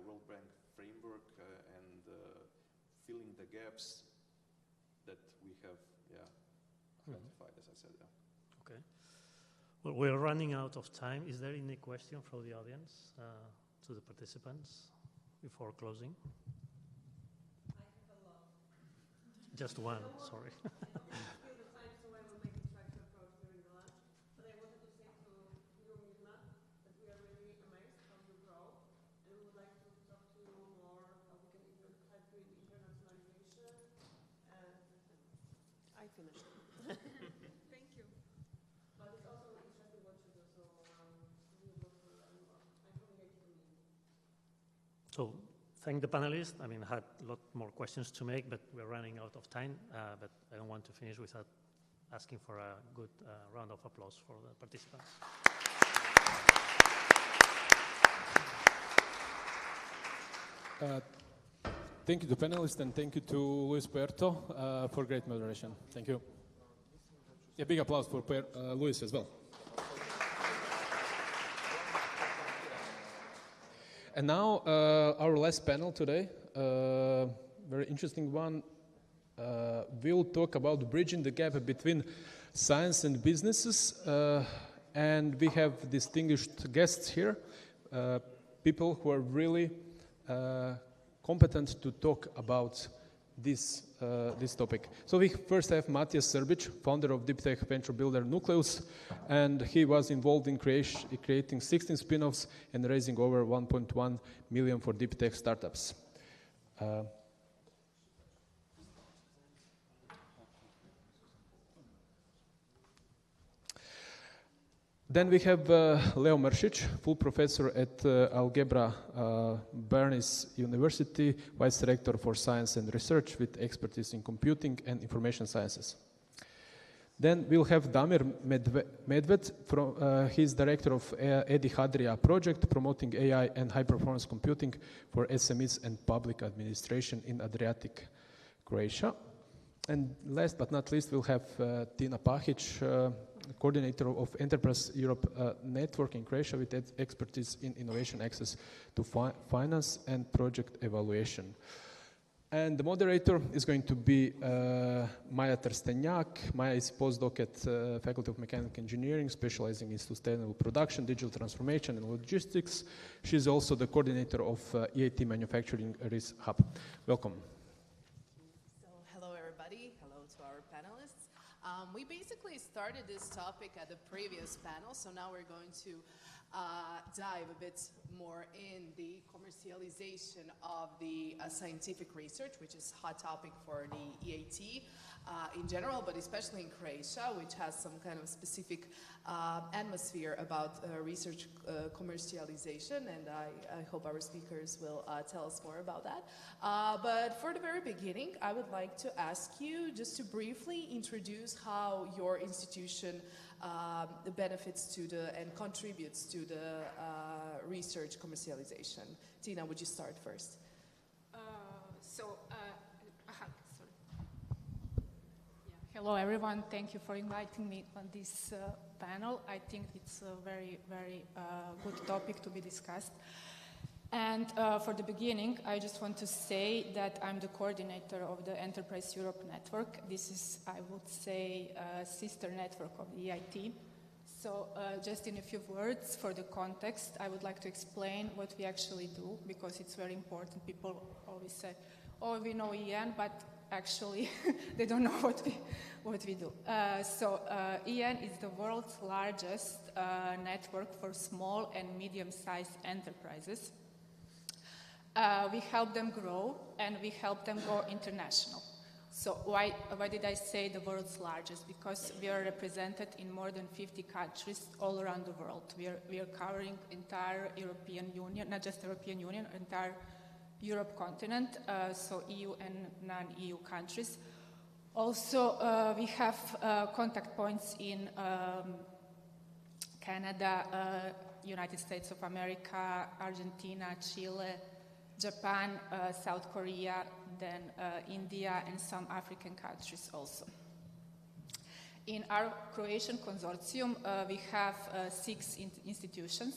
World Bank framework and filling the gaps that we have identified, as I said. Okay. Well, we're running out of time. Is there any question from the audience to the participants before closing? I have a lot. Just one, sorry. I finished. Thank you. But it's also interesting what you do, so we will look for learning more. I'm from the EIT community. So, thank the panelists. I mean, I had a lot more questions to make, but we're running out of time. But I don't want to finish without asking for a good round of applause for the participants. Thank you to panelists, and thank you to Luis Puerto for great moderation. Thank you. A big applause for Luis as well. And now our last panel today, very interesting one. We'll talk about bridging the gap between science and businesses, and we have distinguished guests here, people who are really competent to talk about this topic. So we first have Matijas Srbić, founder of deep tech venture builder Nucleus, and he was involved in creating 16 spin-offs and raising over 1.1 million for deep tech startups. Then we have Leo Mršić, full professor at Algebra Bernis University, vice director for science and research with expertise in computing and information sciences. Then we'll have Damir Medved, he's director of Edi Hadria project, promoting AI and high-performance computing for SMEs and public administration in Adriatic, Croatia. And last but not least, we'll have Tina Pahic, coordinator of Enterprise Europe Network in Croatia with expertise in innovation access to finance and project evaluation. And the moderator is going to be Maja Trstenjak. Maja is postdoc at Faculty of Mechanical Engineering, specializing in sustainable production, digital transformation, and logistics. She's also the coordinator of EIT Manufacturing RIS Hub. Welcome. So, hello everybody. Hello to our panelists. We basically started this topic at the previous panel, so now we're going to dive a bit more in the commercialization of the scientific research, which is a hot topic for the EIT in general, but especially in Croatia, which has some kind of specific atmosphere about research commercialization, and I hope our speakers will tell us more about that. But for the very beginning, I would like to ask you just to briefly introduce how your institution benefits to and contributes to the research commercialization. Tina, would you start first? Hello everyone, thank you for inviting me on this panel. I think it's a very, very good topic to be discussed. And for the beginning, I just want to say that I'm the coordinator of the Enterprise Europe Network. This is, I would say, a sister network of the EIT. So just in a few words for the context, I would like to explain what we actually do, because it's very important. People always say, oh, we know EN, but actually they don't know what we do. EN is the world's largest network for small and medium-sized enterprises. We help them grow, and we help them go international. So why did I say the world's largest? Because we are represented in more than 50 countries all around the world. We are covering entire European Union, not just European Union, entire Europe continent, so EU and non-EU countries. Also, we have contact points in Canada, United States of America, Argentina, Chile, Japan, South Korea, then India, and some African countries also. In our Croatian consortium, we have 6 institutions.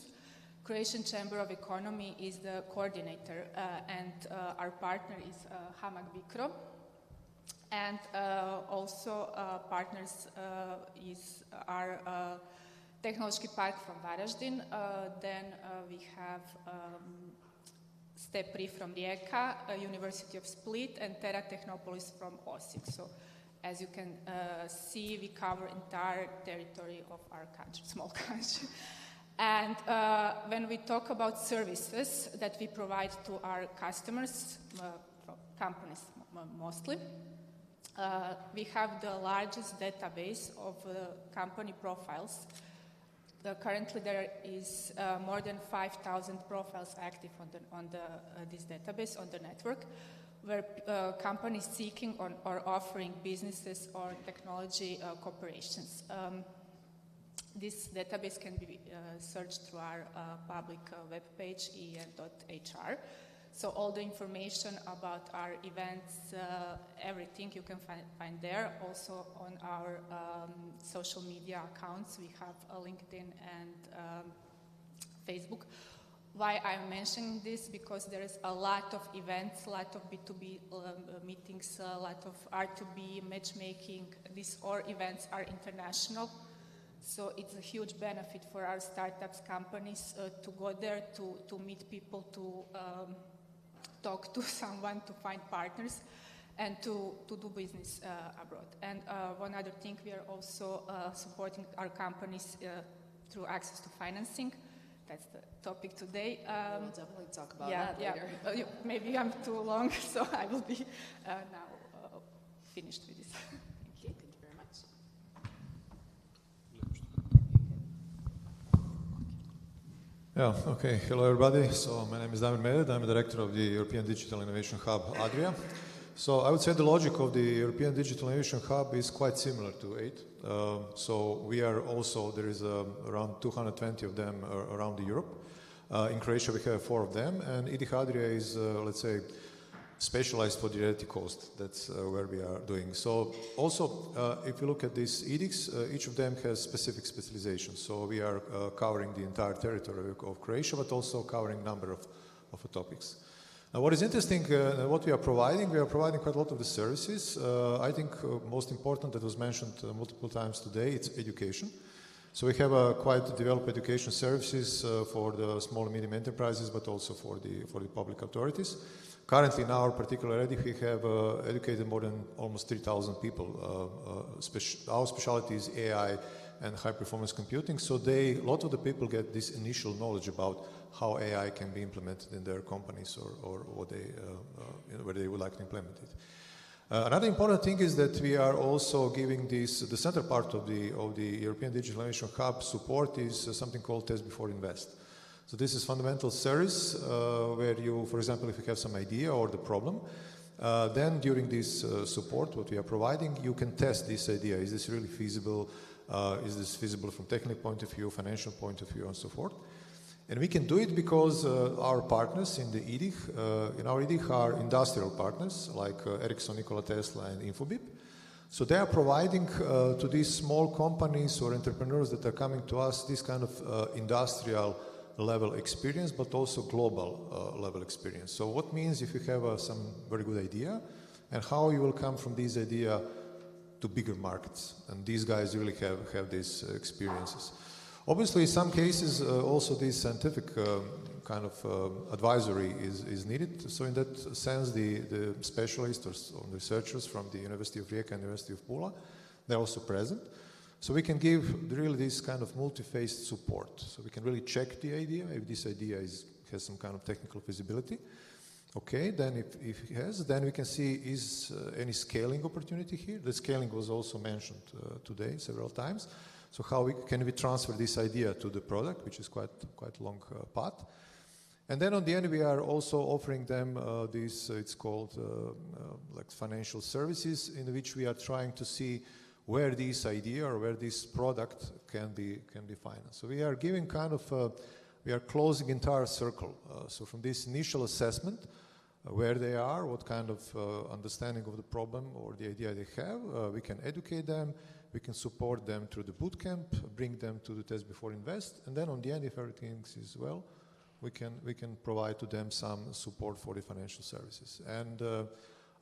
Croatian Chamber of Economy is the coordinator, and our partner is Hamag Bicro. And also partners is our Technology Park from Varaždin. Then we have Stepri from Rijeka, University of Split, and Terra Technopolis from Osijek. So as you can see, we cover entire territory of our country, small country. And when we talk about services that we provide to our customers, companies mostly, we have the largest database of company profiles. Currently, there is more than 5,000 profiles active on this database, on the network, where companies seeking or offering businesses or technology cooperations. This database can be searched through our public webpage, en.hr. So all the information about our events, everything you can find there. Also on our social media accounts, we have a LinkedIn and Facebook. Why I'm mentioning this? Because there is a lot of events, a lot of B2B meetings, a lot of R2B matchmaking. These all events are international. So it's a huge benefit for our startups companies to go there, to meet people, to talk to someone, to find partners, and to do business abroad. And one other thing, we are also supporting our companies through access to financing. That's the topic today. We'll definitely talk about that later. Yeah. Maybe I'm too long, so I will be now finished with this. Thank you very much. Yeah, okay. Hello, everybody. So my name is Damir Medved. I'm the director of the European Digital Innovation Hub, Adria. So I would say the logic of the European Digital Innovation Hub is quite similar to EIT. So we are also, there is around 220 of them around Europe. In Croatia, we have 4 of them. And EDIH Adria is, let's say, specialized for the EIT coast. That's where we are doing. So also, if you look at these EDICs, each of them has specific specializations. So we are covering the entire territory of Croatia, but also covering a number of topics. Now, what is interesting, what we are providing quite a lot of the services. I think most important that was mentioned multiple times today, it's education. So we have quite developed education services for the small and medium enterprises, but also for the public authorities. Currently, in our particular EDI, we have educated more than almost 3,000 people. Our specialty is AI and high-performance computing, so a lot of the people get this initial knowledge about how AI can be implemented in their companies or what where they would like to implement it. Another important thing is that we are also giving the center part of the European Digital Innovation Hub support is something called Test Before Invest. So this is fundamental service where you, for example, if you have some idea or the problem, then during this support, what we are providing, you can test this idea. Is this really feasible? Is this feasible from technical point of view, financial point of view, and so forth? And we can do it because our partners in the EDIH, in our EDIH are industrial partners like Ericsson, Nikola Tesla, and Infobip. So they are providing to these small companies or entrepreneurs that are coming to us this kind of industrial level experience, but also global level experience. So what means if you have some very good idea and how you will come from this idea to bigger markets. And these guys really have these experiences. Obviously, in some cases, also this scientific kind of advisory is needed. So in that sense, the specialists or researchers from the University of Rijeka and University of Pula, they're also present. So we can give really this kind of multi-phased support. So we can really check the idea, if this idea has some kind of technical feasibility. Okay, then if it has, then we can see is any scaling opportunity here. The scaling was also mentioned today several times. So how can we transfer this idea to the product, which is quite a long path. And then on the end, we are also offering them it's called like financial services, in which we are trying to see where this idea or where this product can be financed. So we are giving kind of, we are closing entire circle. So from this initial assessment, where they are, what kind of understanding of the problem or the idea they have, we can educate them, we can support them through the bootcamp, bring them to the Test Before Invest, and then on the end, if everything is well, we can provide to them some support for the financial services. And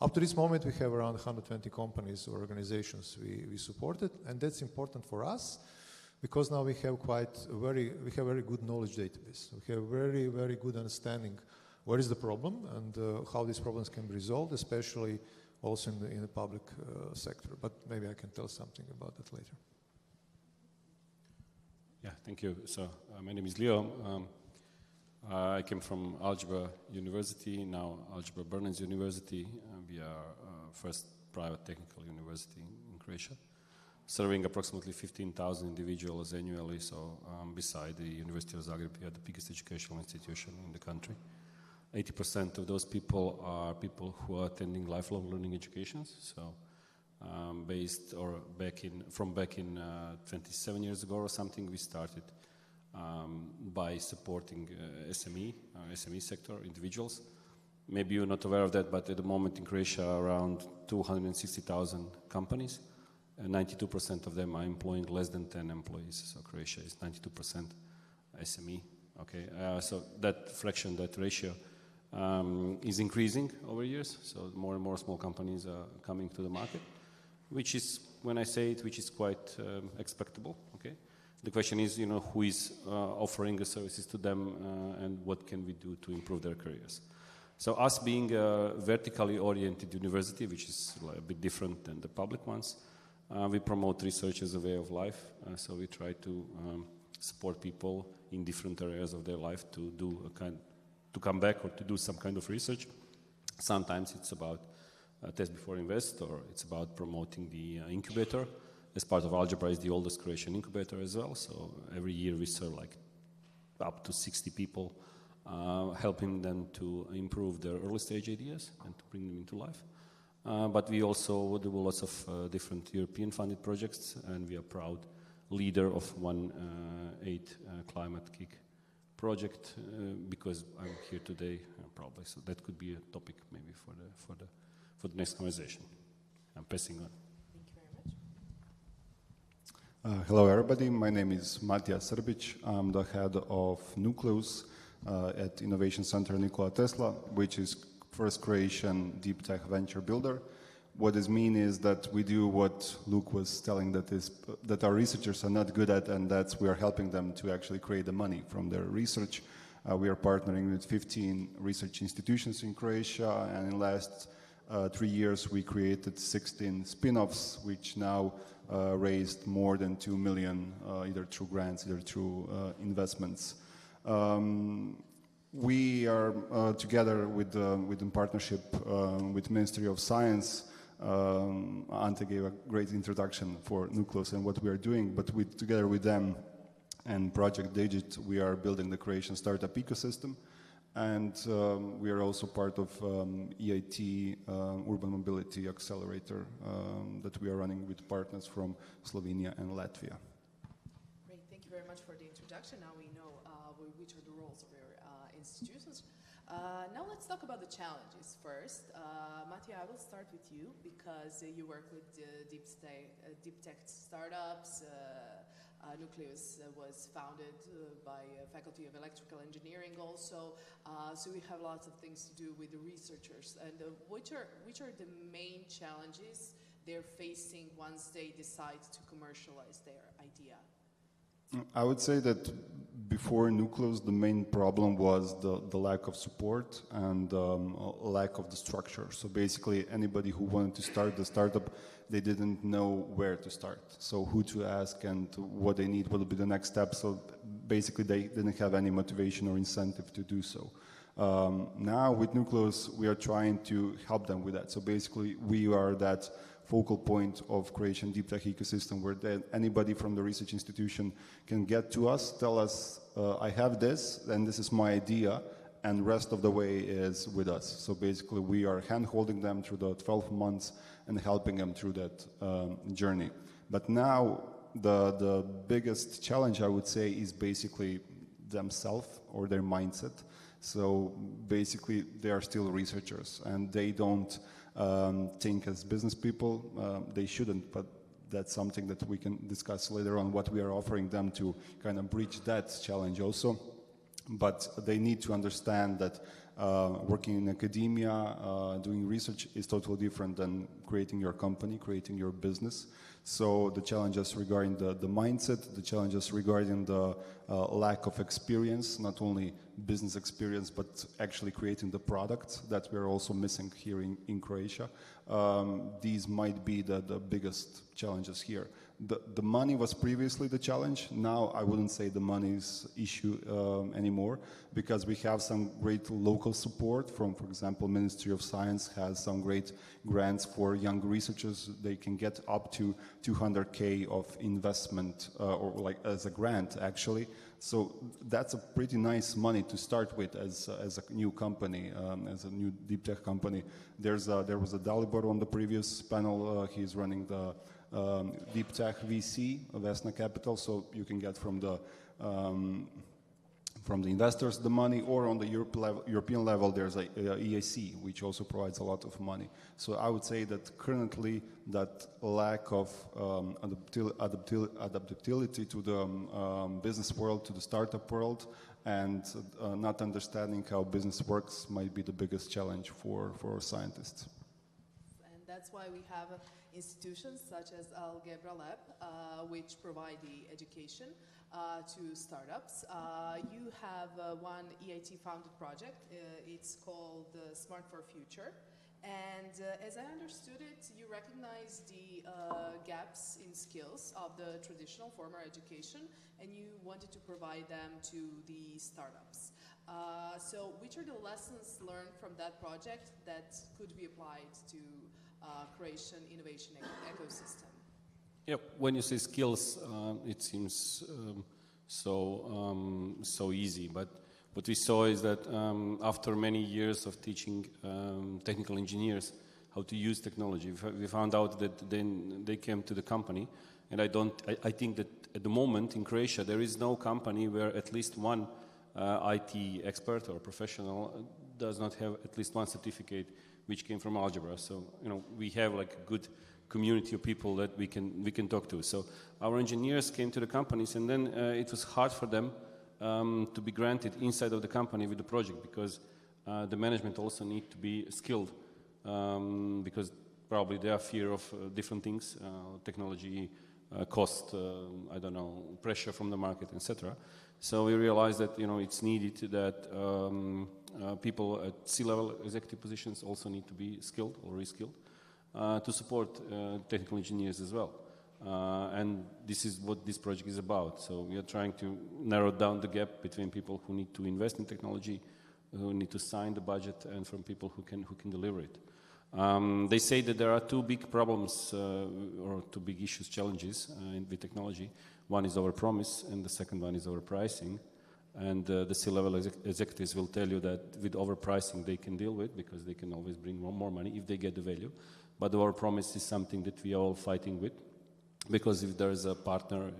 up to this moment, we have around 120 companies or organizations we supported, and that's important for us because now we have very good knowledge database. We have very, very good understanding what is the problem and how these problems can be resolved, especially also in the public sector. But maybe I can tell something about that later. Yeah, thank you. So my name is Leo. I came from Algebra University, now Algebra Brnens University. We are first private technical university in Croatia, serving approximately 15,000 individuals annually. So beside the University of Zagreb, we are the biggest educational institution in the country. 80% of those people are people who are attending lifelong learning educations. So back in 27 years ago or something, we started by supporting SME sector individuals. Maybe you're not aware of that, but at the moment in Croatia, around 260,000 companies, and 92% of them are employing less than 10 employees. So Croatia is 92% SME. Okay, so that fraction, that ratio, is increasing over years. So more and more small companies are coming to the market, which is, when I say it, which is quite expectable. Okay. The question is, who is offering the services to them and what can we do to improve their careers. So us being a vertically oriented university, which is a bit different than the public ones, we promote research as a way of life. So we try to support people in different areas of their life to come back or to do some kind of research. Sometimes it's about Test Before Invest, or it's about promoting the incubator. As part of Algebra is the oldest Croatian incubator as well. So every year we serve like up to 60 people, helping them to improve their early stage ideas and to bring them into life. But we also do lots of different European funded projects, and we are proud leader of one 8 climate kick project because I'm here today probably. So that could be a topic maybe for the next conversation. I'm passing on. Hello everybody, my name is Matija Srbić. I'm the head of Nucleus, at Innovation Center Nikola Tesla, which is first Croatian deep tech venture builder. What this means is that we do what Luke was telling, that our researchers are not good at, and that's we are helping them to actually create the money from their research. We are partnering with 15 research institutions in Croatia, and in the last 3 years we created 16 spin-offs, which now raised more than 2 million, either through grants, either through investments. We are together with in partnership with Ministry of Science. Ante gave a great introduction for Nucleus and what we are doing, but together with them and Project Digit, we are building the Croatian startup ecosystem, and we are also part of EIT Urban Mobility Accelerator that we are running with partners from Slovenia and Latvia. Great, thank you very much for the introduction. Now we know which are the roles of your institutions. Now let's talk about the challenges first. Matija, I will start with you because you work with deep tech startups. Nucleus was founded by Faculty of Electrical Engineering also, so we have lots of things to do with the researchers. And which are the main challenges they're facing once they decide to commercialize their idea? I would say that before Nucleus, the main problem was the lack of support and lack of the structure. So basically, anybody who wanted to start the startup, they didn't know where to start. So who to ask and what they need, what will be the next step. So basically, they didn't have any motivation or incentive to do so. Now with Nucleus, we are trying to help them with that. So basically, we are that focal point of Croatian deep tech ecosystem where anybody from the research institution can get to us, tell us, I have this, and this is my idea, and rest of the way is with us. So basically, we are hand-holding them through the 12 months and helping them through that journey. But now, the biggest challenge, I would say, is basically themselves or their mindset. So basically, they are still researchers, and they don't think as business people. They shouldn't, but that's something that we can discuss later on, what we are offering them to kind of bridge that challenge also. But they need to understand that working in academia, doing research is totally different than creating your company, creating your business. So the challenges regarding the mindset, the challenges regarding the lack of experience, not only business experience, but actually creating the product that we're also missing here in Croatia. These might be the biggest challenges here. The money was previously the challenge. Now I wouldn't say the money's issue anymore, because we have some great local support from, for example, Ministry of Science has some great grants for young researchers. They can get up to 200K of investment or like as a grant actually. So that's a pretty nice money to start with as a new company, as a new deep tech company. There was a Dalibor on the previous panel. He's running the Deep Tech VC of Vesna Capital, so you can get from the investors the money, or on the European level there's a EIC, which also provides a lot of money. So I would say that currently that lack of adaptability to the business world, to the startup world, and not understanding how business works might be the biggest challenge for scientists. And that's why we have institutions such as Algebra Lab, which provide the education to startups. You have one EIT-founded project. It's called Smart for Future. And as I understood it, you recognize the gaps in skills of the traditional former education, and you wanted to provide them to the startups. So which are the lessons learned from that project that could be applied to Croatian innovation ecosystem? Yeah, when you say skills, it seems so easy. But what we saw is that after many years of teaching technical engineers how to use technology, we found out that then they came to the company, and I think that at the moment in Croatia there is no company where at least one IT expert or professional does not have at least one certificate which came from algebra. So we have like a good community of people that we can talk to. So our engineers came to the companies, and then it was hard for them to be granted inside of the company with the project, because the management also need to be skilled, because probably they are fear of different things, technology, cost, I don't know, pressure from the market, etc. So we realized that it's needed that people at C-level executive positions also need to be skilled or reskilled to support technical engineers as well. And this is what this project is about. So we are trying to narrow down the gap between people who need to invest in technology, who need to sign the budget, and from people who can deliver it. They say that there are two big problems or two big issues, challenges with technology. One is overpromise, and the second one is overpricing. And the C-level executives will tell you that with overpricing they can deal with, because they can always bring more money if they get the value. But the overpromise is something that we are all fighting with, because if there is a partner,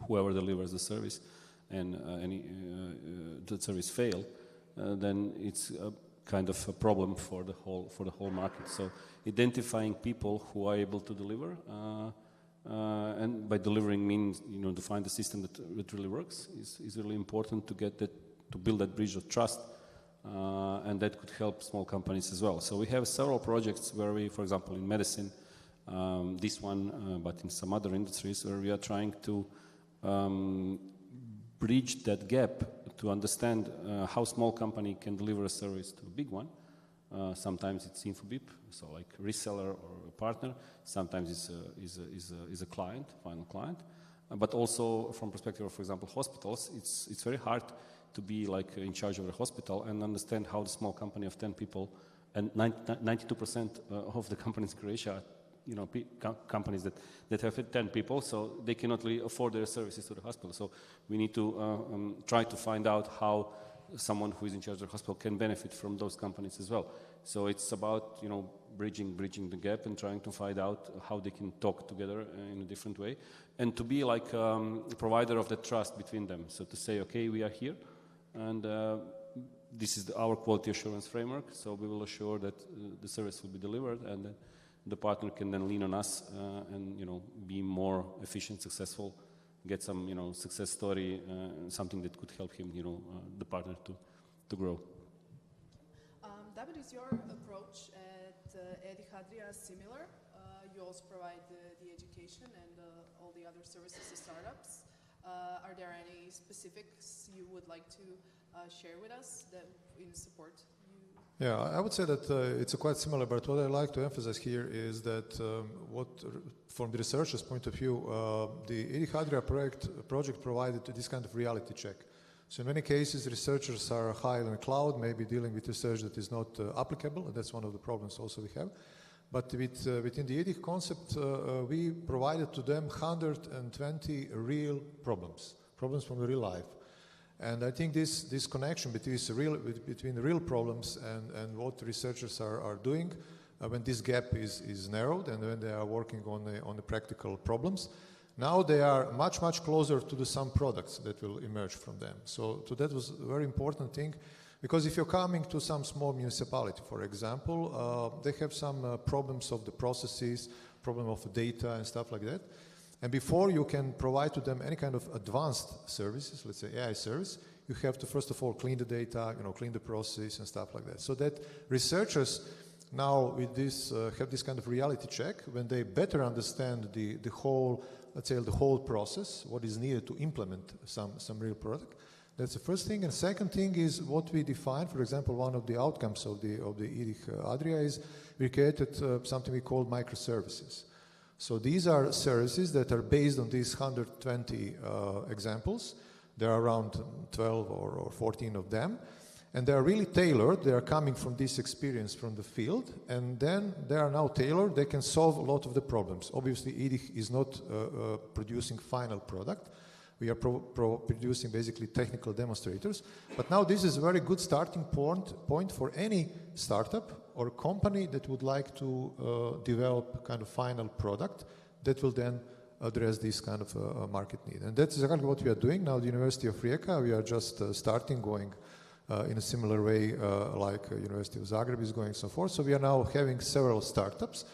whoever delivers the service, and the service fail, then it's kind of a problem for the whole market. So identifying people who are able to deliver, and by delivering means to find a system that really works is really important to get that, to build that bridge of trust, and that could help small companies as well. So we have several projects where we, for example, in medicine, this one, but in some other industries, where we are trying to bridge that gap to understand how small company can deliver a service to a big one. Sometimes it's Infobip, so like reseller or a partner. Sometimes it's a client, final client. But also from perspective of, for example, hospitals, it's very hard to be like in charge of a hospital and understand how the small company of 10 people, and 92% of the companies in Croatia, companies that have 10 people, so they cannot really afford their services to the hospital. So we need to try to find out how someone who is in charge of the hospital can benefit from those companies as well. So it's about bridging the gap and trying to find out how they can talk together in a different way, and to be like a provider of the trust between them. So to say, okay, we are here, and this is our quality assurance framework, so we will assure that the service will be delivered, and the partner can then lean on us and be more efficient, successful, get some success story, something that could help him, the partner to grow. David, is your approach at EIT Adria similar? You also provide the education and all the other services to startups. Are there any specifics you would like to share with us that in support? Yeah, I would say that it's quite similar, but what I like to emphasize here is that from the researcher's point of view, the EIT Adria project provided this kind of reality check. So in many cases, researchers are high on the cloud, maybe dealing with research that is not applicable, and that's one of the problems also we have. But within the EIT concept, we provided to them 120 real problems from the real life. And I think this connection between the real problems and what researchers are doing, when this gap is narrowed and when they are working on the practical problems, now they are much closer to some products that will emerge from them. So that was a very important thing, because if you're coming to some small municipality, for example, they have some problems of the processes, problem of the data and stuff like that. And before you can provide to them any kind of advanced services, let's say AI service, you have to first of all clean the data, clean the process and stuff like that. So that researchers now with this have this kind of reality check when they better understand the whole, let's say, the whole process, what is needed to implement some real product. That's the first thing. And second thing is what we define. For example, one of the outcomes of the EIT Adria is we created something we call microservices. So these are services that are based on these 120 examples. There are around 12 or 14 of them. And they are really tailored. They are coming from this experience from the field. And then they are now tailored. They can solve a lot of the problems. Obviously, EIT is not producing final product. We are producing basically technical demonstrators. But now this is a very good starting point for any startup or company that would like to develop kind of final product that will then address this kind of market need. And that's exactly what we are doing now at the University of Rijeka. We are just starting going in a similar way like University of Zagreb is going and so forth. So we are now having several startups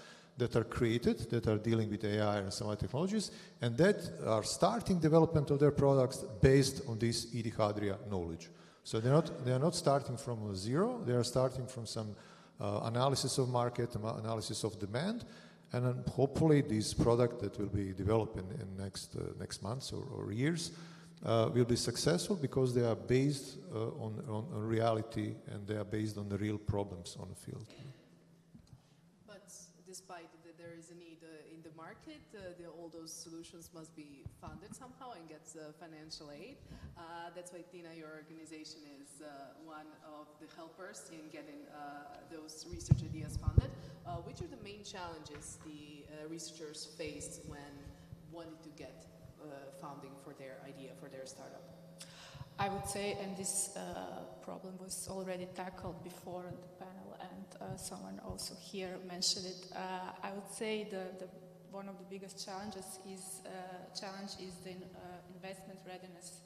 that are created, that are dealing with AI and some other technologies, and that are starting development of their products based on this EIT Adria knowledge. So they are not starting from zero, they are starting from some analysis of market, analysis of demand, and then hopefully this product that will be developed in next months or years will be successful because they are based on reality and they are based on the real problems on the field. But despite that there is a need in the market, all those solutions must be funded somehow and get financial aid. That's why, Tina, your organization is one of the helpers in getting those research ideas funded. Which are the main challenges the researchers faced when wanting to get funding for their idea, for their startup? I would say, and this problem was already tackled before on the panel, and someone also here mentioned it. I would say one of the biggest challenges is the investment readiness.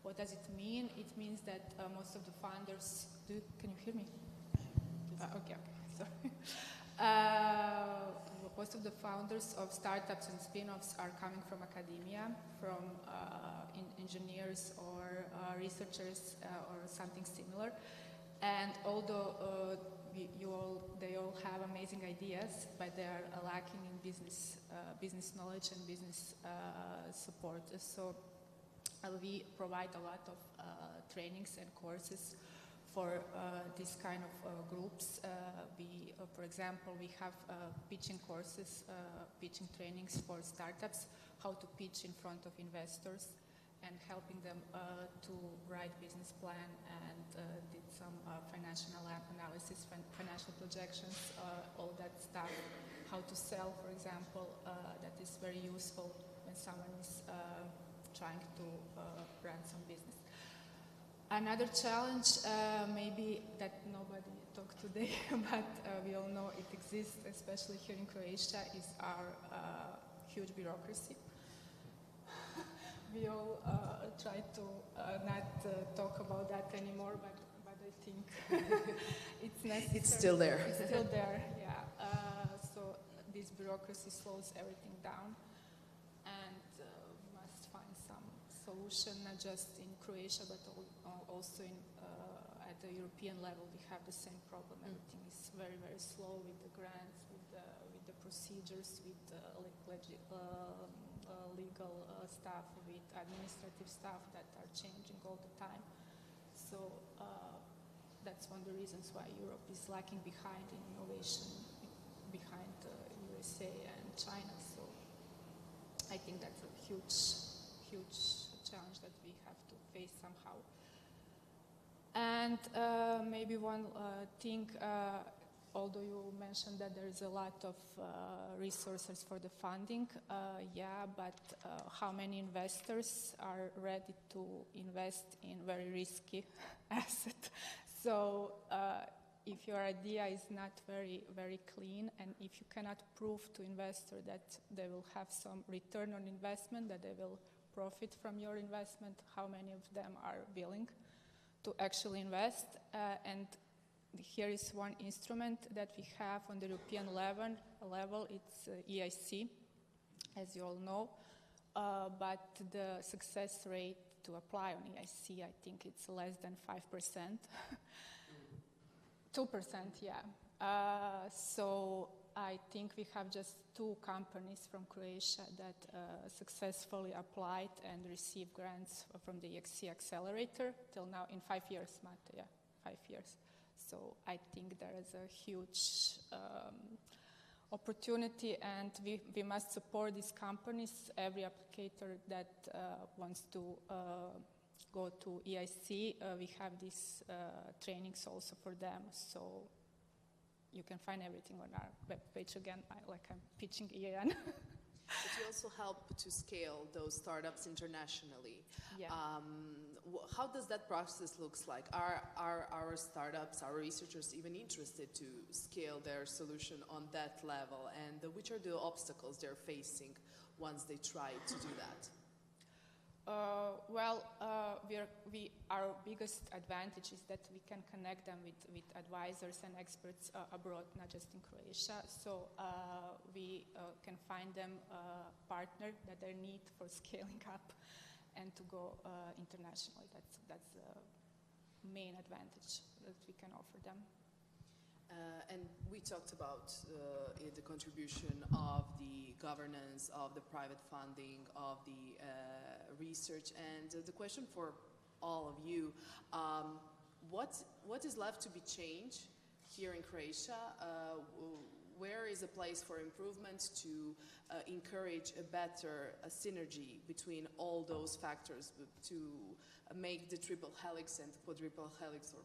What does it mean? It means that most of the founders can you hear me? Okay, sorry. Most of the founders of startups and spin-offs are coming from academia, from engineers or researchers or something similar. And although they all have amazing ideas, but they are lacking in business knowledge and business support. So we provide a lot of trainings and courses for these kind of groups. For example, we have pitching courses, pitching trainings for startups, how to pitch in front of investors, and helping them to write business plan and did some financial analysis, financial projections, all that stuff. How to sell, for example, that is very useful when someone is trying to run some business. Another challenge, maybe that nobody talked today, but we all know it exists, especially here in Croatia, is our huge bureaucracy. We all try to not talk about that anymore, but I think it's necessary. It's still there. It's still there, yeah. So this bureaucracy slows everything down, and we must find some solution, not just in Croatia, but also at the European level. We have the same problem. Everything is very, very slow with the grants, with the procedures, with the legal stuff, with administrative stuff that are changing all the time. So that's one of the reasons why Europe is lagging behind in innovation, behind USA and China. So I think that's a huge challenge that we have to face somehow. And maybe one thing, although you mentioned that there is a lot of resources for the funding, yeah, but how many investors are ready to invest in very risky asset? So if your idea is not very, very clean, and if you cannot prove to investor that they will have some return on investment, that they will profit from your investment, how many of them are willing to actually invest? And here is one instrument that we have on the European level. It's EIC, as you all know, but the success rate to apply on EIC, I think it's less than 5%. 2%, yeah. So I think we have just 2 companies from Croatia that successfully applied and received grants from the EIC Accelerator till now in 5 years, Matt, yeah, 5 years. So I think there is a huge opportunity, and we must support these companies. Every applicator that wants to go to EIC, we have these trainings also for them. So you can find everything on our webpage again, like I'm pitching EAN. But you also help to scale those startups internationally. Yeah. How does that process look like? Are our startups, our researchers even interested to scale their solution on that level? And which are the obstacles they're facing once they try to do that? Our biggest advantage is that we can connect them with advisors and experts abroad, not just in Croatia. So we can find them a partner that they need for scaling up and to go internationally. That's the main advantage that we can offer them. And we talked about the contribution of the governance, of the private funding, of the research. And the question for all of you, what is left to be changed here in Croatia? Where is a place for improvement to encourage a better synergy between all those factors to make the triple helix and quadruple helix or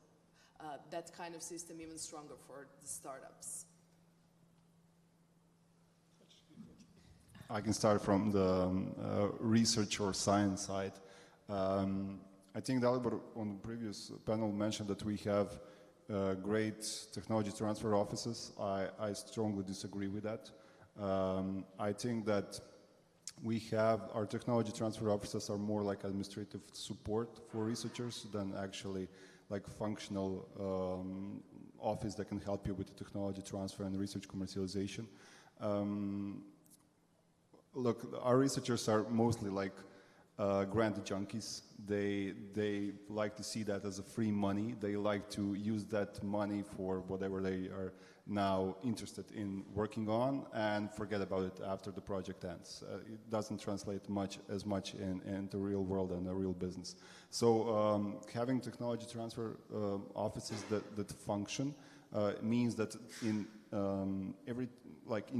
that kind of system even stronger for the startups? I can start from the research or science side. I think Dalibor on the previous panel mentioned that we have great technology transfer offices. I strongly disagree with that. I think that our technology transfer offices are more like administrative support for researchers than actually like functional office that can help you with the technology transfer and research commercialization. Look, our researchers are mostly like grant junkies. They like to see that as a free money. They like to use that money for whatever they are now interested in working on and forget about it after the project ends. It doesn't translate as much into real world and a real business. So having technology transfer offices that function means that in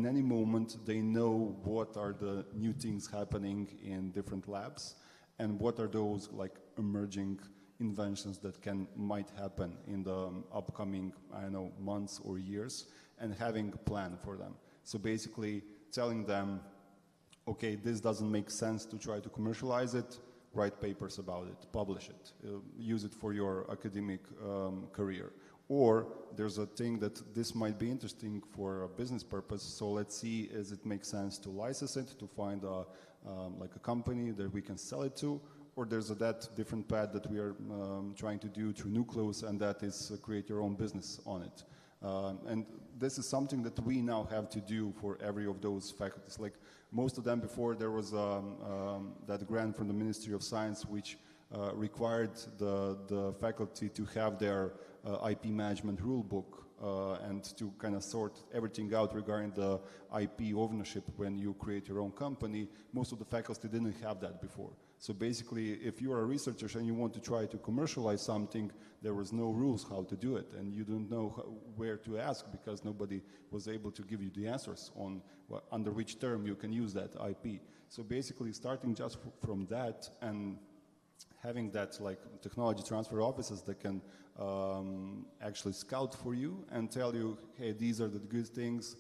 any moment they know what are the new things happening in different labs and what are those like emerging inventions that might happen in the upcoming, I don't know, months or years, and having a plan for them. So basically telling them, okay, this doesn't make sense to try to commercialize it, write papers about it, publish it, use it for your academic career. Or there's a thing that this might be interesting for a business purpose, so let's see if it makes sense to license it, to find a company that we can sell it to, or there's that different path that we are trying to do through Nucleus, and that is create your own business on it. And this is something that we now have to do for every of those faculties. Like most of them before, there was that grant from the Ministry of Science which required the faculty to have their IP management rule book and to kind of sort everything out regarding the IP ownership when you create your own company. Most of the faculty didn't have that before. So basically, if you are a researcher and you want to try to commercialize something, there was no rules how to do it, and you don't know where to ask because nobody was able to give you the answers on under which term you can use that IP. So basically, starting just from that and having that like technology transfer offices that can actually scout for you and tell you, hey, these are the good things,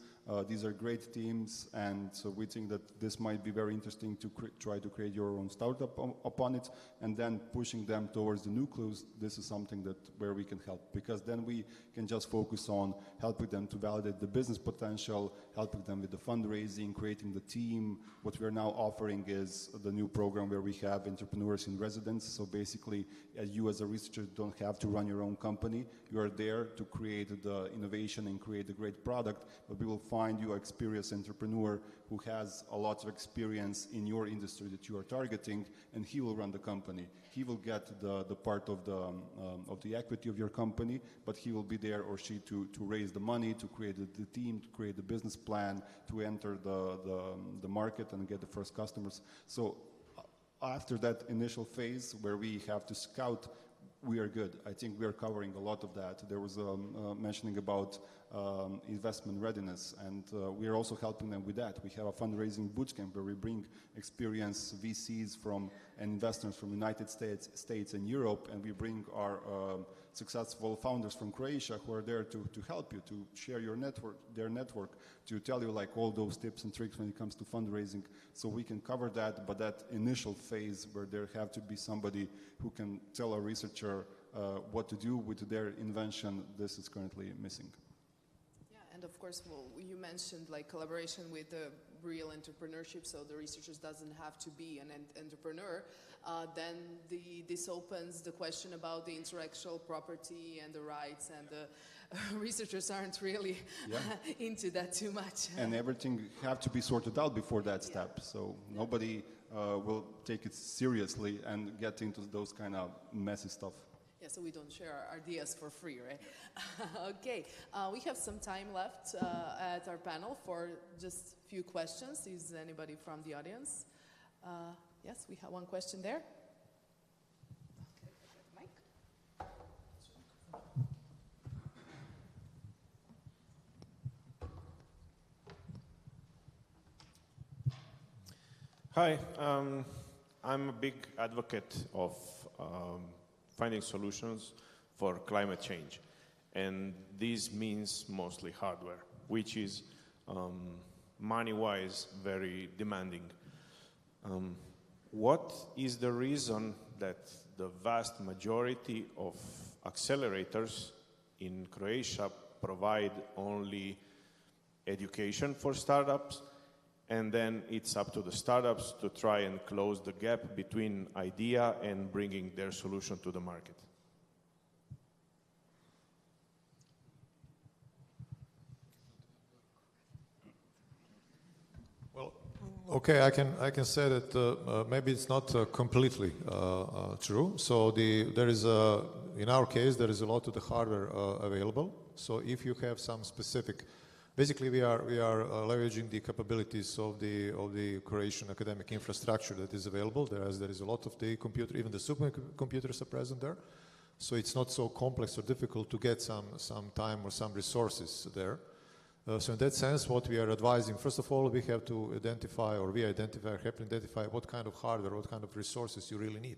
these are great teams, and so we think that this might be very interesting to try to create your own startup upon it, and then pushing them towards the Nucleus. This is something where we can help, because then we can just focus on helping them to validate the business potential, helping them with the fundraising, creating the team. What we're now offering is the new program where we have entrepreneurs in residence. So basically, you as a researcher don't have to run your own company. You are there to create the innovation and create a great product, but we will find you an experienced entrepreneur who has a lot of experience in your industry that you are targeting, and he will run the company. He will get the part of the equity of your company, but he will be there or she to raise the money, to create the team, to create the business plan, to enter the market and get the first customers. So after that initial phase where we have to scout, we are good. I think we are covering a lot of that. There was mentioning about investment readiness, and we are also helping them with that. We have a fundraising bootcamp where we bring experienced VCs and investors from the United States and Europe, and we bring our successful founders from Croatia who are there to help you, to share their network, to tell you like all those tips and tricks when it comes to fundraising. So we can cover that, but that initial phase where there have to be somebody who can tell a researcher what to do with their invention, this is currently missing. And of course, well, you mentioned like collaboration with the real entrepreneurship, so the researchers doesn't have to be an entrepreneur, then this opens the question about the intellectual property and the rights, and the researchers aren't really into that too much. And everything have to be sorted out before that step, so nobody will take it seriously and get into those kind of messy stuff. Yeah, so we don't share our ideas for free, right? Okay, we have some time left at our panel for just a few questions. Is anybody from the audience? Yes, we have one question there. Okay, Mike. Hi, I'm a big advocate of finding solutions for climate change. And this means mostly hardware, which is money-wise very demanding. What is the reason that the vast majority of accelerators in Croatia provide only education for startups, and then it's up to the startups to try and close the gap between idea and bringing their solution to the market? Well, okay, I can say that maybe it's not completely true. So there is in our case there is a lot of the hardware available. So if you have some specific, basically we are leveraging the capabilities of the Croatian academic infrastructure that is available. There is a lot of the computer, even the supercomputers are present there. So it's not so complex or difficult to get some time or some resources there. So in that sense, what we are advising, first of all, we have to identify, or we identify what kind of hardware, what kind of resources you really need.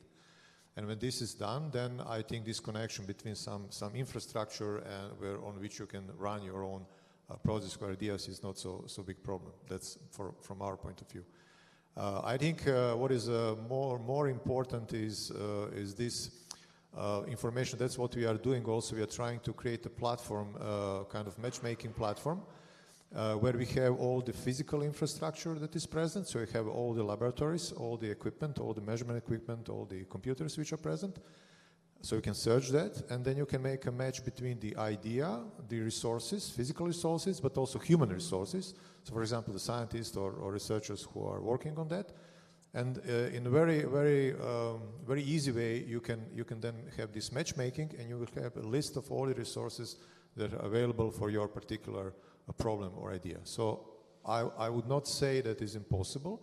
And when this is done, then I think this connection between some infrastructure and on which you can run your own projects or ideas is not so big problem. That's from our point of view. I think what is more important is this information. That's what we are doing also. We are trying to create a platform, kind of matchmaking platform, where we have all the physical infrastructure that is present. So we have all the laboratories, all the equipment, all the measurement equipment, all the computers which are present. So you can search that, and then you can make a match between the idea, the resources, physical resources, but also human resources. So for example, the scientists or researchers who are working on that. And in a very easy way, you can then have this matchmaking, and you will have a list of all the resources that are available for your particular problem or idea. So I would not say that is impossible,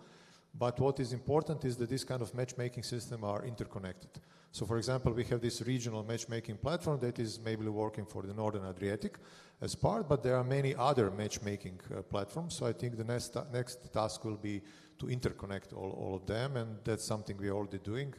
but what is important is that this kind of matchmaking system are interconnected. So for example, we have this regional matchmaking platform that is maybe working for the Northern Adriatic as part, but there are many other matchmaking platforms. So I think the next task will be to interconnect all of them, and that's something we are already doing.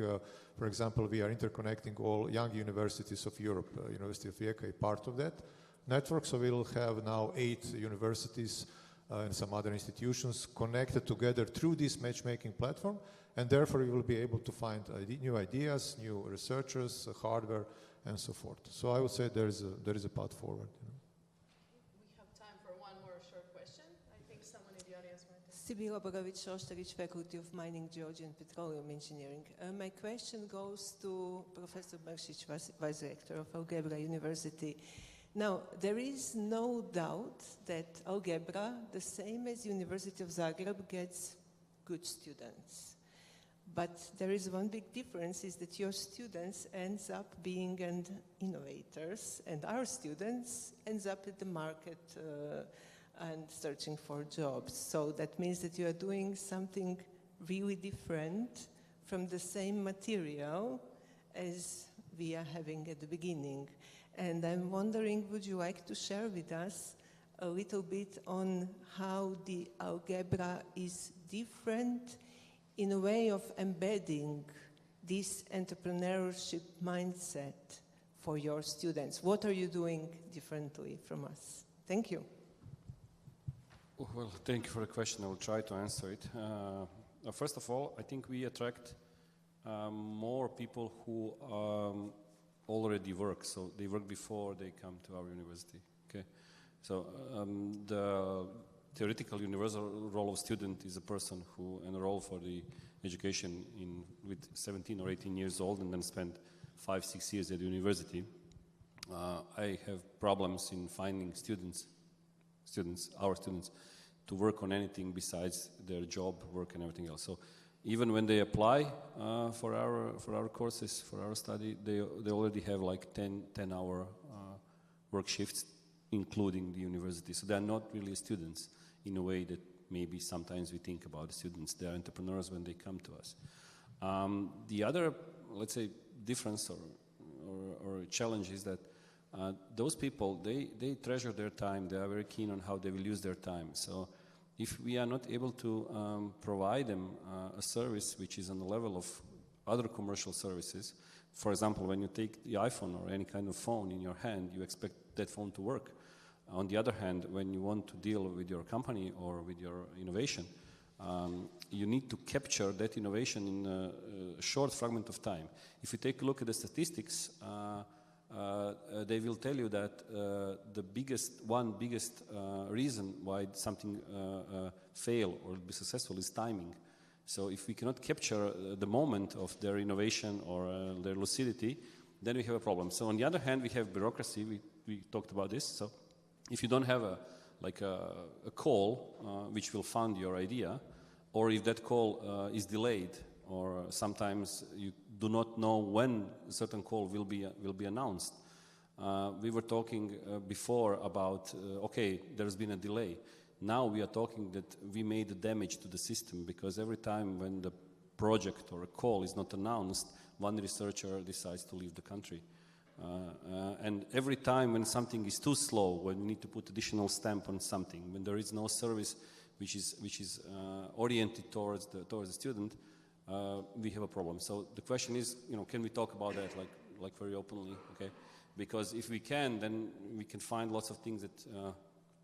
For example, we are interconnecting all young universities of Europe. University of Rijeka is part of that network, so we will have now 8 universities and some other institutions connected together through this matchmaking platform, and therefore we will be able to find new ideas, new researchers, hardware, and so forth. So I would say there is a path forward. We have time for one more short question. I think someone in the audience might have. Sibila Bogovic-Šoštarić, Faculty of Mining, Geology and Petroleum Engineering. My question goes to Professor Bršić, Vice Rector of Algebra University. Now, there is no doubt that Algebra, the same as University of Zagreb, gets good students. But there is one big difference, is that your students ends up being innovators, and our students ends up at the market and searching for jobs. So that means that you are doing something really different from the same material as we are having at the beginning. And I'm wondering, would you like to share with us a little bit on how the algebra is different in a way of embedding this entrepreneurship mindset for your students? What are you doing differently from us? Thank you. Well, thank you for the question. I will try to answer it. First of all, I think we attract more people who already work. So they work before they come to our university. Okay. So theoretical universal role of student is a person who enroll for the education with 17 or 18 years old and then spend 5-6 years at the university. I have problems in finding our students, to work on anything besides their job, work, and everything else. So even when they apply for our courses, for our study, they already have like 10-hour work shifts, including the university. So they're not really students in a way that maybe sometimes we think about students. They are entrepreneurs when they come to us. The other, let's say, difference or challenge is that those people, they treasure their time. They are very keen on how they will use their time. So if we are not able to provide them a service which is on the level of other commercial services, for example, when you take the iPhone or any kind of phone in your hand, you expect that phone to work. On the other hand, when you want to deal with your company or with your innovation, you need to capture that innovation in a short fragment of time. If you take a look at the statistics, they will tell you that the biggest reason why something fail or be successful is timing. So if we cannot capture the moment of their innovation or their lucidity, then we have a problem. So on the other hand, we have bureaucracy. We talked about this. So if you don't have a call which will fund your idea, or if that call is delayed, or sometimes you do not know when a certain call will be announced. We were talking before about, okay, there's been a delay. Now we are talking that we made a damage to the system, because every time when the project or a call is not announced, one researcher decides to leave the country. And every time when something is too slow, when we need to put additional stamp on something, when there is no service which is oriented towards the student, we have a problem. So the question is, can we talk about that like very openly? Okay, because if we can, then we can find lots of things that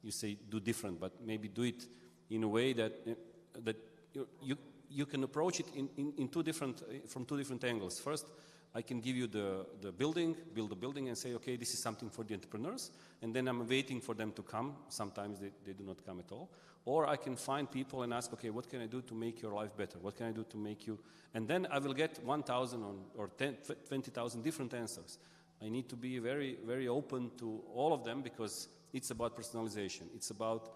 you say do different, but maybe do it in a way that you can approach it from two different angles. First, I can give you build the building and say, okay, this is something for the entrepreneurs, and then I'm waiting for them to come. Sometimes they do not come at all. Or I can find people and ask, okay, what can I do to make your life better? What can I do to make you... And then I will get 1,000 or 20,000 different answers. I need to be very, very open to all of them, because it's about personalization. It's about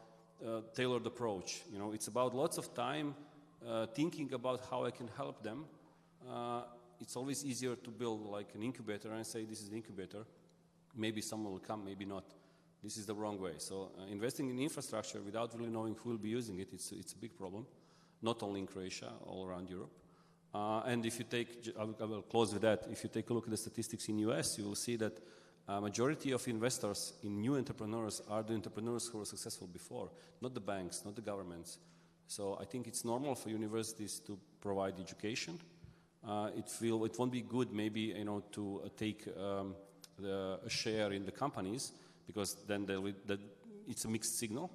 tailored approach. It's about lots of time thinking about how I can help them. It's always easier to build like an incubator and say, this is the incubator. Maybe someone will come, maybe not. This is the wrong way. So investing in infrastructure without really knowing who will be using it, it's a big problem, not only in Croatia, all around Europe. And if you take, I will close with that, if you take a look at the statistics in US, you will see that a majority of investors in new entrepreneurs are the entrepreneurs who were successful before, not the banks, not the governments. So I think it's normal for universities to provide education. It won't be good maybe to take a share in the companies, because then it's a mixed signal.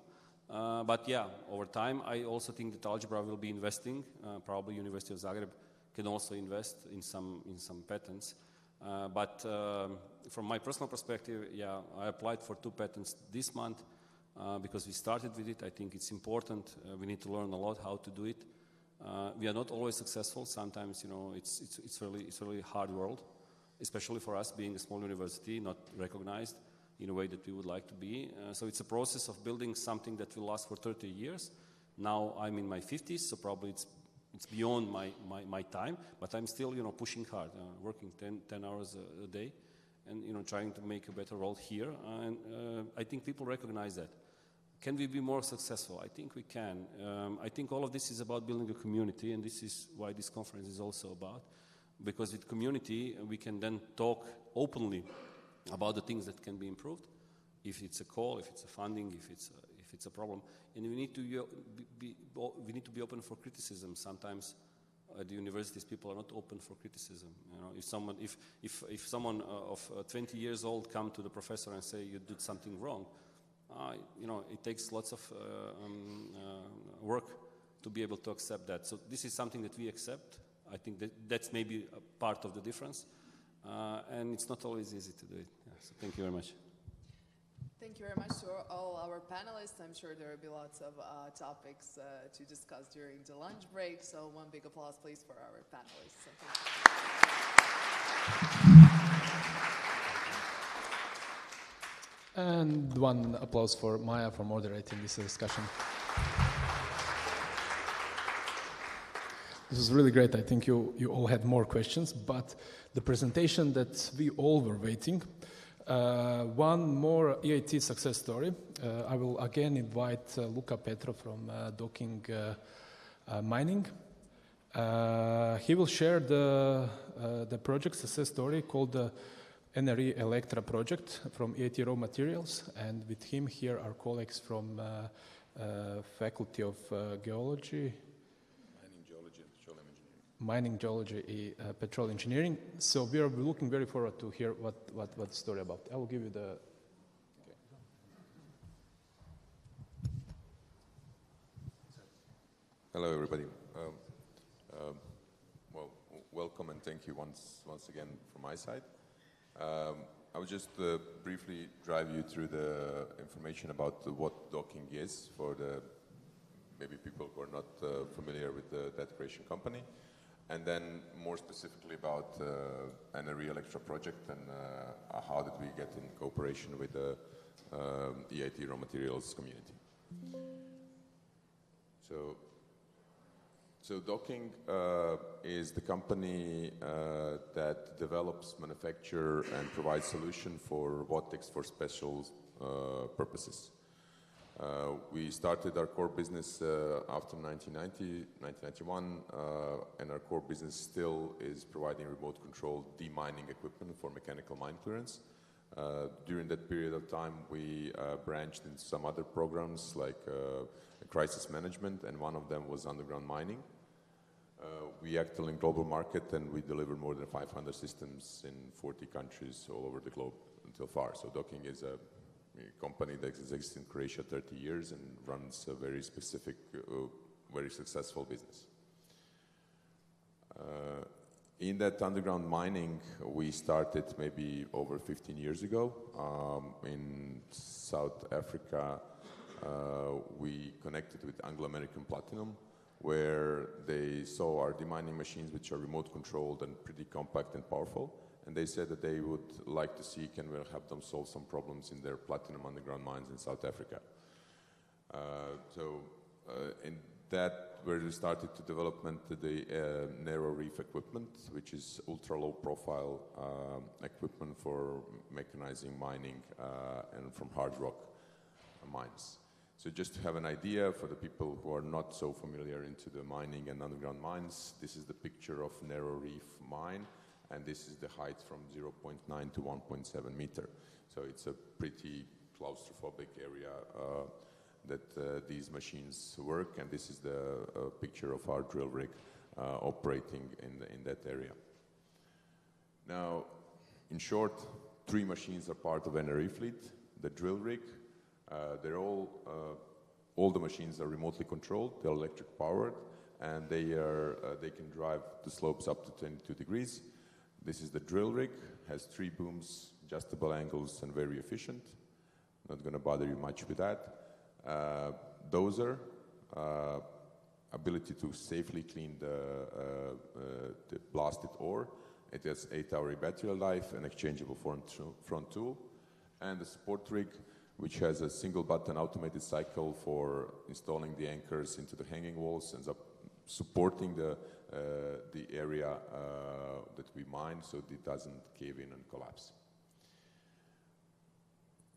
But yeah, over time, I also think that Algebra will be investing. Probably University of Zagreb can also invest in some patents. But from my personal perspective, yeah, I applied for 2 patents this month because we started with it. I think it's important. We need to learn a lot how to do it. We are not always successful. Sometimes, it's really hard world, especially for us being a small university, not recognized in a way that we would like to be. So it's a process of building something that will last for 30 years. Now I'm in my 50s, so probably it's beyond my time, but I'm still, pushing hard, working 10 hours a day, and trying to make a better world here. And I think people recognize that. Can we be more successful? I think we can. I think all of this is about building a community, and this is why this conference is also about. Because with community, we can then talk openly about the things that can be improved. If it's a call, if it's a funding, if it's a problem, and we need to be open for criticism. Sometimes at the universities, people are not open for criticism. If someone of 20 years old come to the professor and say you did something wrong, it takes lots of work to be able to accept that. So this is something that we accept. I think that's maybe a part of the difference. And it's not always easy to do it. Yeah, so thank you very much. Thank you very much to all our panelists. I'm sure there will be lots of topics to discuss during the lunch break. So one big applause, please, for our panelists. So And one applause for Maya for moderating this discussion. This was really great. I think you all had more questions, but the presentation that we all were waiting, one more EIT success story. I will again invite Luka Petro from Docking Mining. He will share the project success story called the NRE Electra project from EIT Raw Materials, and with him here are colleagues from Faculty of Geology, Mining Geology, Petroleum Engineering. So we are looking very forward to hear what the story about. I will give you the. Hello, everybody. Well, welcome and thank you once again from my side. I will just briefly drive you through the information about what docking is for the maybe people who are not familiar with that Croatian company, and then more specifically about NRE Electra project and how did we get in cooperation with the EIT Raw Materials community. So Docking is the company that develops, manufacture, and provides solution for robotics for special purposes. We started our core business after 1991, and our core business still is providing remote control demining equipment for mechanical mine clearance. During that period of time, we branched into some other programs like crisis management, and one of them was underground mining. We act in global market, and we deliver more than 500 systems in 40 countries all over the globe until far. So Docking is a company that exists in Croatia 30 years and runs a very specific, very successful business. In that underground mining, we started maybe over 15 years ago. In South Africa, we connected with Anglo-American Platinum, where they saw our demining machines, which are remote controlled and pretty compact and powerful. And they said that they would like to see can we help them solve some problems in their platinum underground mines in South Africa. In that, where we started to development the narrow reef equipment, which is ultra low profile equipment for mechanizing mining and from hard rock mines. So just to have an idea for the people who are not so familiar into the mining and underground mines, this is the picture of narrow reef mine, and this is the height from 0.9 to 1.7 meter. So it's a pretty claustrophobic area that these machines work, and this is the picture of our drill rig operating in that area. Now, in short, 3 machines are part of NRE fleet. The drill rig, they're all the machines are remotely controlled, they're electric powered, and they can drive the slopes up to 22 degrees. This is the drill rig, has 3 booms, adjustable angles, and very efficient. Not going to bother you much with that. Dozer, ability to safely clean the blasted ore. It has 8-hour battery life and exchangeable front tool. And the support rig, which has a single button automated cycle for installing the anchors into the hanging walls and supporting the area that we mine so it doesn't cave in and collapse.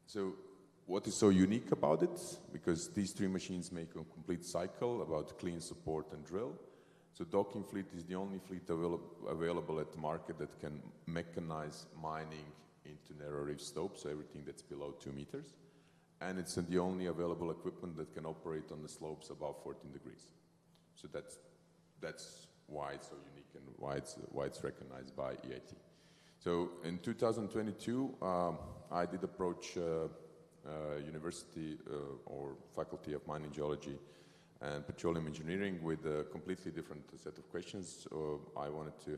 So what is so unique about it? Because these 3 machines make a complete cycle about clean, support, and drill. So Docking fleet is the only fleet available at the market that can mechanize mining into narrow reef slopes, so everything that's below 2 meters. And it's the only available equipment that can operate on the slopes above 14 degrees. So that's why it's so unique and why it's recognized by EIT. So in 2022, I did approach university or Faculty of Mining Geology and Petroleum Engineering with a completely different set of questions. I wanted to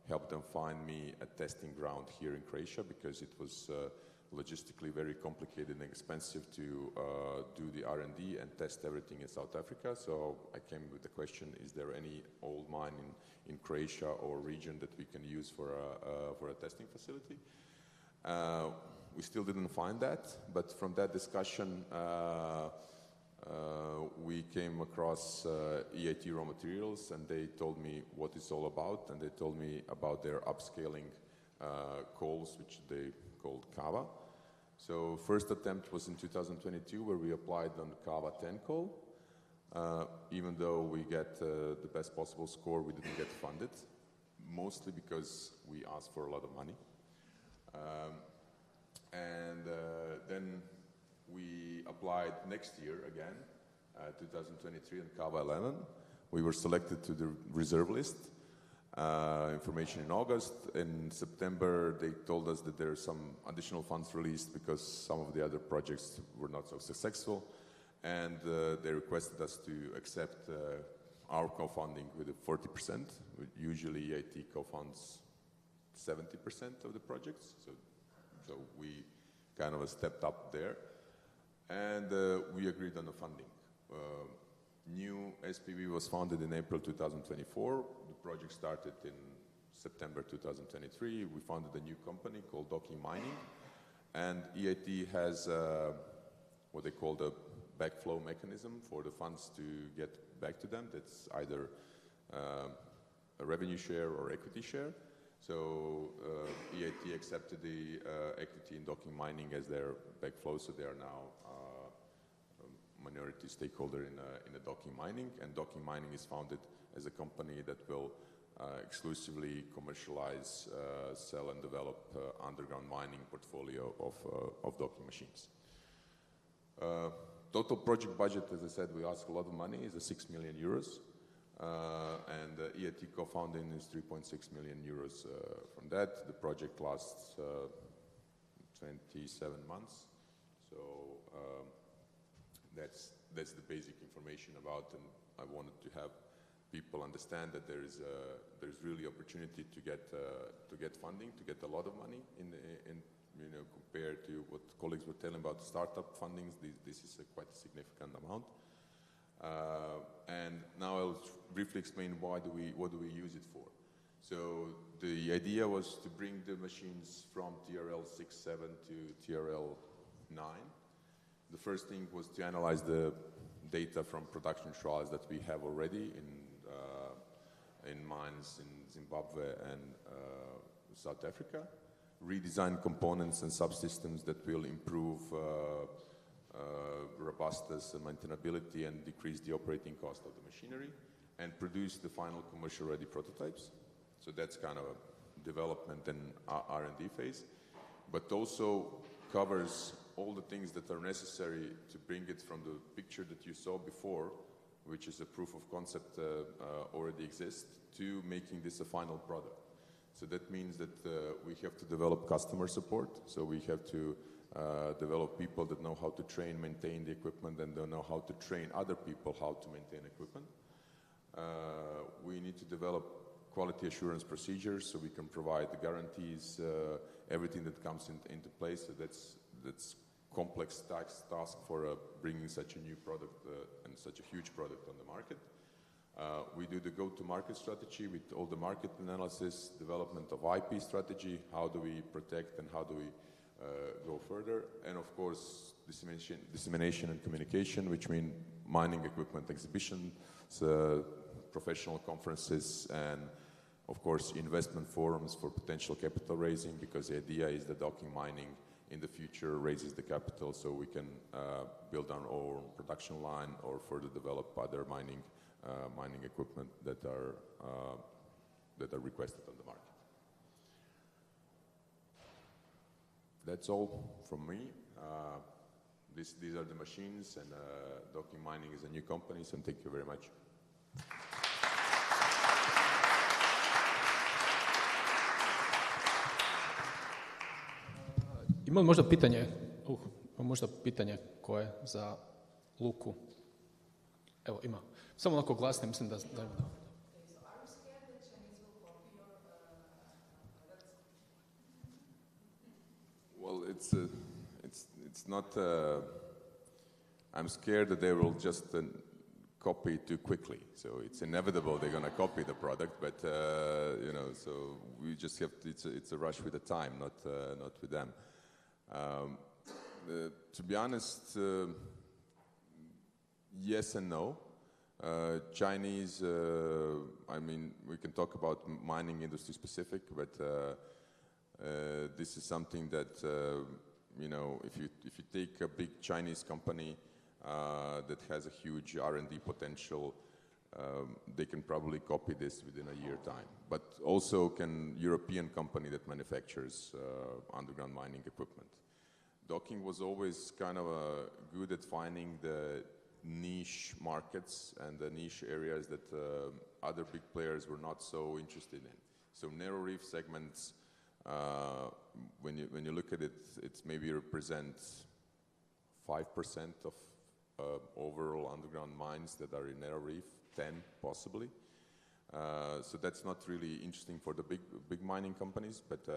help them find me a testing ground here in Croatia, because it was logistically very complicated and expensive to do the R&D and test everything in South Africa. So I came with the question, is there any old mine in Croatia or region that we can use for a testing facility? We still didn't find that, but from that discussion, we came across EIT Raw Materials, and they told me what it's all about, and they told me about their upscaling coals, which they called Kava. So first attempt was in 2022, where we applied on Kava 10 coal. Even though we get the best possible score, we didn't get funded, mostly because we asked for a lot of money. Then we applied next year again, 2023 on Kava 11. We were selected to the reserve list. Information in August. In September, they told us that there are some additional funds released because some of the other projects were not so successful. And they requested us to accept our co-funding with 40%. Usually EIT co-funds 70% of the projects. So we kind of stepped up there. And we agreed on the funding. New SPV was founded in April 2024. The project started in September 2023. We founded a new company called Docking Mining. And EIT has what they call the backflow mechanism for the funds to get back to them. That's either a revenue share or equity share. So EIT accepted the equity in Docking Mining as their backflow, so they are now minority stakeholder in the Docking Mining, and Docking Mining is founded as a company that will exclusively commercialize, sell and develop underground mining portfolio of docking machines. Total project budget, as I said, we ask a lot of money, is 6 million euros, and EIT co-funding is 3.6 million euros. From that, the project lasts 27 months, so that's the basic information about, and I wanted to have people understand that there's really opportunity to get funding, to get a lot of money in compared to what colleagues were telling about startup fundings. This is quite a significant amount. And now I'll briefly explain what do we use it for. So the idea was to bring the machines from TRL 6.7 to TRL 9. The first thing was to analyze the data from production trials that we have already in mines in Zimbabwe and South Africa, redesign components and subsystems that will improve robustness and maintainability and decrease the operating cost of the machinery, and produce the final commercial ready prototypes. So that's kind of a development and R&D phase, but also covers all the things that are necessary to bring it from the picture that you saw before, which is a proof of concept already exists, to making this a final product. So that means that we have to develop customer support. So we have to develop people that know how to train, maintain the equipment, and don't know how to train other people how to maintain equipment. We need to develop quality assurance procedures so we can provide the guarantees, everything that comes into place. So that's complex task for bringing such a new product and such a huge product on the market. We do the go-to-market strategy with all the market analysis, development of IP strategy, how do we protect and how do we go further, and of course dissemination and communication, which mean mining equipment exhibitions, professional conferences, and of course investment forums for potential capital raising, because the idea is that Docking Mining in the future raises the capital so we can build our own production line or further develop other mining equipment that are requested on the market. That's all from me. These are the machines, and Docking Mining is a new company, so thank you very much. Ima li možda pitanje koje za Luku? Evo, ima. Samo onako glasno, mislim da ima. Well, it's not. I'm scared that they will just copy too quickly. So it's inevitable they're going to copy the product, but you know, so we just have to, it's a rush with the time, not with them. To be honest, yes and no. Chinese, I mean, we can talk about mining industry specific, but this is something that you know, if you take a big Chinese company that has a huge R&D potential, they can probably copy this within a year time. But also can European company that manufactures underground mining equipment. Docking was always kind of good at finding the niche markets and the niche areas that other big players were not so interested in. So narrow reef segments, when you look at it, it's maybe represents 5% of overall underground mines that are in narrow reef, 10 possibly. So that's not really interesting for the big mining companies, but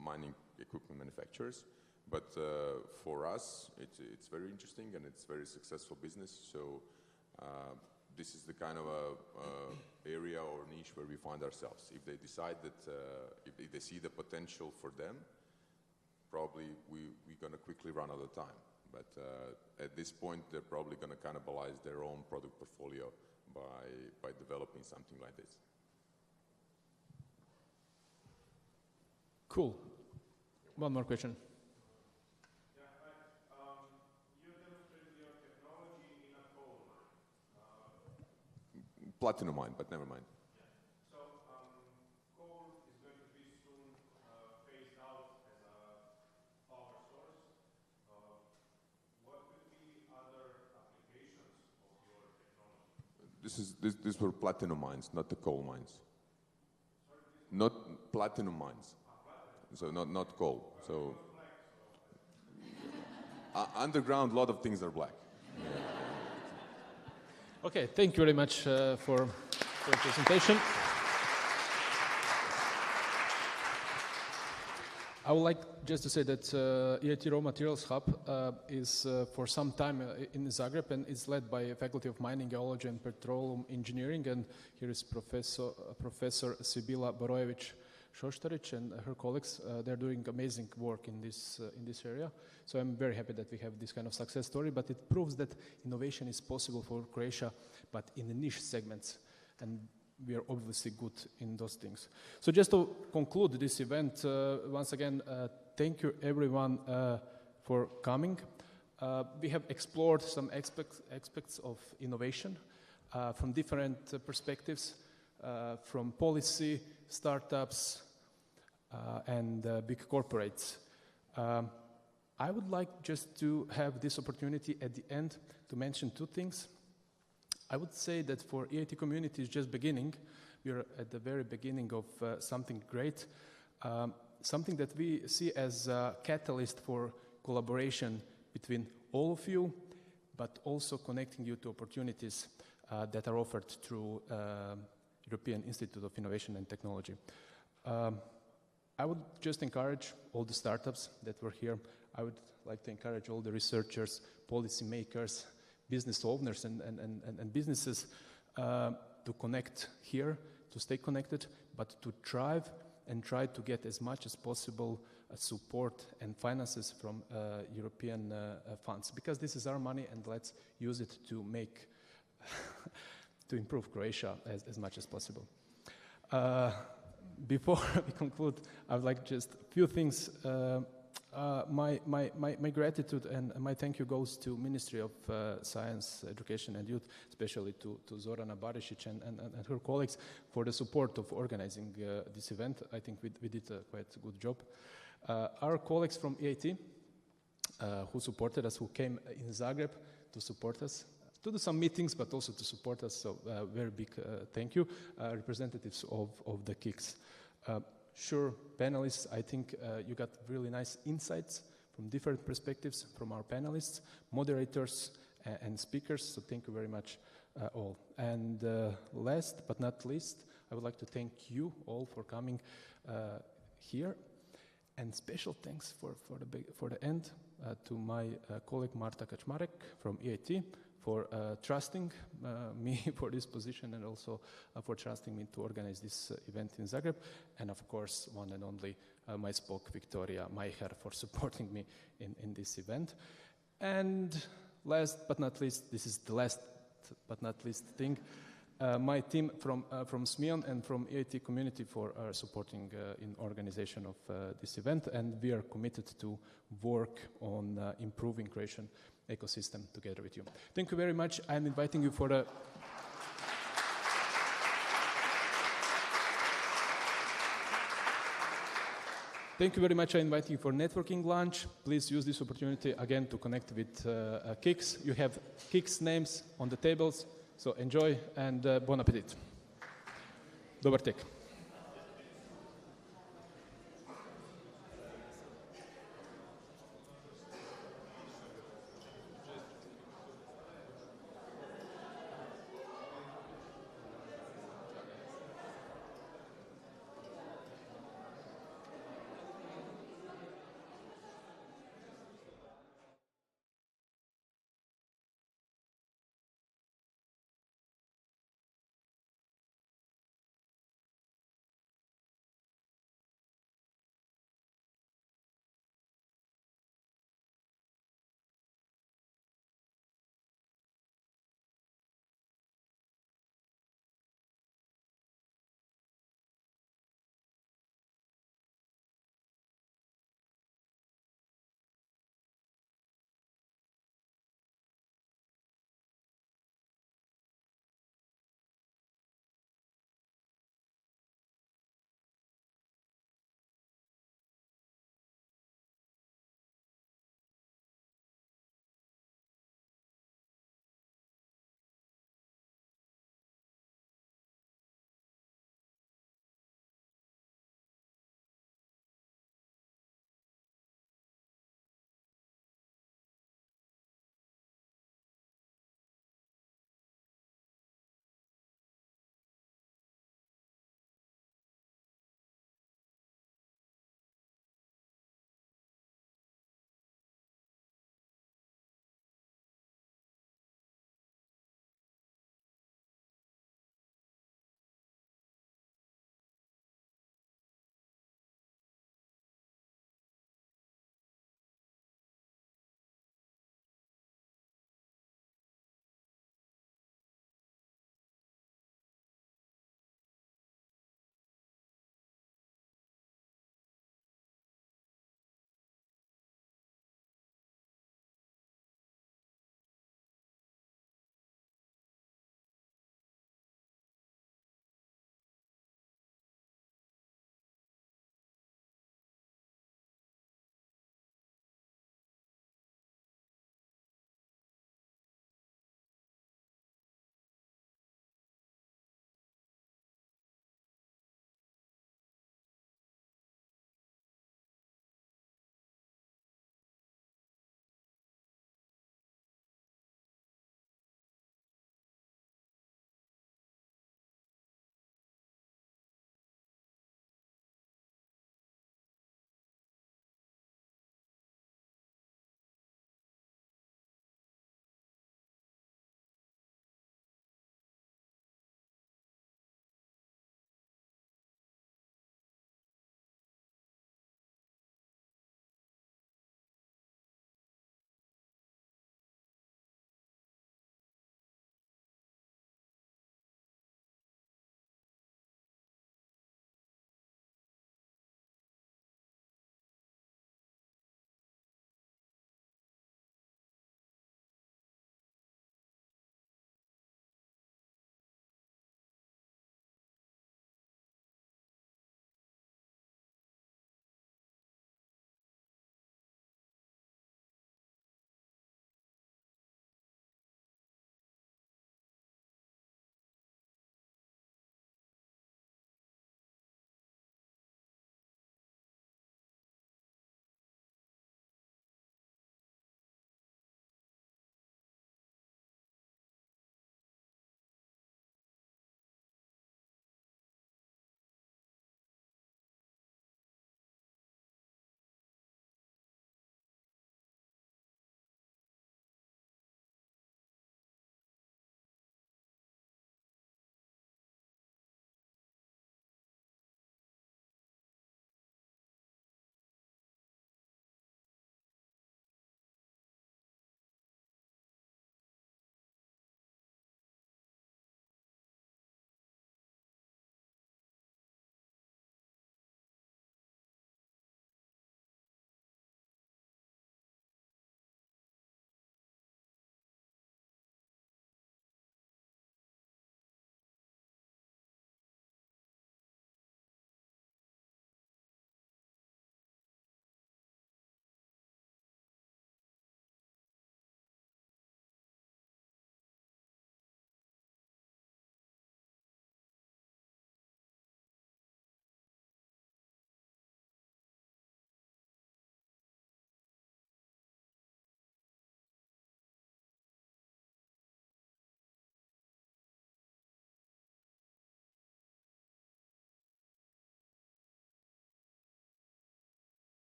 mining equipment manufacturers. But for us, it's very interesting and it's very successful business. So this is the kind of area or niche where we find ourselves. If they decide that, if they see the potential for them, probably we're going to quickly run out of time. But at this point, they're probably going to cannibalize their own product portfolio by developing something like this. Cool. One more question. Platinum mine, but never mind. So coal is going to be soon phased out as a power source. What could be other applications of your technology? These were platinum mines, not the coal mines. Not platinum mines. So not coal. So underground, a lot of things are black. Okay, thank you very much for your presentation. I would like just to say that EIT Raw Materials Hub is for some time in Zagreb and is led by Faculty of Mining, Geology and Petroleum Engineering, and here is Professor Sibila Borojević Šoštarić and her colleagues. They're doing amazing work in this area. So I'm very happy that we have this kind of success story, but it proves that innovation is possible for Croatia, but in the niche segments, and we are obviously good in those things. So just to conclude this event, once again, thank you everyone for coming. We have explored some aspects of innovation from different perspectives, from policy, startups, and big corporates. I would like just to have this opportunity at the end to mention two things. I would say that for EIT community is just beginning. We are at the very beginning of something great, something that we see as a catalyst for collaboration between all of you, but also connecting you to opportunities that are offered through European Institute of Innovation and Technology. I would just encourage all the startups that were here. I would like to encourage all the researchers, policymakers, business owners and businesses to connect here, to stay connected, but to thrive and try to get as much as possible support and finances from European funds, because this is our money and let's use it to make, to improve Croatia as much as possible. Before we conclude, I would like just a few things. My gratitude and my thank you goes to Ministry of Science, Education and Youth, especially to Zorana Barišić and her colleagues for the support of organizing this event. I think we did a quite good job. Our colleagues from EIT who supported us, who came in Zagreb to support us, to do some meetings, but also to support us. So very big thank you. Representatives of the KICS. Sure, panelists, I think you got really nice insights from different perspectives from our panelists, moderators, and speakers. So thank you very much all. And last but not least, I would like to thank you all for coming here. And special thanks for the end to my colleague Marta Kaczmarek from EIT for trusting me for this position, and also for trusting me to organize this event in Zagreb. And of course, one and only my spoke Victoria Majher for supporting me in this event. And last but not least, this is the last but not least thing, my team from SMION and from EIT community for supporting in organization of this event, and we are committed to work on improving Croatian ecosystem together with you. Thank you very much. I'm inviting you for a Thank you very much. I invite you for networking lunch. Please use this opportunity again to connect with Kix. You have Kix names on the tables, so enjoy and bon appetit. Dobar tek.